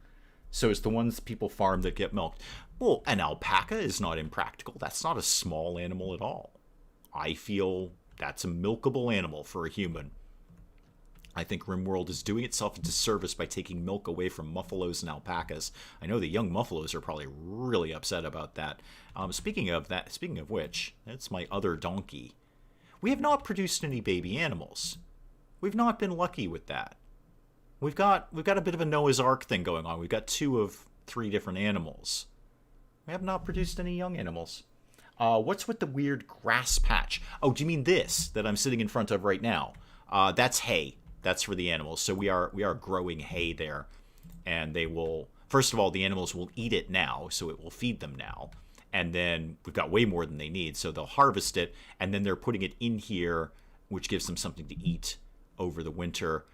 Speaker 1: So it's the ones people farm that get milked. Well, an alpaca is not impractical. That's not a small animal at all. I feel that's a milkable animal for a human. I think RimWorld is doing itself a disservice by taking milk away from muffalos and alpacas. I know the young muffalos are probably really upset about that. Speaking of which, that's my other donkey. We have not produced any baby animals. We've not been lucky with that. We've got a bit of a Noah's Ark thing going on. We've got 2 of 3 different animals. We have not produced any young animals. What's with the weird grass patch? Oh, do you mean this that I'm sitting in front of right now? That's hay. That's for the animals. So we are growing hay there, and they will. First of all, the animals will eat it now, so it will feed them now. And then we've got way more than they need, so they'll harvest it, and then they're putting it in here, which gives them something to eat over the winter.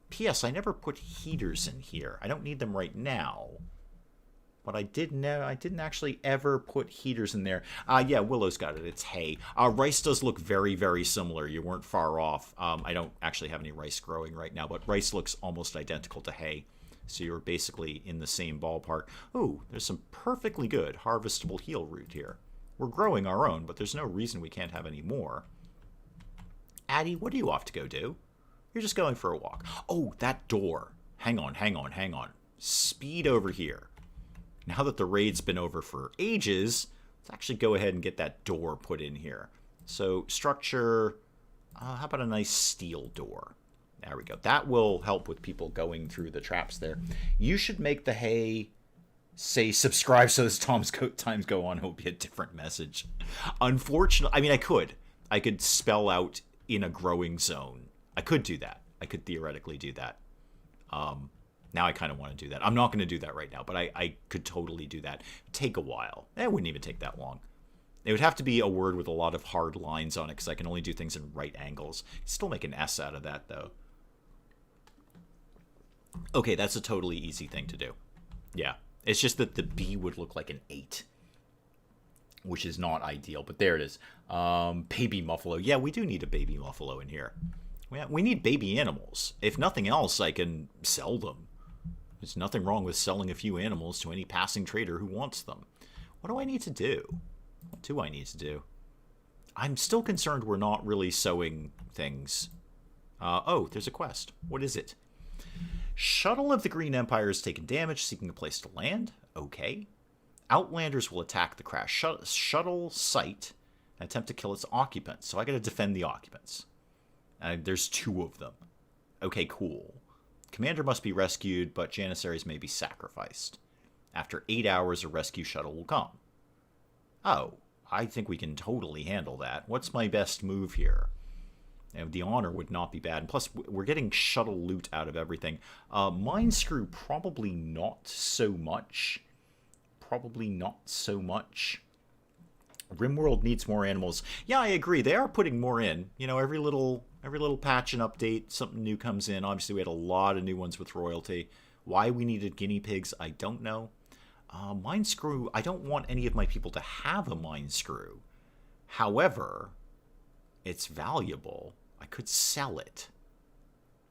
Speaker 1: P.S. I never put heaters in here. I don't need them right now. But I didn't actually ever put heaters in there. Yeah, Willow's got it. It's hay. Rice does look very, very similar. You weren't far off. I don't actually have any rice growing right now, but rice looks almost identical to hay. So you're basically in the same ballpark. Ooh, there's some perfectly good harvestable heel root here. We're growing our own, but there's no reason we can't have any more. Addie, what are you off to go do? You're just going for a walk. Oh, that door. Hang on. Speed over here. Now that the raid's been over for ages, let's actually go ahead and get that door put in here. So structure, how about a nice steel door? There we go. That will help with people going through the traps there. You should make the hay say subscribe so as times go on. It will be a different message. Unfortunately, I mean, I could spell out in a growing zone. I could do that. I could theoretically do that. Now I kind of want to do that. I'm not going to do that right now, but I could totally do that. Take a while. It wouldn't even take that long. It would have to be a word with a lot of hard lines on it because I can only do things in right angles. Still make an S out of that, though. Okay, that's a totally easy thing to do. Yeah. It's just that the B would look like an 8, which is not ideal, but there it is. Baby muffalo. Yeah, we do need a baby muffalo in here. We need baby animals. If nothing else, I can sell them. There's nothing wrong with selling a few animals to any passing trader who wants them. What do I need to do? What do I need to do? I'm still concerned we're not really sewing things. Oh, there's a quest. What is it? Shuttle of the Green Empire has taken damage, seeking a place to land. Okay. Outlanders will attack the crash shuttle site and attempt to kill its occupants. So I gotta defend the occupants. There's 2 of them. Okay, cool. Commander must be rescued, but Janissaries may be sacrificed. After 8 hours, a rescue shuttle will come. Oh, I think we can totally handle that. What's my best move here? The honor would not be bad. And plus, we're getting shuttle loot out of everything. Mine Screw, probably not so much. Probably not so much. RimWorld needs more animals. Yeah, I agree. They are putting more in. You know, every little patch and update, something new comes in. Obviously, we had a lot of new ones with royalty. Why we needed guinea pigs, I don't know. Mine Screw, I don't want any of my people to have a Mine Screw. However, it's valuable. I could sell it.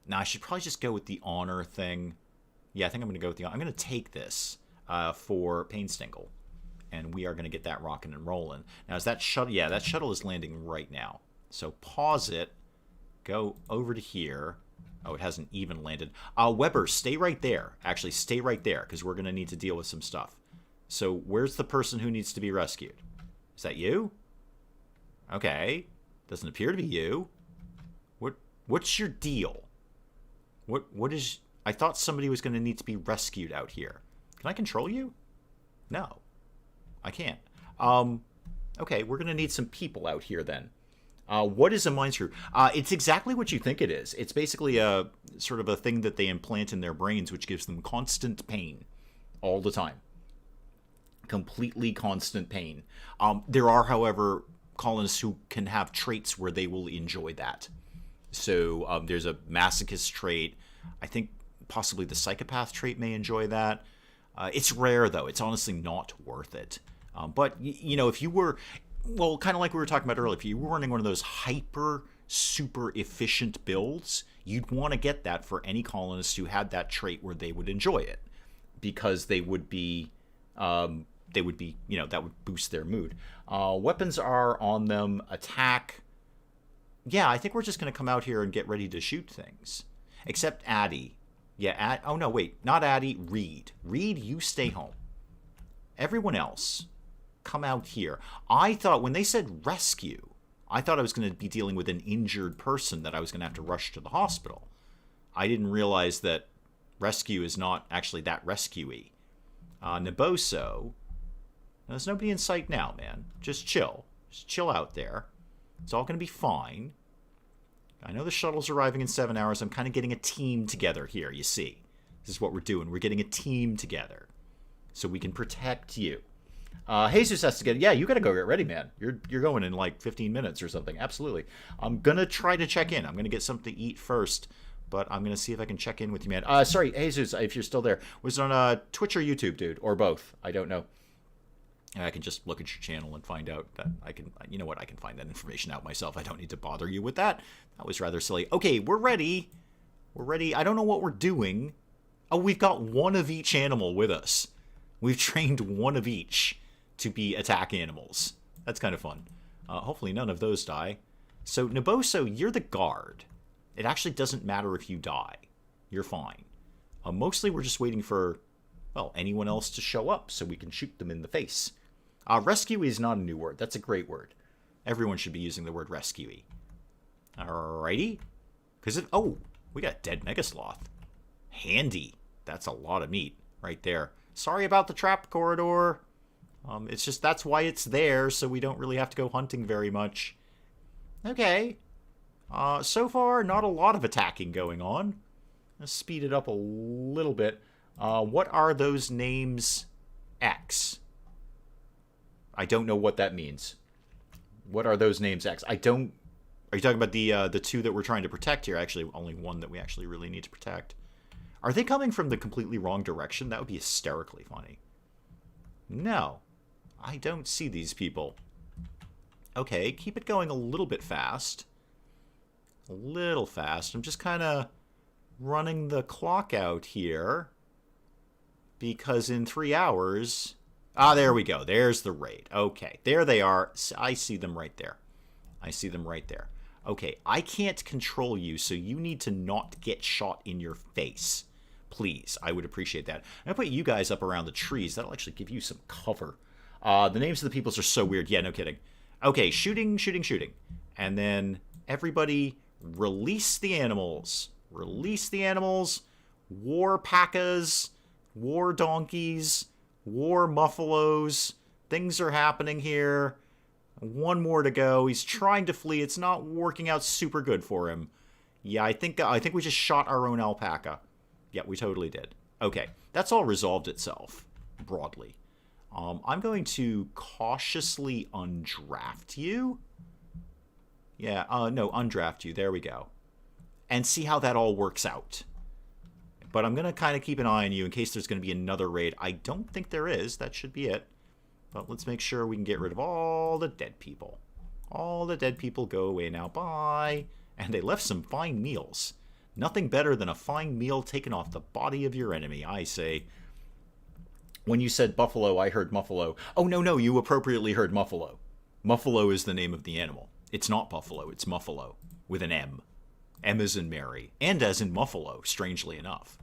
Speaker 1: Now, I should probably just go with the honor thing. Yeah, I think I'm going to go with the honor. I'm going to take this for Painstingle. And we are going to get that rocking and rolling. Now, is that shuttle? Yeah, that shuttle is landing right now. So pause it. Go over to here. Oh, it hasn't even landed. Weber, stay right there. Actually, stay right there, because we're going to need to deal with some stuff. So where's the person who needs to be rescued? Is that you? Okay. Doesn't appear to be you. What's your deal? What is... I thought somebody was going to need to be rescued out here. Can I control you? No. I can't. Okay, we're going to need some people out here then. What is a Mine Screw? It's exactly what you think it is. It's basically a sort of a thing that they implant in their brains, which gives them constant pain all the time. Completely constant pain. There are, however, colonists who can have traits where they will enjoy that. So there's a masochist trait. I think possibly the psychopath trait may enjoy that. It's rare, though. It's honestly not worth it. But, you know, if you were... Well, kind of like we were talking about earlier, if you were running one of those hyper, super efficient builds, you'd want to get that for any colonist who had that trait where they would enjoy it. Because they would be, you know, that would boost their mood. Weapons are on them. Attack. Yeah, I think we're just going to come out here and get ready to shoot things. Except Addie. Yeah, oh no, wait. Not Addie. Reed. Reed, you stay home. Everyone else, come out here. I thought, when they said rescue, I thought I was going to be dealing with an injured person that I was going to have to rush to the hospital. I didn't realize that rescue is not actually that rescue-y. Neboso. There's nobody in sight now, man. Just chill. Just chill out there. It's all going to be fine. I know the shuttle's arriving in 7 hours. I'm kind of getting a team together here, you see. This is what we're doing. We're getting a team together so we can protect you. Jesus has to get... Yeah, you got to go get ready, man. You're going in like 15 minutes or something. Absolutely. I'm going to try to check in. I'm going to get something to eat first, but I'm going to see if I can check in with you, man. Sorry, Jesus, if you're still there. Was it on Twitch or YouTube, dude? Or both? I don't know. I can just look at your channel and find out that I can... You know what? I can find that information out myself. I don't need to bother you with that. That was rather silly. Okay, we're ready. We're ready. I don't know what we're doing. Oh, we've got one of each animal with us. We've trained one of each to be attack animals. That's kind of fun. Hopefully none of those die. So, Neboso, you're the guard. It actually doesn't matter if you die. You're fine. Mostly we're just waiting for, well, anyone else to show up so we can shoot them in the face. Rescue is not a new word. That's a great word. Everyone should be using the word rescue-y. Alrighty. Because it... Oh, we got dead Megasloth. Handy. That's a lot of meat right there. Sorry about the trap corridor. It's just that's why it's there, so we don't really have to go hunting very much. Okay. So far, not a lot of attacking going on. Let's speed it up a little bit. What are those names X? I don't know what that means. What are those names X? I don't... Are you talking about the two that we're trying to protect here? Actually, only one that we actually really need to protect. Are they coming from the completely wrong direction? That would be hysterically funny. No. I don't see these people. Okay, keep it going a little bit fast. A little fast. I'm just kind of running the clock out here. Because in 3 hours... Ah, there we go. There's the raid. Okay, there they are. I see them right there. I see them right there. Okay, I can't control you, so you need to not get shot in your face. Please, I would appreciate that. I'm going to put you guys up around the trees. That'll actually give you some cover. The names of the peoples are so weird. Yeah, no kidding. Okay, shooting, shooting, shooting. And then everybody release the animals. Release the animals. War packas. War donkeys. War muffalos. Things are happening here. One more to go. He's trying to flee. It's not working out super good for him. Yeah, I think we just shot our own alpaca. Yeah, we totally did. Okay, that's all resolved itself, broadly. I'm going to cautiously undraft you. Yeah, no, undraft you. There we go. And see how that all works out. But I'm going to kind of keep an eye on you in case there's going to be another raid. I don't think there is. That should be it. But let's make sure we can get rid of all the dead people. All the dead people go away now. Bye. And they left some fine meals. Nothing better than a fine meal taken off the body of your enemy, I say. When you said buffalo, I heard muffalo. Oh, no, you appropriately heard muffalo. Muffalo is the name of the animal. It's not buffalo, it's muffalo. With an M. M as in Mary. And as in muffalo, strangely enough.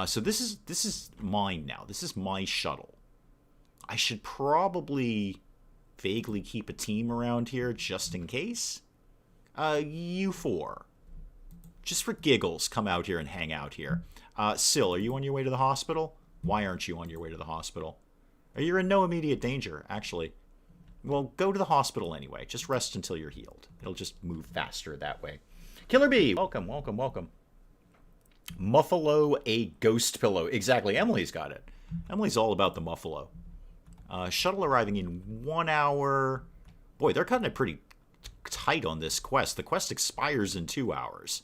Speaker 1: So this is mine now. This is my shuttle. I should probably vaguely keep a team around here just in case. You four. Just for giggles, come out here and hang out here. Syl, are you on your way to the hospital? Why aren't you on your way to the hospital? You're in no immediate danger, actually. Well, go to the hospital anyway. Just rest until you're healed. It'll just move faster that way. Killer Bee, welcome, welcome, welcome. Muffalo, a ghost pillow. Exactly, Emily's got it. Emily's all about the muffalo. Shuttle arriving in 1 hour. Boy, they're cutting it pretty tight on this quest. The quest expires in 2 hours.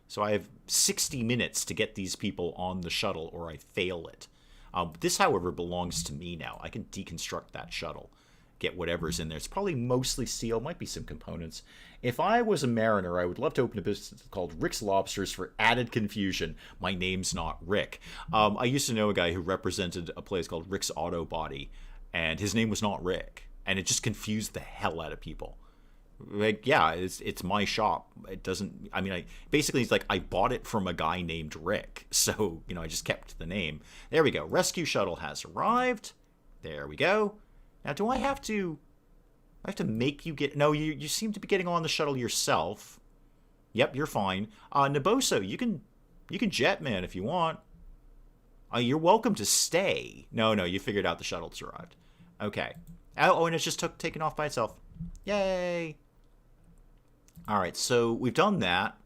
Speaker 1: So I have 60 minutes to get these people on the shuttle or I fail it. This, however, belongs to me now. I can deconstruct that shuttle. Get whatever's in there. It's probably mostly steel. Might be some components. If I was a mariner, I would love to open a business called Rick's Lobsters for added confusion. My name's not Rick. I used to know a guy who represented a place called Rick's Auto Body. And his name was not Rick. And it just confused the hell out of people. Like, yeah, it's my shop. It doesn't... I mean, basically, it's like I bought it from a guy named Rick. So, you know, I just kept the name. There we go. Rescue shuttle has arrived. There we go. Now, do I have to... I have to make you get... No, you seem to be getting on the shuttle yourself. Yep, you're fine. Naboso, you can jet, man, if you want. You're welcome to stay. No, you figured out the shuttle's arrived. Okay. Oh, and it's just taken off by itself. Yay! Alright, so we've done that.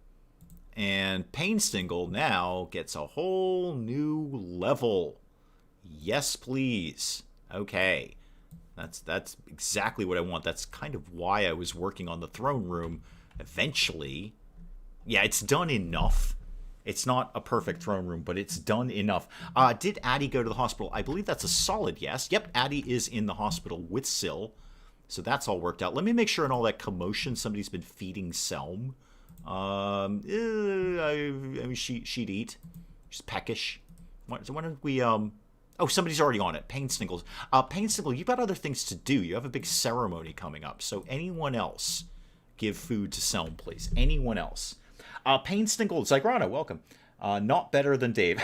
Speaker 1: And Painstingle now gets a whole new level. Yes, please. Okay. That's exactly what I want. That's kind of why I was working on the throne room. Eventually. Yeah, it's done enough. It's not a perfect throne room, but it's done enough. Did Addie go to the hospital? I believe that's a solid yes. Yep, Addie is in the hospital with Syl. So that's all worked out. Let me make sure in all that commotion somebody's been feeding Selm. I mean, she'd eat. She's peckish. So why don't we... Oh, somebody's already on it. Painstingle. Painstingle, you've got other things to do. You have a big ceremony coming up. So anyone else give food to Selm, please. Anyone else. Painstingle, Zygrana, welcome. Not better than Dave.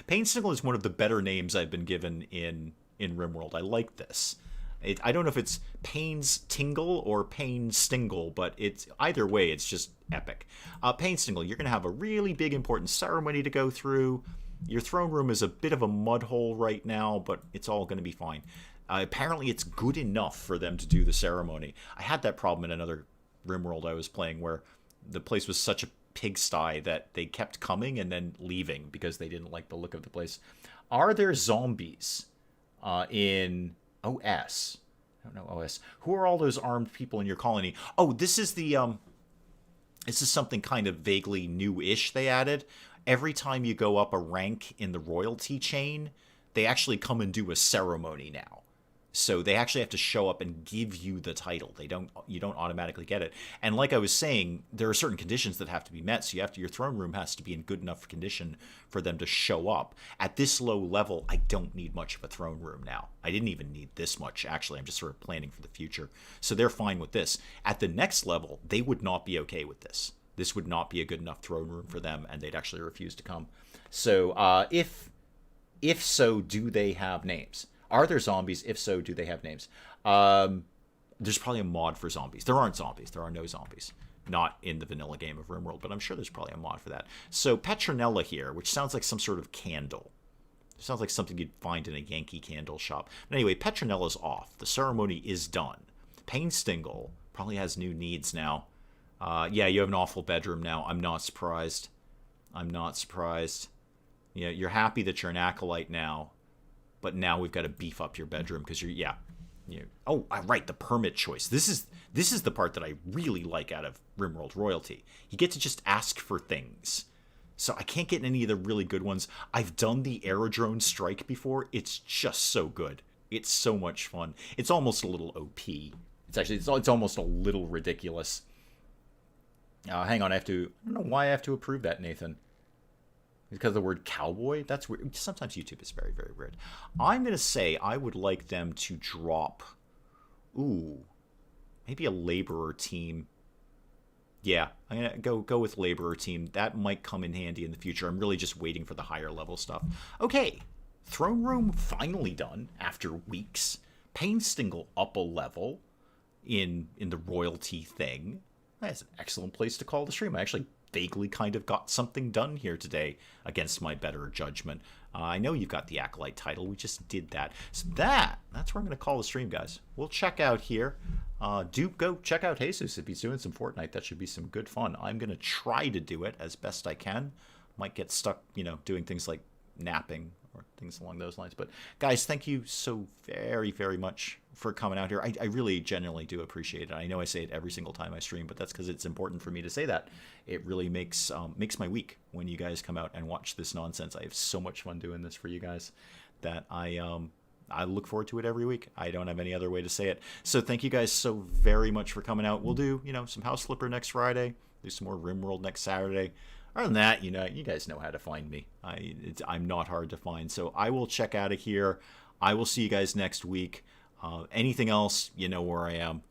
Speaker 1: Painstingle is one of the better names I've been given in RimWorld. I like this. I don't know if it's Painstingle or Painstingle, but it's either way, it's just epic. Painstingle, you're going to have a really big important ceremony to go through. Your throne room is a bit of a mud hole right now, but it's all going to be fine. Apparently, it's good enough for them to do the ceremony. I had that problem in another RimWorld I was playing where the place was such a pigsty that they kept coming and then leaving because they didn't like the look of the place. Are there zombies in OS? I don't know OS. Who are all those armed people in your colony? Oh, this is something kind of vaguely new-ish they added. Every time you go up a rank in the royalty chain, they actually come and do a ceremony now. So they actually have to show up and give you the title. You don't automatically get it. And like I was saying, there are certain conditions that have to be met. So your throne room has to be in good enough condition for them to show up. At this low level, I don't need much of a throne room now. I didn't even need this much, actually. I'm just sort of planning for the future. So they're fine with this. At the next level, they would not be okay with this. This would not be a good enough throne room for them, and they'd actually refuse to come. So if so, do they have names? Are there zombies? If so, do they have names? There's probably a mod for zombies. There aren't zombies. There are no zombies. Not in the vanilla game of RimWorld, but I'm sure there's probably a mod for that. So Petronella here, which sounds like some sort of candle. It sounds like something you'd find in a Yankee candle shop. But anyway, Petronella's off. The ceremony is done. Painstingle probably has new needs now. Yeah, you have an awful bedroom now. I'm not surprised. I'm not surprised. Yeah, you're happy that you're an acolyte now. But now we've got to beef up your bedroom because oh, right, the permit choice. This is the part that I really like out of RimWorld Royalty. You get to just ask for things. So I can't get any of the really good ones. I've done the aerodrone strike before. It's just so good. It's so much fun. It's almost a little OP. It's almost a little ridiculous. Hang on, I don't know why I have to approve that, Nathan. Because of the word cowboy? That's weird. Sometimes YouTube is very, very weird. I'm going to say I would like them to drop... Ooh. Maybe a laborer team. Yeah, I'm going to go with laborer team. That might come in handy in the future. I'm really just waiting for the higher level stuff. Okay. Throne room finally done after weeks. Painstingle up a level in the royalty thing. That's an excellent place to call the stream. I actually vaguely kind of got something done here today against my better judgment. I know you've got the Acolyte title. We just did that. So that's where I'm going to call the stream, guys. We'll check out here. Do go check out Jesus if he's doing some Fortnite. That should be some good fun. I'm going to try to do it as best I can. Might get stuck, doing things like napping or things along those lines. But guys, thank you so very, very much for coming out here. I really genuinely do appreciate it. I know I say it every single time I stream, but that's because it's important for me to say that. It really makes my week when you guys come out and watch this nonsense. I have so much fun doing this for you guys that I look forward to it every week. I don't have any other way to say it. So thank you guys so very much for coming out. We'll do, some House Flipper next Friday, do some more RimWorld next Saturday. Other than that, you guys know how to find me. I'm not hard to find. So I will check out of here. I will see you guys next week. Anything else, you know where I am.